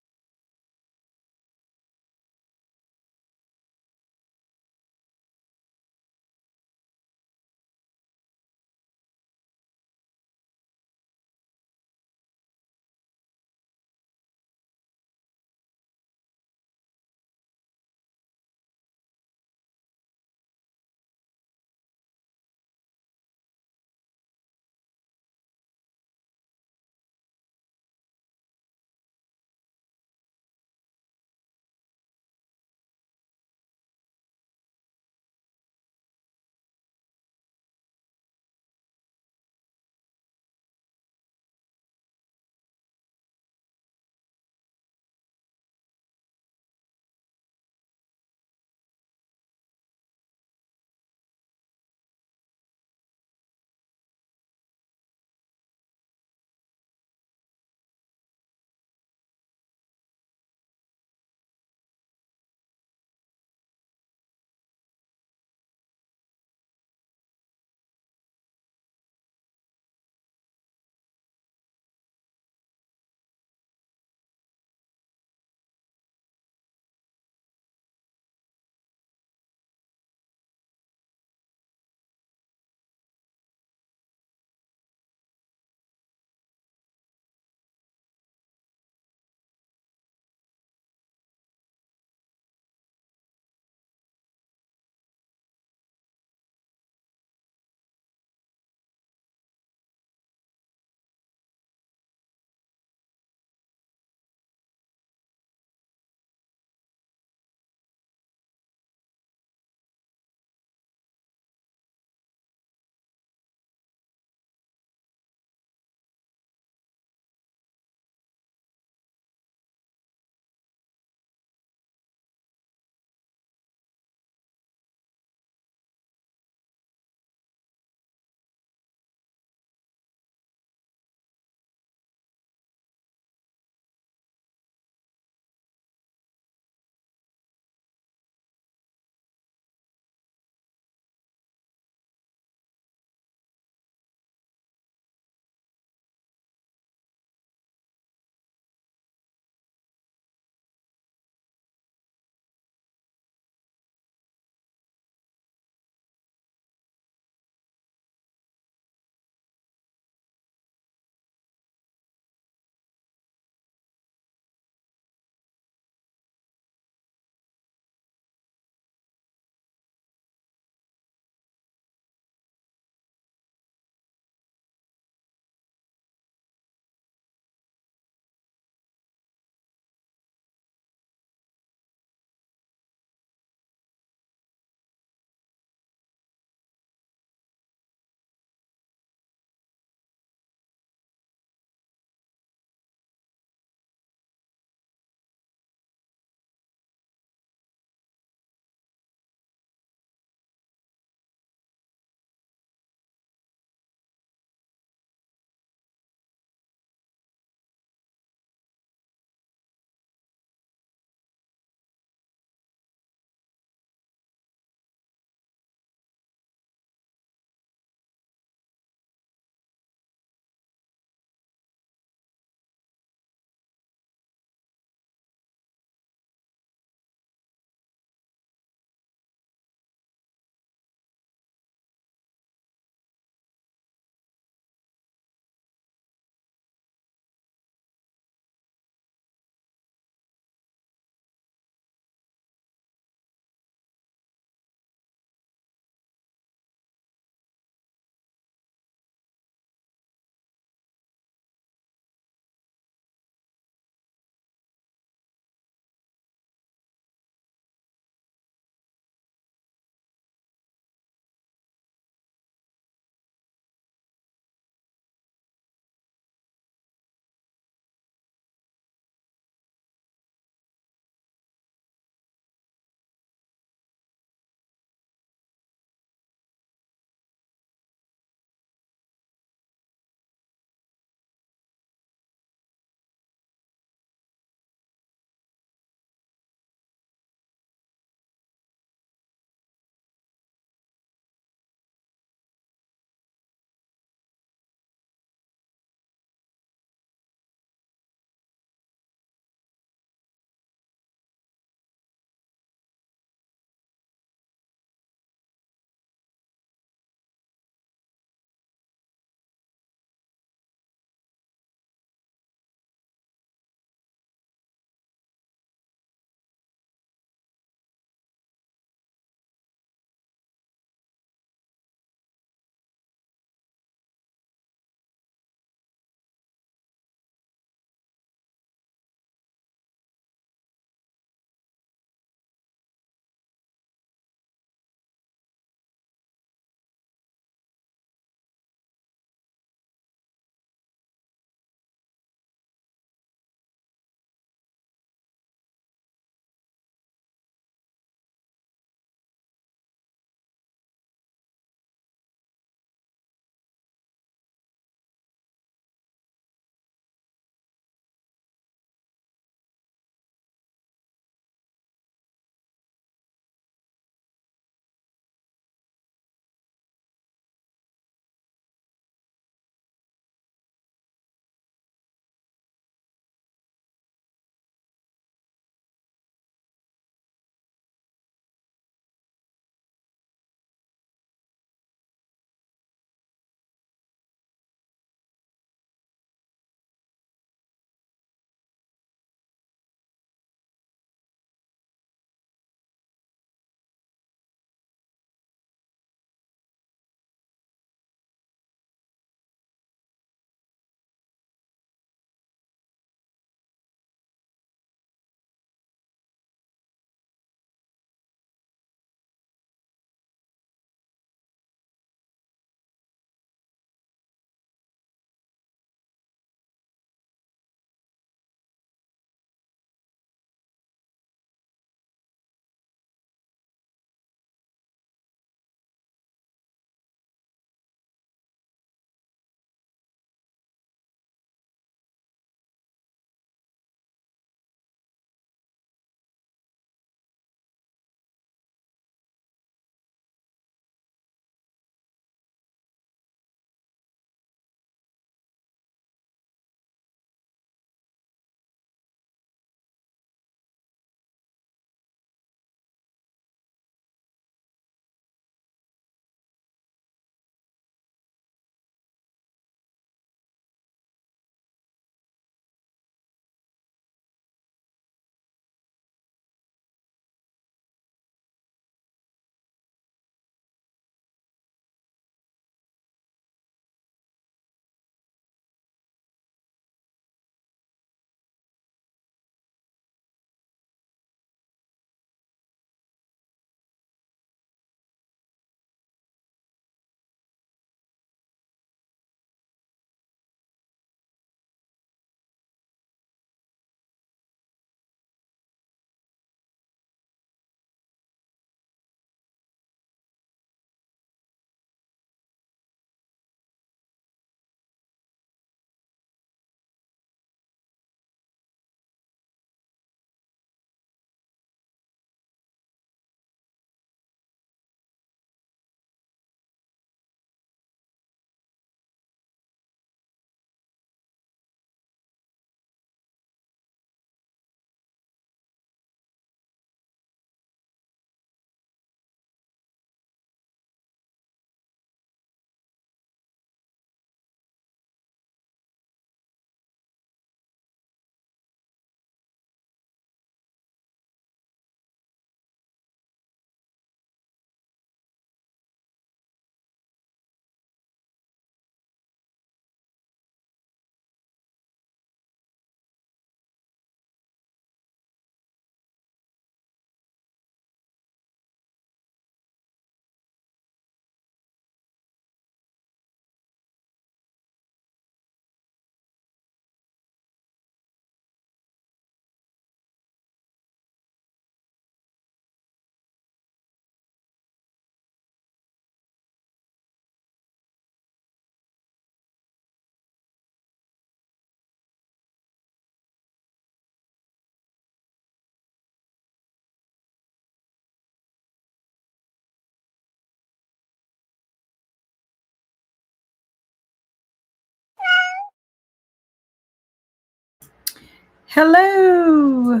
Hello.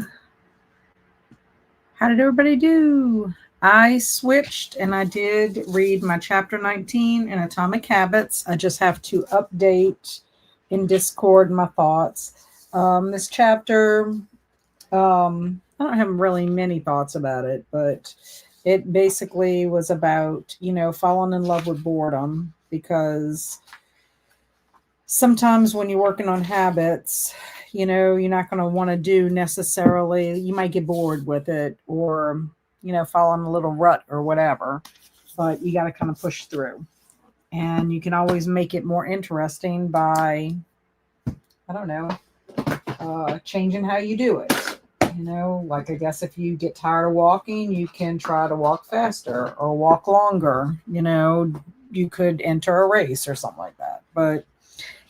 How did everybody do? I switched and I did read my chapter 19 in Atomic Habits. I just have to update in Discord my thoughts. This chapter, I don't have really many thoughts about it, but it basically was about, falling in love with boredom, because sometimes when you're working on habits, you're not going to want to do necessarily, you might get bored with it, or, fall in a little rut or whatever, but you got to kind of push through. And you can always make it more interesting by, I don't know, changing how you do it. Like, I guess if you get tired of walking, you can try to walk faster or walk longer. You could enter a race or something like that. But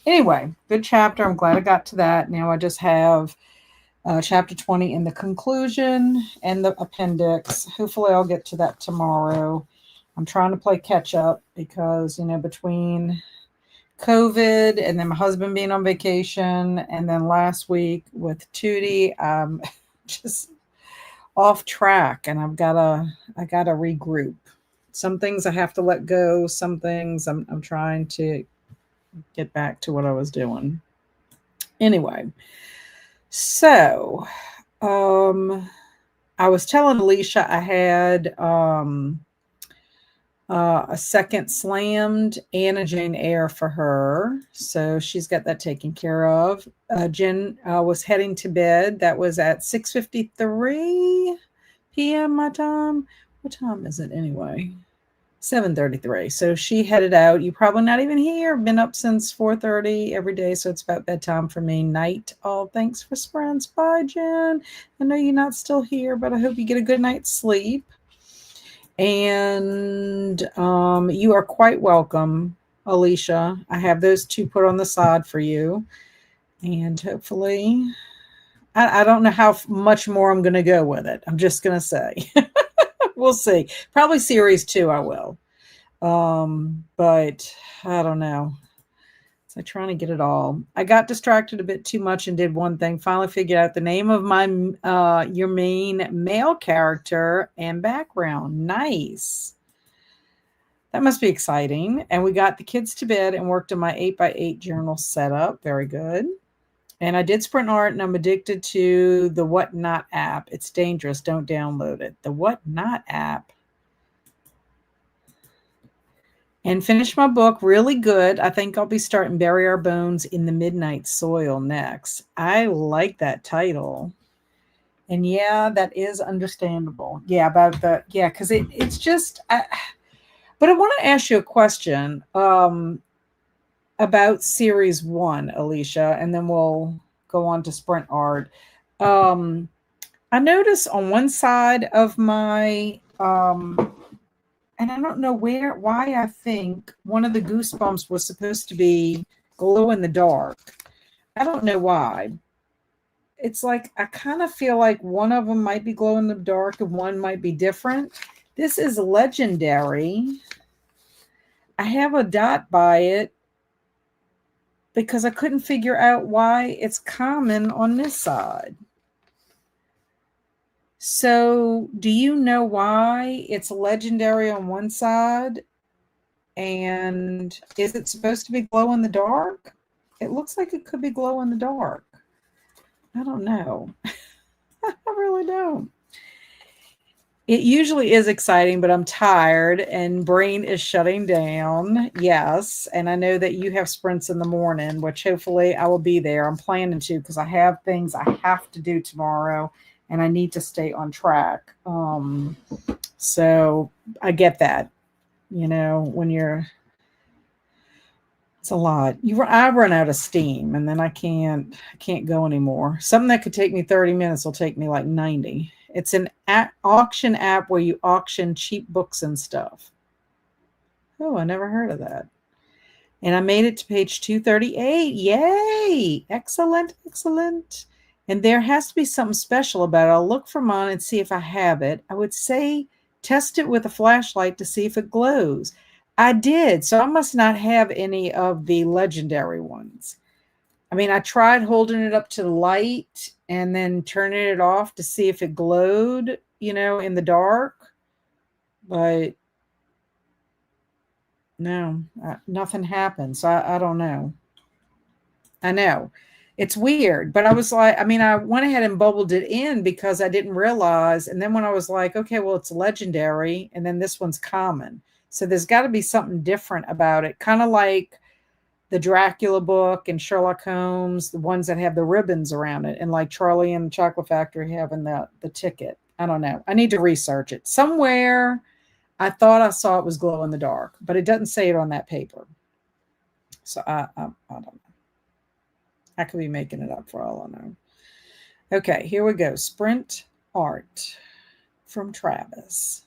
anyway, good chapter. I'm glad I got to that. Now I just have chapter 20 in the conclusion and the appendix. Hopefully I'll get to that tomorrow. I'm trying to play catch up because, between COVID and then my husband being on vacation, and then last week with Tootie, I'm just off track, and I gotta regroup. Some things I have to let go. Some things I'm trying to get back to what I was doing. Anyway, so I was telling Alicia I had a second slammed and a Jane Eyre for her, so she's got that taken care of. Jen was heading to bed. That was at 6:53 p.m. my time. What time is it anyway? 7:33. So she headed out. You probably not even here. Been up since 4:30 every day, so it's about bedtime for me. Night. Oh, thanks for sprints. Bye, Jen. I know you're not still here, but I hope you get a good night's sleep. And you are quite welcome, Alicia. I have those two put on the side for you, and hopefully, I don't know how much more I'm going to go with it. I'm just going to say. We'll see. Probably series 2 I will. But I don't know. So trying to get it all. I got distracted a bit too much and did one thing. Finally figured out the name of my your main male character and background. Nice. That must be exciting. And we got the kids to bed and worked on my 8x8 journal setup. Very good. And I did sprint art, and I'm addicted to the Whatnot app. It's dangerous. Don't download it. The Whatnot app. And finished my book. Really good. I think I'll be starting Bury Our Bones in the Midnight Soil next. I like that title. And yeah, that is understandable. Yeah, about the, yeah, because it's just, but I want to ask you a question. About series 1, Alicia, and then we'll go on to sprint art. I noticed on one side of my, and I don't know why I think one of the goosebumps was supposed to be glow in the dark. I don't know why. It's like, I kind of feel like one of them might be glow in the dark and one might be different. This is legendary. I have a dot by it because I couldn't figure out why it's common on this side. So do you know why it's legendary on one side? And is it supposed to be glow in the dark? It looks like it could be glow in the dark. I don't know. I really don't. It usually is exciting, but I'm tired and brain is shutting down. Yes. And I know that you have sprints in the morning, which hopefully I will be there. I'm planning to, because I have things I have to do tomorrow and I need to stay on track. So I get that, when it's a lot. I run out of steam and then I can't go anymore. Something that could take me 30 minutes will take me like 90. It's an auction app where you auction cheap books and stuff. Oh, I never heard of that. And I made it to page 238. Yay! Excellent, excellent. And there has to be something special about it. I'll look for mine and see if I have it. I would say test it with a flashlight to see if it glows. I did, so I must not have any of the legendary ones. I mean, I tried holding it up to the light and then turning it off to see if it glowed, in the dark, but no, nothing happened. So I don't know. I know. It's weird, but I was like, I mean, I went ahead and bubbled it in because I didn't realize. And then when I was like, okay, well, it's legendary, and then this one's common. So there's got to be something different about it. Kind of like the Dracula book and Sherlock Holmes, the ones that have the ribbons around it, and like Charlie and the Chocolate Factory having the ticket. I don't know. I need to research it. Somewhere I thought I saw it was glow in the dark, but it doesn't say it on that paper. So I don't know. I could be making it up for all I know. Okay, here we go. Sprint art from Travis.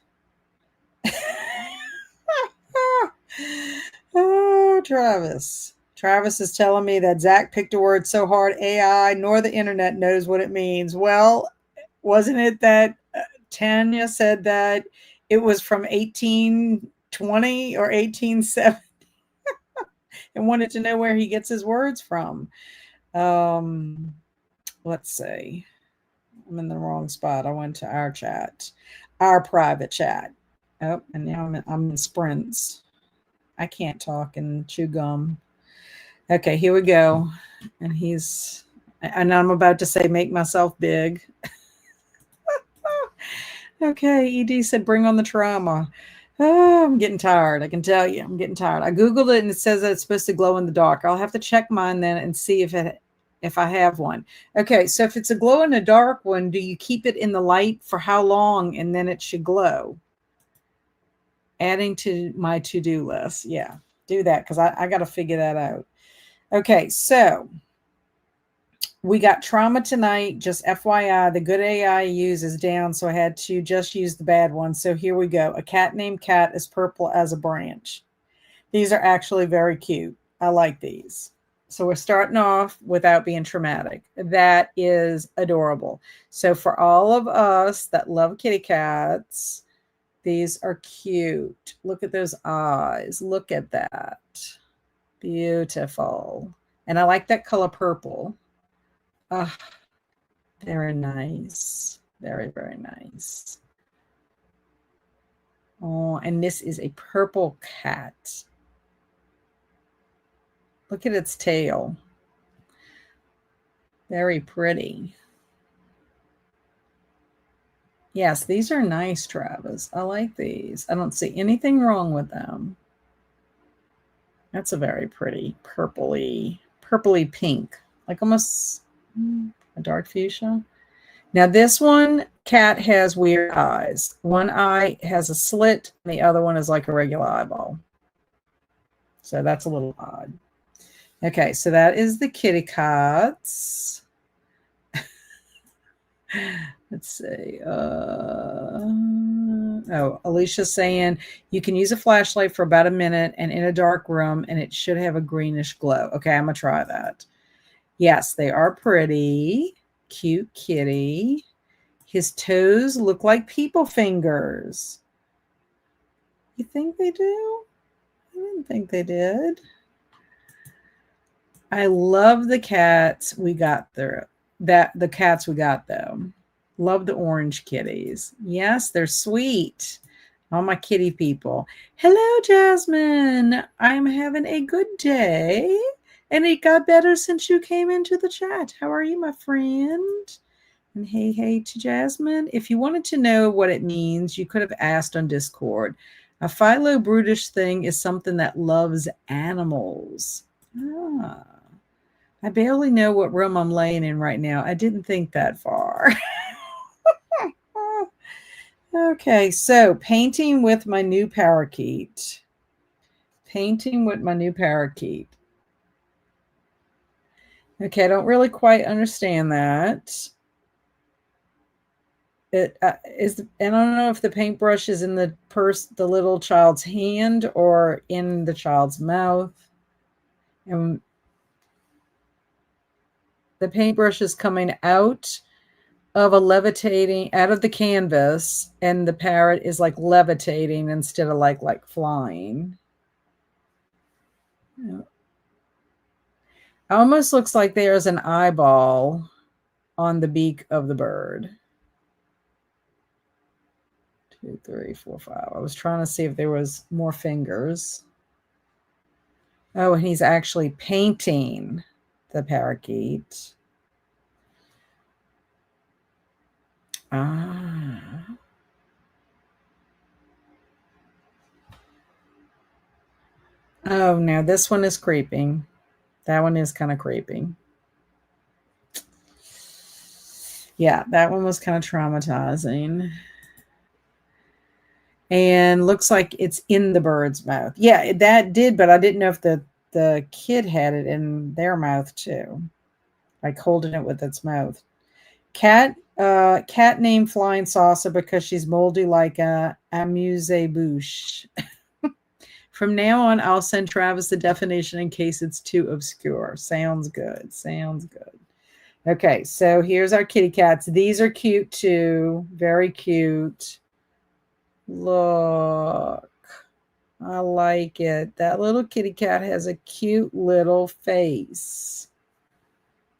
Oh, Travis. Travis is telling me that Zach picked a word so hard AI nor the internet knows what it means. Well, wasn't it that Tanya said that it was from 1820 or 1870 and wanted to know where he gets his words from? Let's see. I'm in the wrong spot. I went to our chat, our private chat. Oh, and now I'm in sprints. I can't talk and chew gum. Okay, here we go. And I'm about to say, make myself big. Okay, ED said, bring on the trauma. Oh, I'm getting tired. I can tell you, I'm getting tired. I Googled it and it says that it's supposed to glow in the dark. I'll have to check mine then and see if I have one. Okay, so if it's a glow in the dark one, do you keep it in the light for how long and then it should glow? Adding to my to-do list. Yeah, do that because I got to figure that out. Okay, so we got trauma tonight. Just FYI, the good AI I use is down, so I had to just use the bad one. So here we go. A cat named Cat is purple as a branch. These are actually very cute. I like these. So we're starting off without being traumatic. That is adorable. So for all of us that love kitty cats, these are cute. Look at those eyes. Look at that. Beautiful. And I like that color purple. Ah, very nice. Very, very nice. Oh, and this is a purple cat. Look at its tail. Very pretty. Yes, these are nice, Travis. I like these. I don't see anything wrong with them. That's a very pretty purpley pink, like almost a dark fuchsia. Now this one, Cat has weird eyes. One eye has a slit, and the other one is like a regular eyeball. So that's a little odd. Okay, so that is the kitty cats. Let's see. Oh, Alicia's saying you can use a flashlight for about a minute and in a dark room, and it should have a greenish glow. Okay, I'm going to try that. Yes, they are pretty. Cute kitty. His toes look like people fingers. You think they do? I didn't think they did. I love the cats we got there. The cats we got though. Love the orange kitties. Yes, they're sweet. All my kitty people. Hello, Jasmine. I'm having a good day. And it got better since you came into the chat. How are you, my friend? And hey to Jasmine. If you wanted to know what it means, you could have asked on Discord. A philo-brutish thing is something that loves animals. Ah. I barely know what room I'm laying in right now. I didn't think that far. Okay, so painting with my new parakeet. Painting with my new parakeet. Okay, I don't really quite understand that. It is, and I don't know if the paintbrush is in the little child's hand or in the child's mouth. And the paintbrush is coming out of the canvas, and the parrot is like levitating instead of like flying. Almost looks like there's an eyeball on the beak of the bird. 2, 3, 4, 5. I was trying to see if there was more fingers. Oh, and he's actually painting the parakeet. Ah. Oh, no, this one is creeping. That one is kind of creepy. Yeah, that one was kind of traumatizing. And looks like it's in the bird's mouth. Yeah, that did, but I didn't know if the kid had it in their mouth too, like holding it with its mouth. Cat named Flying Saucer because she's moldy like a amuse-bouche. From now on, I'll send Travis the definition in case it's too obscure. Sounds good. Sounds good. Okay, so here's our kitty cats. These are cute too. Very cute. Look. I like it. That little kitty cat has a cute little face.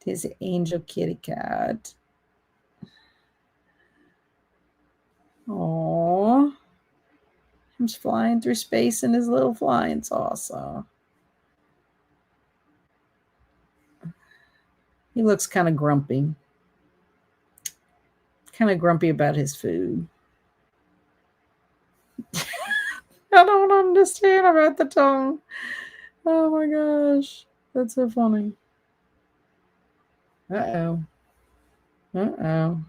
It is an angel kitty cat. Aww. He's flying through space in his little flying saucer. He looks kind of grumpy. Kind of grumpy about his food. I don't understand about the tongue. Oh my gosh. That's so funny. Uh-oh. Uh-oh.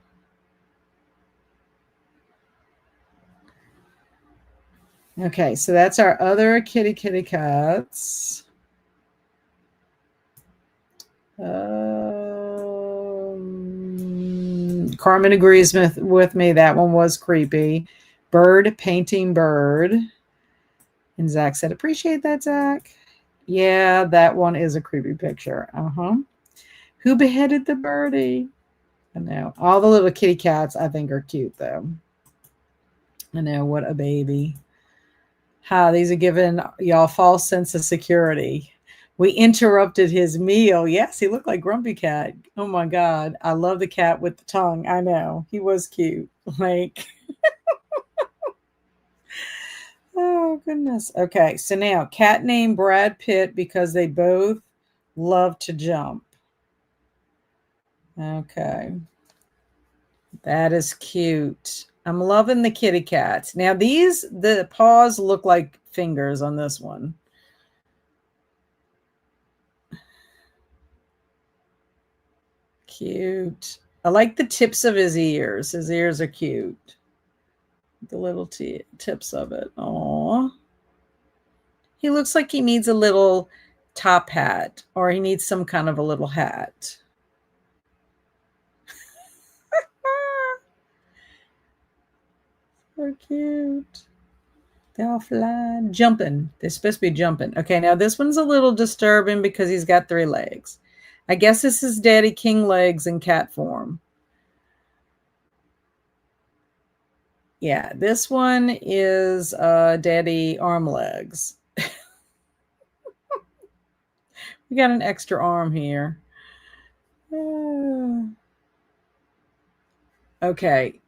Okay, so that's our other kitty cats. Carmen agrees with me. That one was creepy. Bird painting bird. And Zach said, appreciate that, Zach. Yeah, that one is a creepy picture. Who beheaded the birdie? I know. All the little kitty cats, I think, are cute, though. I know. What a baby. These are giving y'all false sense of security. We interrupted his meal. Yes, he looked like Grumpy Cat. Oh, my God. I love the cat with the tongue. I know. He was cute. Like... Oh, goodness. Okay, so now cat named Brad Pitt because they both love to jump. Okay. That is cute. I'm loving the kitty cats. Now the paws look like fingers on this one. Cute. I like the tips of his ears. His ears are cute. The little tips of it. Aww. He looks like he needs a little top hat, or he needs some kind of a little hat. So cute. They're all flying, jumping. They're supposed to be jumping. Okay, now this one's a little disturbing because he's got 3 legs. I guess this is Daddy King legs in cat form. Yeah, this one is Daddy arm legs. We got an extra arm here. Okay,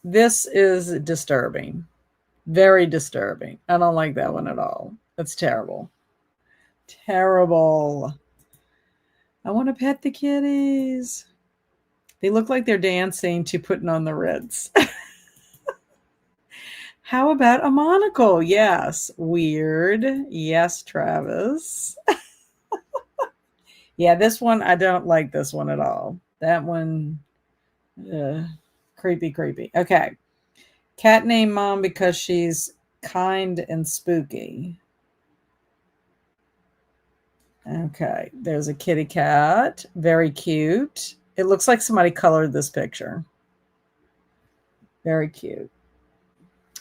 this is disturbing. Very disturbing. I don't like that one at all. That's terrible. Terrible. I want to pet the kitties. They look like they're dancing to Putting on the Ritz. How about a monocle? Yes. Weird. Yes, Travis. Yeah, this one, I don't like this one at all. That one, creepy. Okay. Cat named Mom because she's kind and spooky. Okay. There's a kitty cat. Very cute. It looks like somebody colored this picture. Very cute.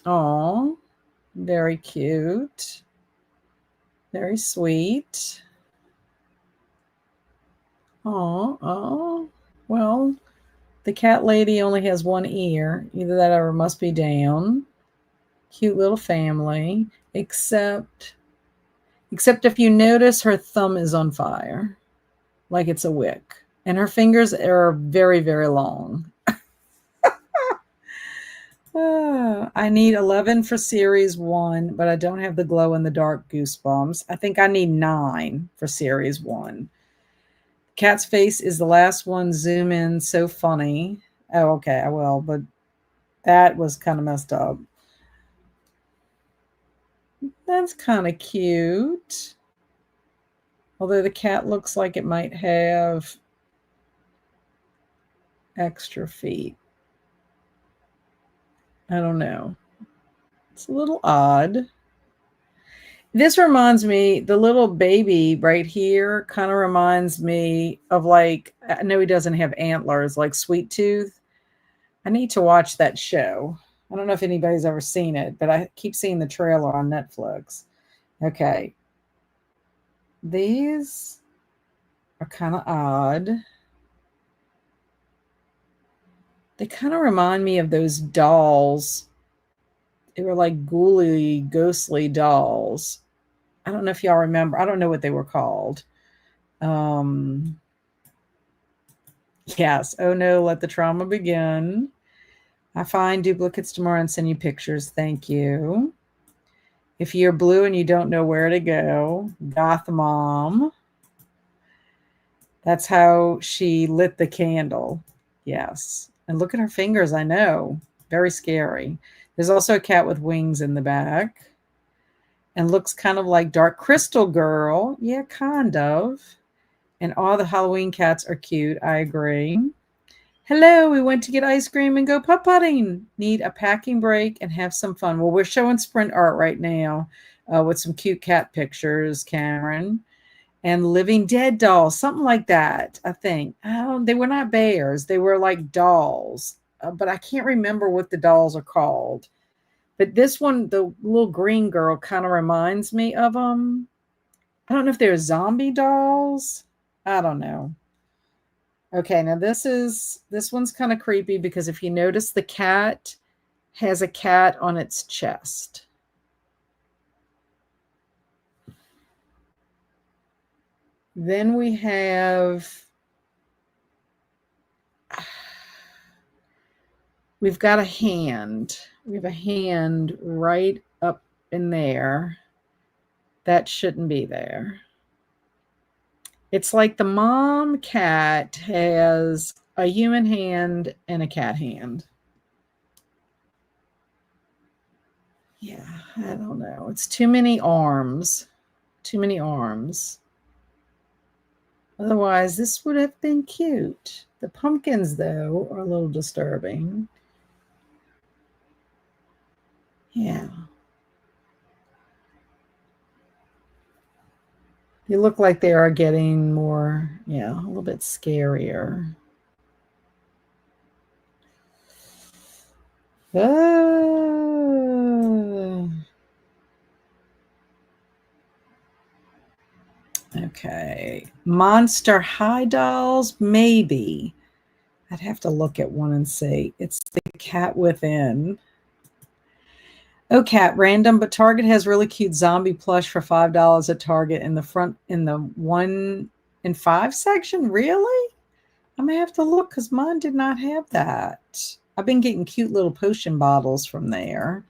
Oh, very cute. Very sweet. Oh. Well, the cat lady only has 1 ear. Either that or it must be down. Cute little family. Except if you notice her thumb is on fire. like it's a wick. And her fingers are very, very long. I need 11 for series 1, but I don't have the glow in the dark goosebumps. I think I need 9 for series 1. Cat's face is the last one. Zoom in. So funny. Oh, okay, I will, but that was kind of messed up. That's kind of cute. Although the cat looks like it might have extra feet. I don't know. It's a little odd. This reminds me, the little baby right here kind of reminds me of, like, I know he doesn't have antlers, like Sweet Tooth. I need to watch that show. I don't know if anybody's ever seen it, but I keep seeing the trailer on Netflix. Okay. These are kind of odd. They kind of remind me of those dolls. They were like ghouly, ghostly dolls. I don't know if y'all remember. I don't know what they were called. Yes. Oh no, let the trauma begin. I find duplicates tomorrow and send you pictures. Thank you. If you're blue and you don't know where to go, Goth Mom. That's how she lit the candle. Yes. And look at her fingers. I know. Very scary. There's also a cat with wings in the back. And looks kind of like Dark Crystal Girl. Yeah, kind of. And all the Halloween cats are cute. I agree. Hello, we went to get ice cream and go putt-putting. Need a packing break and have some fun. Well, we're showing sprint art right now with some cute cat pictures, Cameron. And Living Dead dolls, something like that, I think. Oh, they were not bears. They were like dolls. But I can't remember what the dolls are called. But this one, the little green girl, kind of reminds me of them. I don't know if they're zombie dolls. I don't know. Okay, now this one's kind of creepy because if you notice, the cat has a cat on its chest. Then we've got a hand. We have a hand right up in there. That shouldn't be there. It's like the mom cat has a human hand and a cat hand. Yeah, I don't know. It's too many arms. Too many arms. Otherwise, this would have been cute. The pumpkins, though, are a little disturbing. Yeah. They look like they are getting more, yeah, a little bit scarier. Okay. Monster High dolls, maybe. I'd have to look at one and see. It's the cat within. Oh, cat, random, but Target has really cute zombie plush for $5 at Target in the front, in the 1 in 5 section. Really? I'm gonna have to look because mine did not have that. I've been getting cute little potion bottles from there.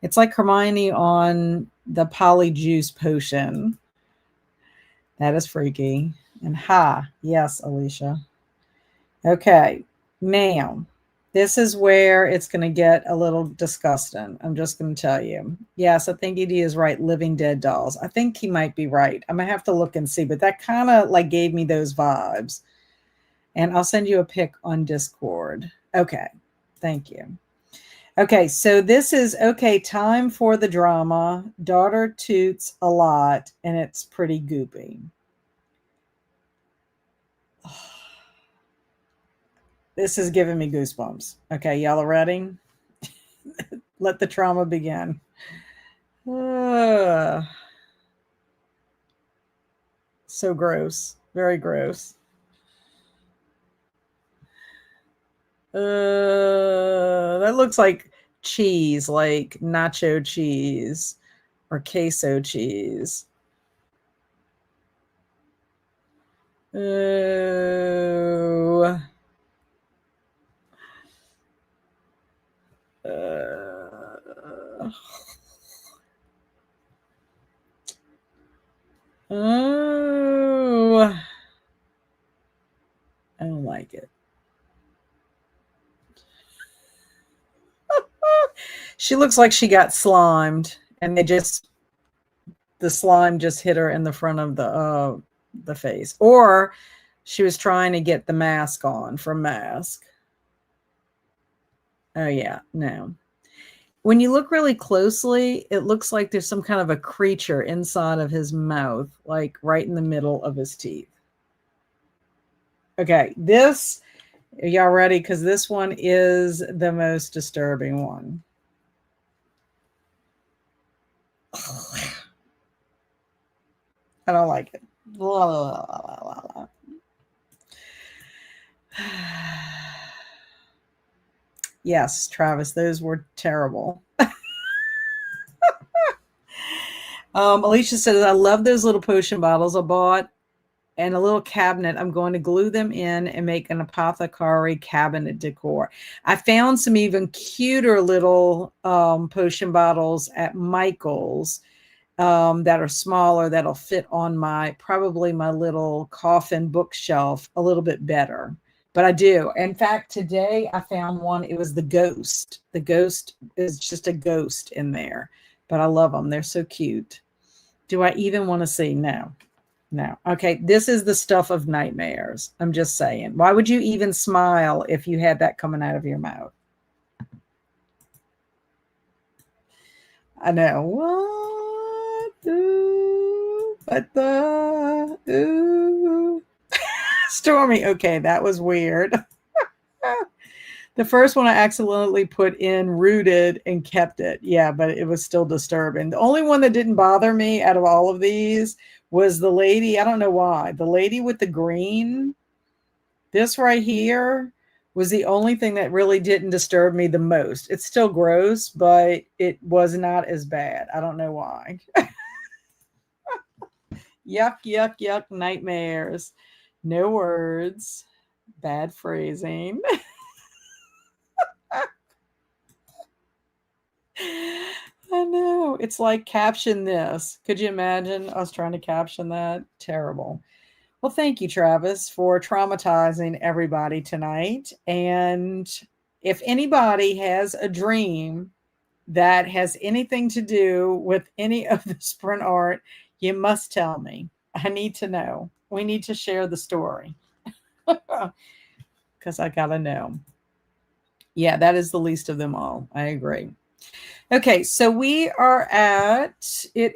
It's like Hermione on the Polyjuice potion. That is freaky. And yes, Alicia. Okay, now this is where it's going to get a little disgusting. I'm just going to tell you. Yes, I think Edie is right. Living Dead dolls. I think he might be right. I'm going to have to look and see, but that kind of like gave me those vibes. And I'll send you a pic on Discord. Okay, thank you. Okay, so this is, okay, time for the drama. Daughter toots a lot, and it's pretty goopy. This is giving me goosebumps. Okay, y'all are ready? Let the trauma begin. So gross. Very gross. That looks like cheese, like nacho cheese or queso cheese. Oh. Oh. I don't like it. She looks like she got slimed and the slime just hit her in the front of the face. Or she was trying to get the mask on from Mask. Oh yeah, no. When you look really closely, it looks like there's some kind of a creature inside of his mouth, like right in the middle of his teeth. Okay, are y'all ready? Because this one is the most disturbing one. I don't like it. Yes, Travis, those were terrible. Alicia says, I love those little potion bottles I bought and a little cabinet. I'm going to glue them in and make an apothecary cabinet decor. I found some even cuter little potion bottles at Michael's that are smaller, that'll fit on probably my little coffin bookshelf a little bit better. But I do. In fact, today I found one. It was the ghost. The ghost is just a ghost in there. But I love them. They're so cute. Do I even want to see? No. No. Okay. This is the stuff of nightmares. I'm just saying. Why would you even smile if you had that coming out of your mouth? I know. What? Ooh, but the ooh. Stormy. Okay, that was weird. The first one I accidentally put in rooted and kept it. Yeah, but it was still disturbing. The only one that didn't bother me out of all of these was the lady. I don't know why. The lady with the green. This right here was the only thing that really didn't disturb me the most. It's still gross, but it was not as bad. I don't know why. Yuck, yuck, yuck, nightmares. No words. Bad phrasing. I know. It's like caption this. Could you imagine us trying to caption that? Terrible. Well, thank you, Travis, for traumatizing everybody tonight. And if anybody has a dream that has anything to do with any of the sprint art, you must tell me. I need to know. We need to share the story because I got to know. Yeah, that is the least of them all. I agree. Okay, so it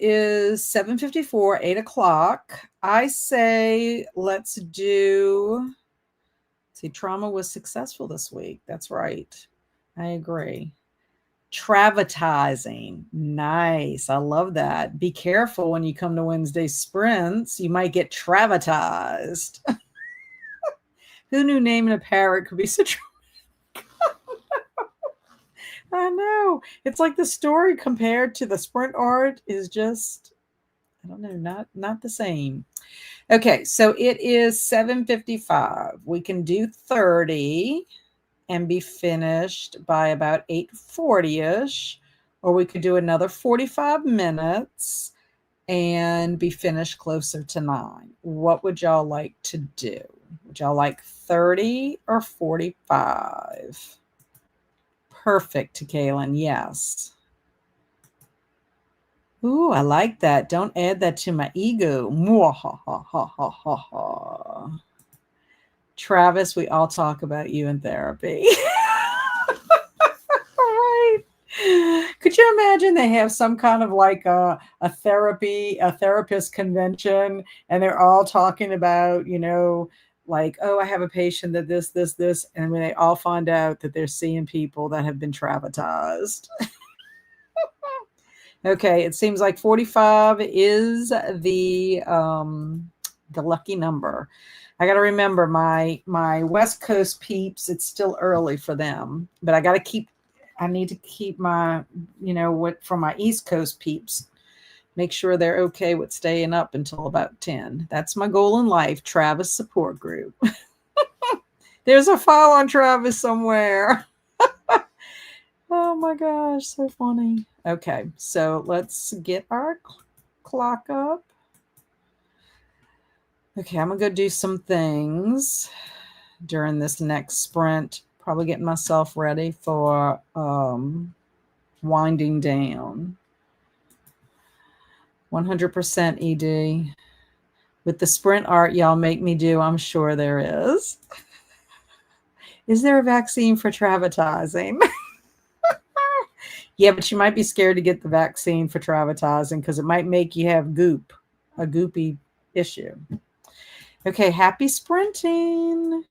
is 7:54, 8 o'clock. I say let's do, see, trauma was successful this week. That's right. I agree. Travatizing. Nice. I love that. Be careful when you come to Wednesday sprints. You might get travatized. Who knew naming a parrot could be such I know. It's like the story compared to the sprint art is just, I don't know, not the same. Okay, so it is 7:55. We can do 30 and be finished by about 8:40ish, or we could do another 45 minutes and be finished closer to 9. What would y'all like to do? Would y'all like 30 or 45? Perfect, Kaylin. Yes. Ooh, I like that. Don't add that to my ego. Mwahahahaha. Travis, we all talk about you in therapy. Right. Could you imagine they have some kind of like a therapist convention, and they're all talking about, like, oh, I have a patient that this, and when they all find out that they're seeing people that have been traumatized. Okay, it seems like 45 is the lucky number. I got to remember my West Coast peeps. It's still early for them, but I need to keep my, what from my East Coast peeps. make sure they're okay with staying up until about 10. That's my goal in life. Travis support group. There's a file on Travis somewhere. Oh my gosh, so funny. Okay, so let's get our clock up. Okay, I'm gonna go do some things during this next sprint. Probably getting myself ready for winding down. 100% ED. With the sprint art y'all make me do, I'm sure there is. Is there a vaccine for travertising? Yeah, but you might be scared to get the vaccine for travertising because it might make you have goop, a goopy issue. Okay, happy sprinting.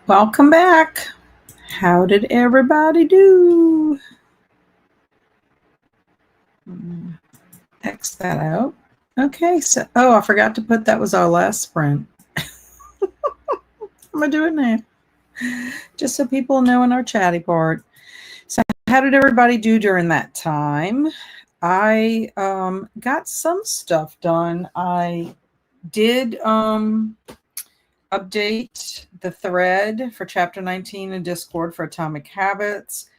Welcome back. How did everybody do? X that out. Okay, so I forgot to put that was our last sprint. I'm gonna do it now, just so people know in our chatty part. So, how did everybody do during that time? I got some stuff done. I did update the thread for chapter 19 in Discord for Atomic Habits.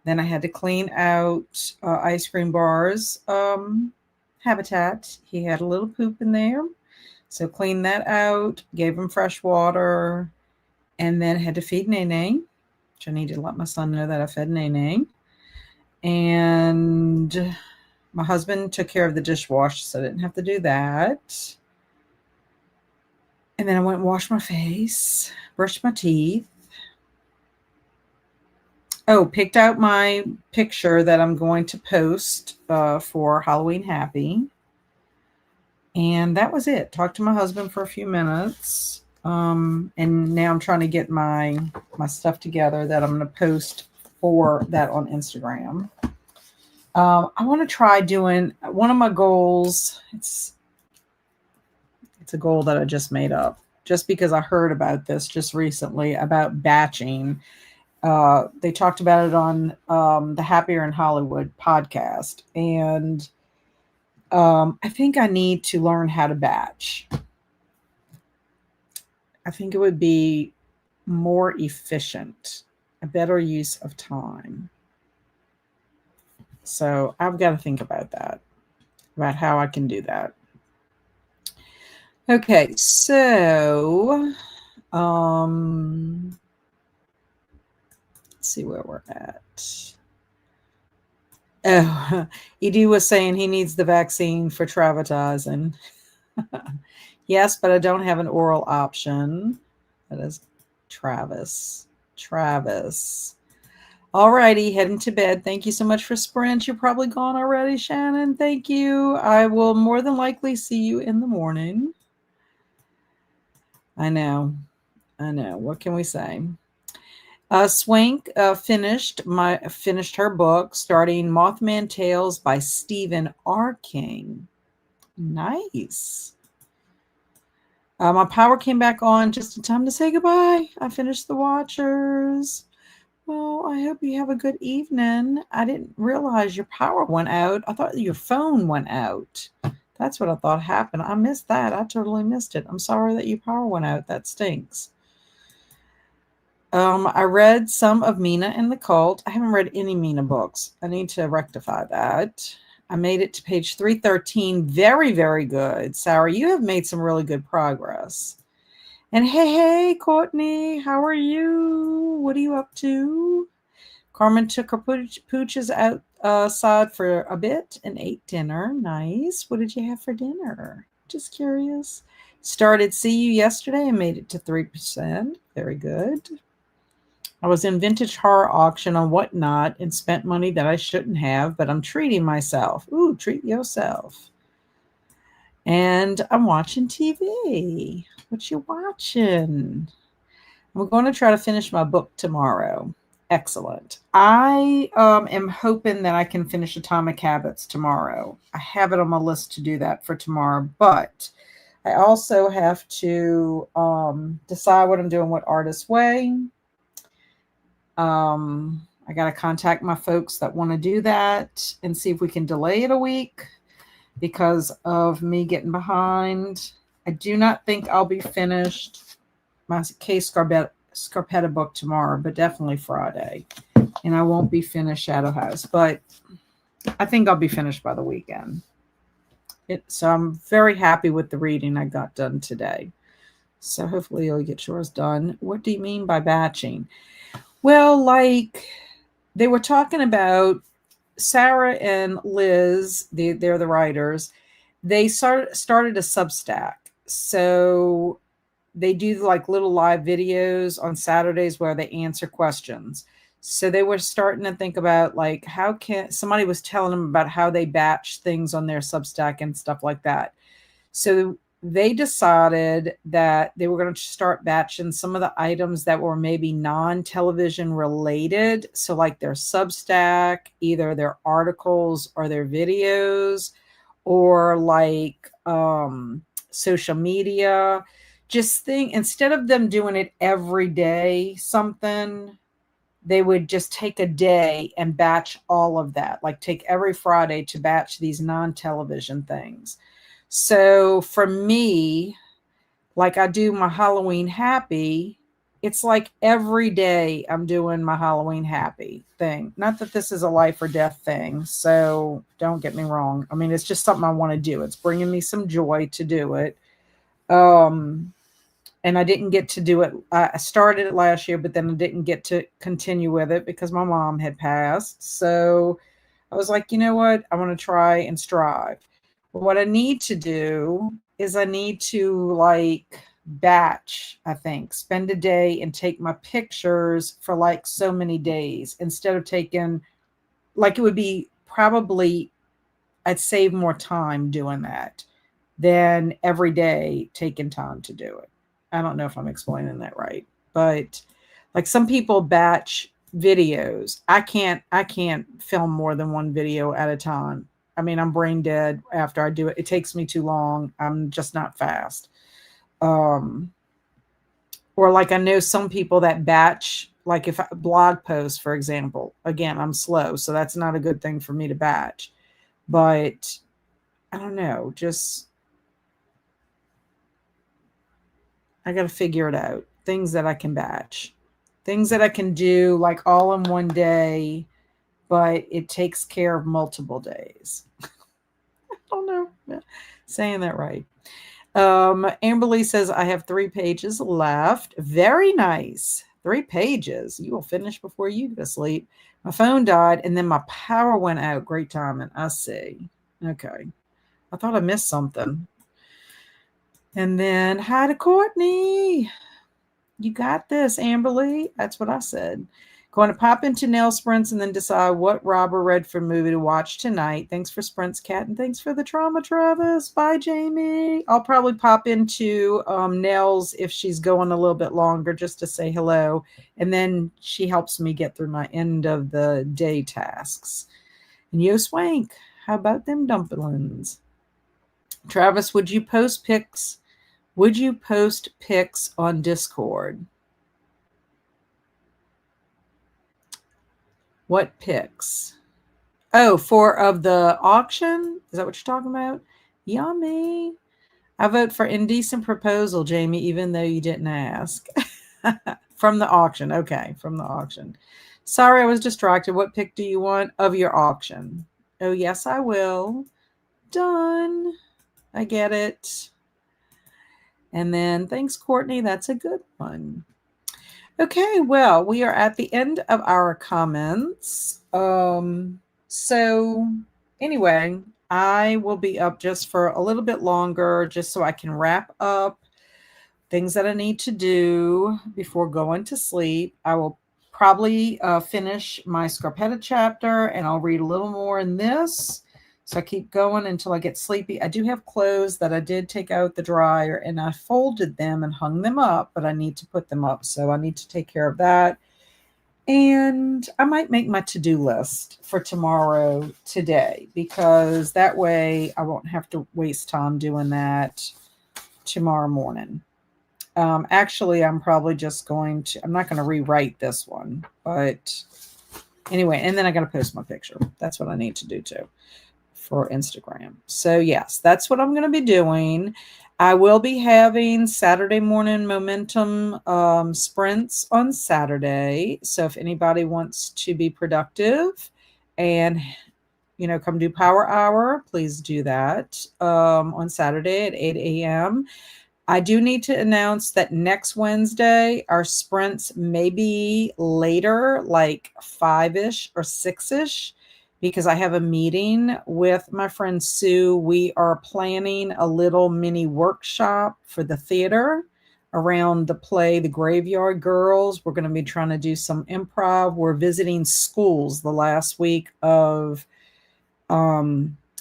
Then I had to clean out Ice Cream Bar's habitat. He had a little poop in there. So cleaned that out, gave him fresh water, and then had to feed Nene, which I need to let my son know that I fed Nene. And my husband took care of the dishwasher, so I didn't have to do that. And then I went and washed my face, brushed my teeth. Oh, picked out my picture that I'm going to post for Halloween Happy. And that was it. Talked to my husband for a few minutes. And now I'm trying to get my stuff together that I'm going to post for that on Instagram. I want to try doing one of my goals. It's a goal that I just made up just because I heard about this just recently about batching. They talked about it on the Happier in Hollywood podcast. And I think I need to learn how to batch. I think it would be more efficient, a better use of time. So I've got to think about that, about how I can do that. Okay, so let's see where we're at. Oh, Edu was saying he needs the vaccine for traumatizing. Yes, but I don't have an oral option. That is Travis. All righty, heading to bed. Thank you so much for Sprint. You're probably gone already, Shannon. Thank you. I will more than likely see you in the morning. I know. What can we say? Swank finished her book, starting Mothman Tales by Stephen R. King. Nice. My power came back on just in time to say goodbye. I finished The Watchers. Well, I hope you have a good evening. I didn't realize your power went out. I thought your phone went out. That's what I thought happened. I missed that. I totally missed it. I'm sorry that your power went out. That stinks. I read some of Mina and the Cult. I haven't read any Mina books. I need to rectify that. I made it to page 313. Very, very good. Sarah, you have made some really good progress. And hey, Courtney, how are you? What are you up to? Carmen took her pooches outside for a bit and ate dinner. Nice. What did you have for dinner? Just curious. Started See You yesterday and made it to 3%. Very good. I was in vintage horror auction on Whatnot and spent money that I shouldn't have, but I'm treating myself. Ooh, treat yourself. And I'm watching TV. What you watching? I'm going to try to finish my book tomorrow. Excellent. I am hoping that I can finish Atomic Habits tomorrow. I have it on my list to do that for tomorrow, but I also have to decide what I'm doing with Artist Way. I got to contact my folks that want to do that and see if we can delay it a week because of me getting behind. I do not think I'll be finished my Case Scarpetta book tomorrow, but definitely Friday. And I won't be finished Shadow House, but I think I'll be finished by the weekend. So I'm very happy with the reading I got done today. So hopefully you'll get yours done. What do you mean by batching? Well, like they were talking about Sarah and Liz, they're the writers. They started a Substack. So they do like little live videos on Saturdays where they answer questions. So they were starting to think about like how can somebody was telling them about how they batch things on their Substack and stuff like that. So they decided that they were going to start batching some of the items that were maybe non-television related. So like their Substack, either their articles or their videos, or like social media. Just think, instead of them doing it every day, something, they would just take a day and batch all of that, like take every Friday to batch these non-television things. So for me, like I do my Halloween happy, it's like every day I'm doing my Halloween happy thing. Not that this is a life or death thing, so don't get me wrong. I mean, it's just something I want to do. It's bringing me some joy to do it. Um, and I didn't get to do it. I started it last year, but then I didn't get to continue with it because my mom had passed. So I was like, you know what? I want to try and strive. What I need to do is I need to like batch, I think, spend a day and take my pictures for like so many days instead of taking, like, it would be probably, I'd save more time doing that than every day taking time to do it. I don't know if I'm explaining that right, but like some people batch videos. I can't film more than one video at a time. I mean, I'm brain dead after I do it. It takes me too long. I'm just not fast. Um, or like I know some people that batch, like if I blog posts, for example, again, I'm slow, so that's not a good thing for me to batch. But I don't know, just I got to figure it out. Things that I can batch, things that I can do like all in one day, but it takes care of multiple days. I don't know. Yeah, saying that right. Amberly says, I have 3 pages left. Very nice. 3 pages. You will finish before you go to sleep. My phone died and then my power went out. Great timing. I see. Okay. I thought I missed something. And then hi to Courtney. You got this, Amberly. That's what I said. Going to pop into Nail Sprints and then decide what Robert Redford movie to watch tonight. Thanks for Sprints, Cat, and thanks for the trauma, Travis. Bye, Jamie. I'll probably pop into Nails if she's going a little bit longer just to say hello. And then she helps me get through my end of the day tasks. And Yo Swank, how about them dumplings? Travis, would you post pics? Would you post pics on Discord? What pics? Oh, for of the auction? Is that what you're talking about? Yummy. I vote for indecent proposal, Jamie, even though you didn't ask. From the auction. Okay, from the auction. Sorry, I was distracted. What pic do you want of your auction? Oh, yes, I will. Done. I get it. And then thanks, Courtney. That's a good one. Okay, well, we are at the end of our comments. So anyway, I will be up just for a little bit longer, just so I can wrap up things that I need to do before going to sleep. I will probably finish my Scarpetta chapter and I'll read a little more in this. So I keep going until I get sleepy. I do have clothes that I did take out the dryer and I folded them and hung them up, but I need to put them up. So I need to take care of that. And I might make my to-do list for tomorrow today, because that way I won't have to waste time doing that tomorrow morning. Actually, I'm probably just going to, I'm not going to rewrite this one, but anyway, and then I got to post my picture. That's what I need to do too for Instagram. So yes, that's what I'm going to be doing. I will be having Saturday morning momentum sprints on Saturday. So if anybody wants to be productive and come do power hour, please do that on Saturday at 8 a.m. I do need to announce that next Wednesday, our sprints may be later, like 5-ish or 6-ish, because I have a meeting with my friend Sue. We are planning a little mini workshop for the theater around the play, The Graveyard Girls. We're going to be trying to do some improv. We're visiting schools the last week of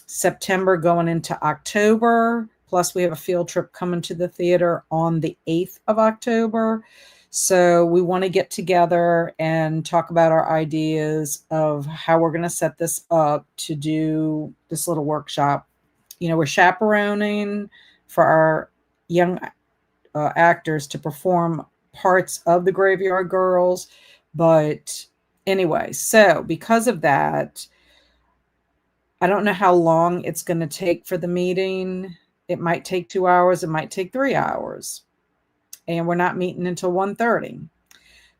September going into October. Plus, we have a field trip coming to the theater on the 8th of October. So we want to get together and talk about our ideas of how we're going to set this up to do this little workshop. We're chaperoning for our young actors to perform parts of the Graveyard Girls. But anyway, so because of that, I don't know how long it's going to take for the meeting. It might take 2 hours. It might take 3 hours. And we're not meeting until 1:30.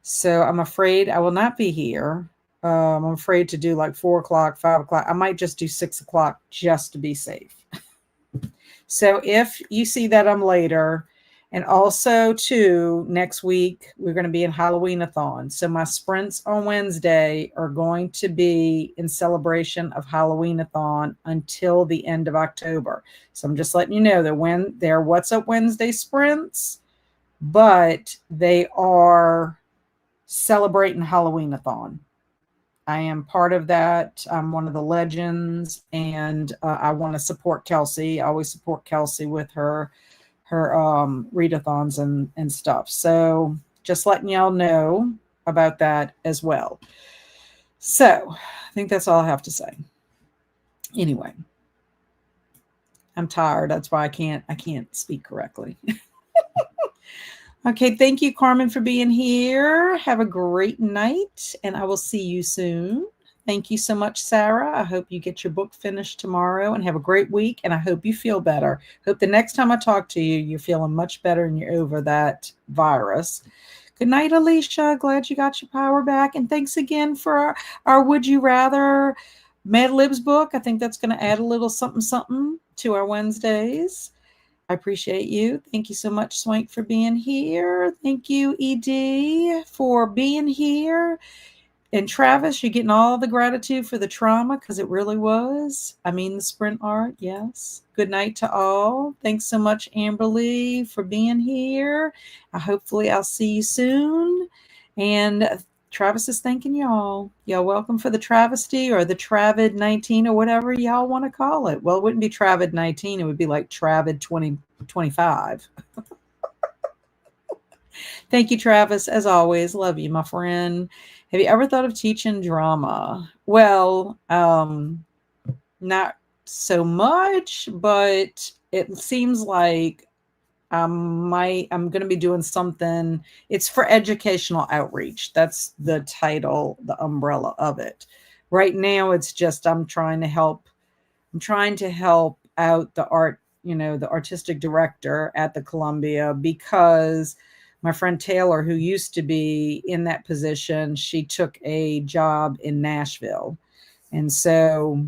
So I'm afraid I will not be here. I'm afraid to do like 4 o'clock, 5 o'clock. I might just do 6 o'clock just to be safe. So if you see that I'm later, and also too, next week, we're going to be in Halloween-a-thon. So my sprints on Wednesday are going to be in celebration of Halloween-a-thon until the end of October. So I'm just letting you know that when they're What's Up Wednesday sprints, but they are celebrating Halloween-a-thon. I am part of that. I'm one of the legends, and I want to support Kelsey. I always support Kelsey with her readathons and stuff. So just letting y'all know about that as well. So I think that's all I have to say. Anyway, I'm tired. That's why I can't speak correctly. Okay, thank you, Carmen, for being here. Have a great night, and I will see you soon. Thank you so much, Sarah. I hope you get your book finished tomorrow and have a great week, and I hope you feel better. Hope the next time I talk to you, you're feeling much better and you're over that virus. Good night, Alicia. Glad you got your power back, and thanks again for our Would You Rather Mad Libs book. I think that's going to add a little something to our Wednesdays. I appreciate you. Thank you so much, Swank, for being here. Thank you, ED, for being here. And Travis, you're getting all the gratitude for the trauma because it really was. I mean, the sprint art, yes. Good night to all. Thanks so much, Amberly, for being here. Hopefully, I'll see you soon. And Travis is thanking y'all. Y'all welcome for the travesty or the Travid 19 or whatever y'all want to call it. Well, it wouldn't be Travid 19. It would be like Travid 2025. Thank you, Travis. As always, love you, my friend. Have you ever thought of teaching drama? Well, not so much, but it seems like I'm going to be doing something. It's for educational outreach. That's the title, the umbrella of it. Right now, it's just I'm trying to help out the artistic director at the Columbia, because my friend Taylor, who used to be in that position, she took a job in Nashville. And so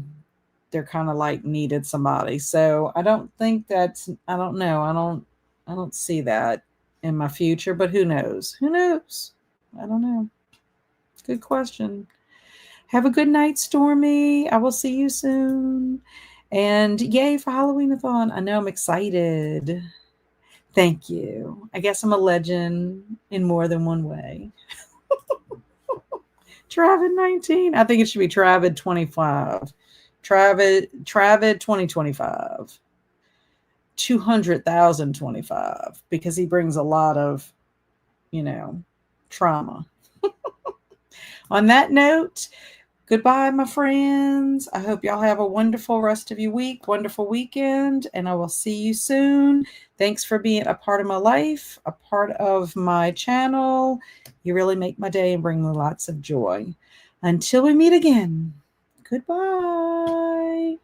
they're kind of like needed somebody. So I don't know. I don't see that in my future, but who knows? Who knows? I don't know. Good question. Have a good night, Stormy. I will see you soon. And yay for Halloween-a-thon. I know I'm excited. Thank you. I guess I'm a legend in more than one way. Travid 19. I think it should be Travid 25. Travid 2025. 200,025, because he brings a lot of, trauma. On that note, goodbye, my friends. I hope y'all have a wonderful rest of your week, wonderful weekend, and I will see you soon. Thanks for being a part of my life, a part of my channel. You really make my day and bring me lots of joy. Until we meet again, goodbye.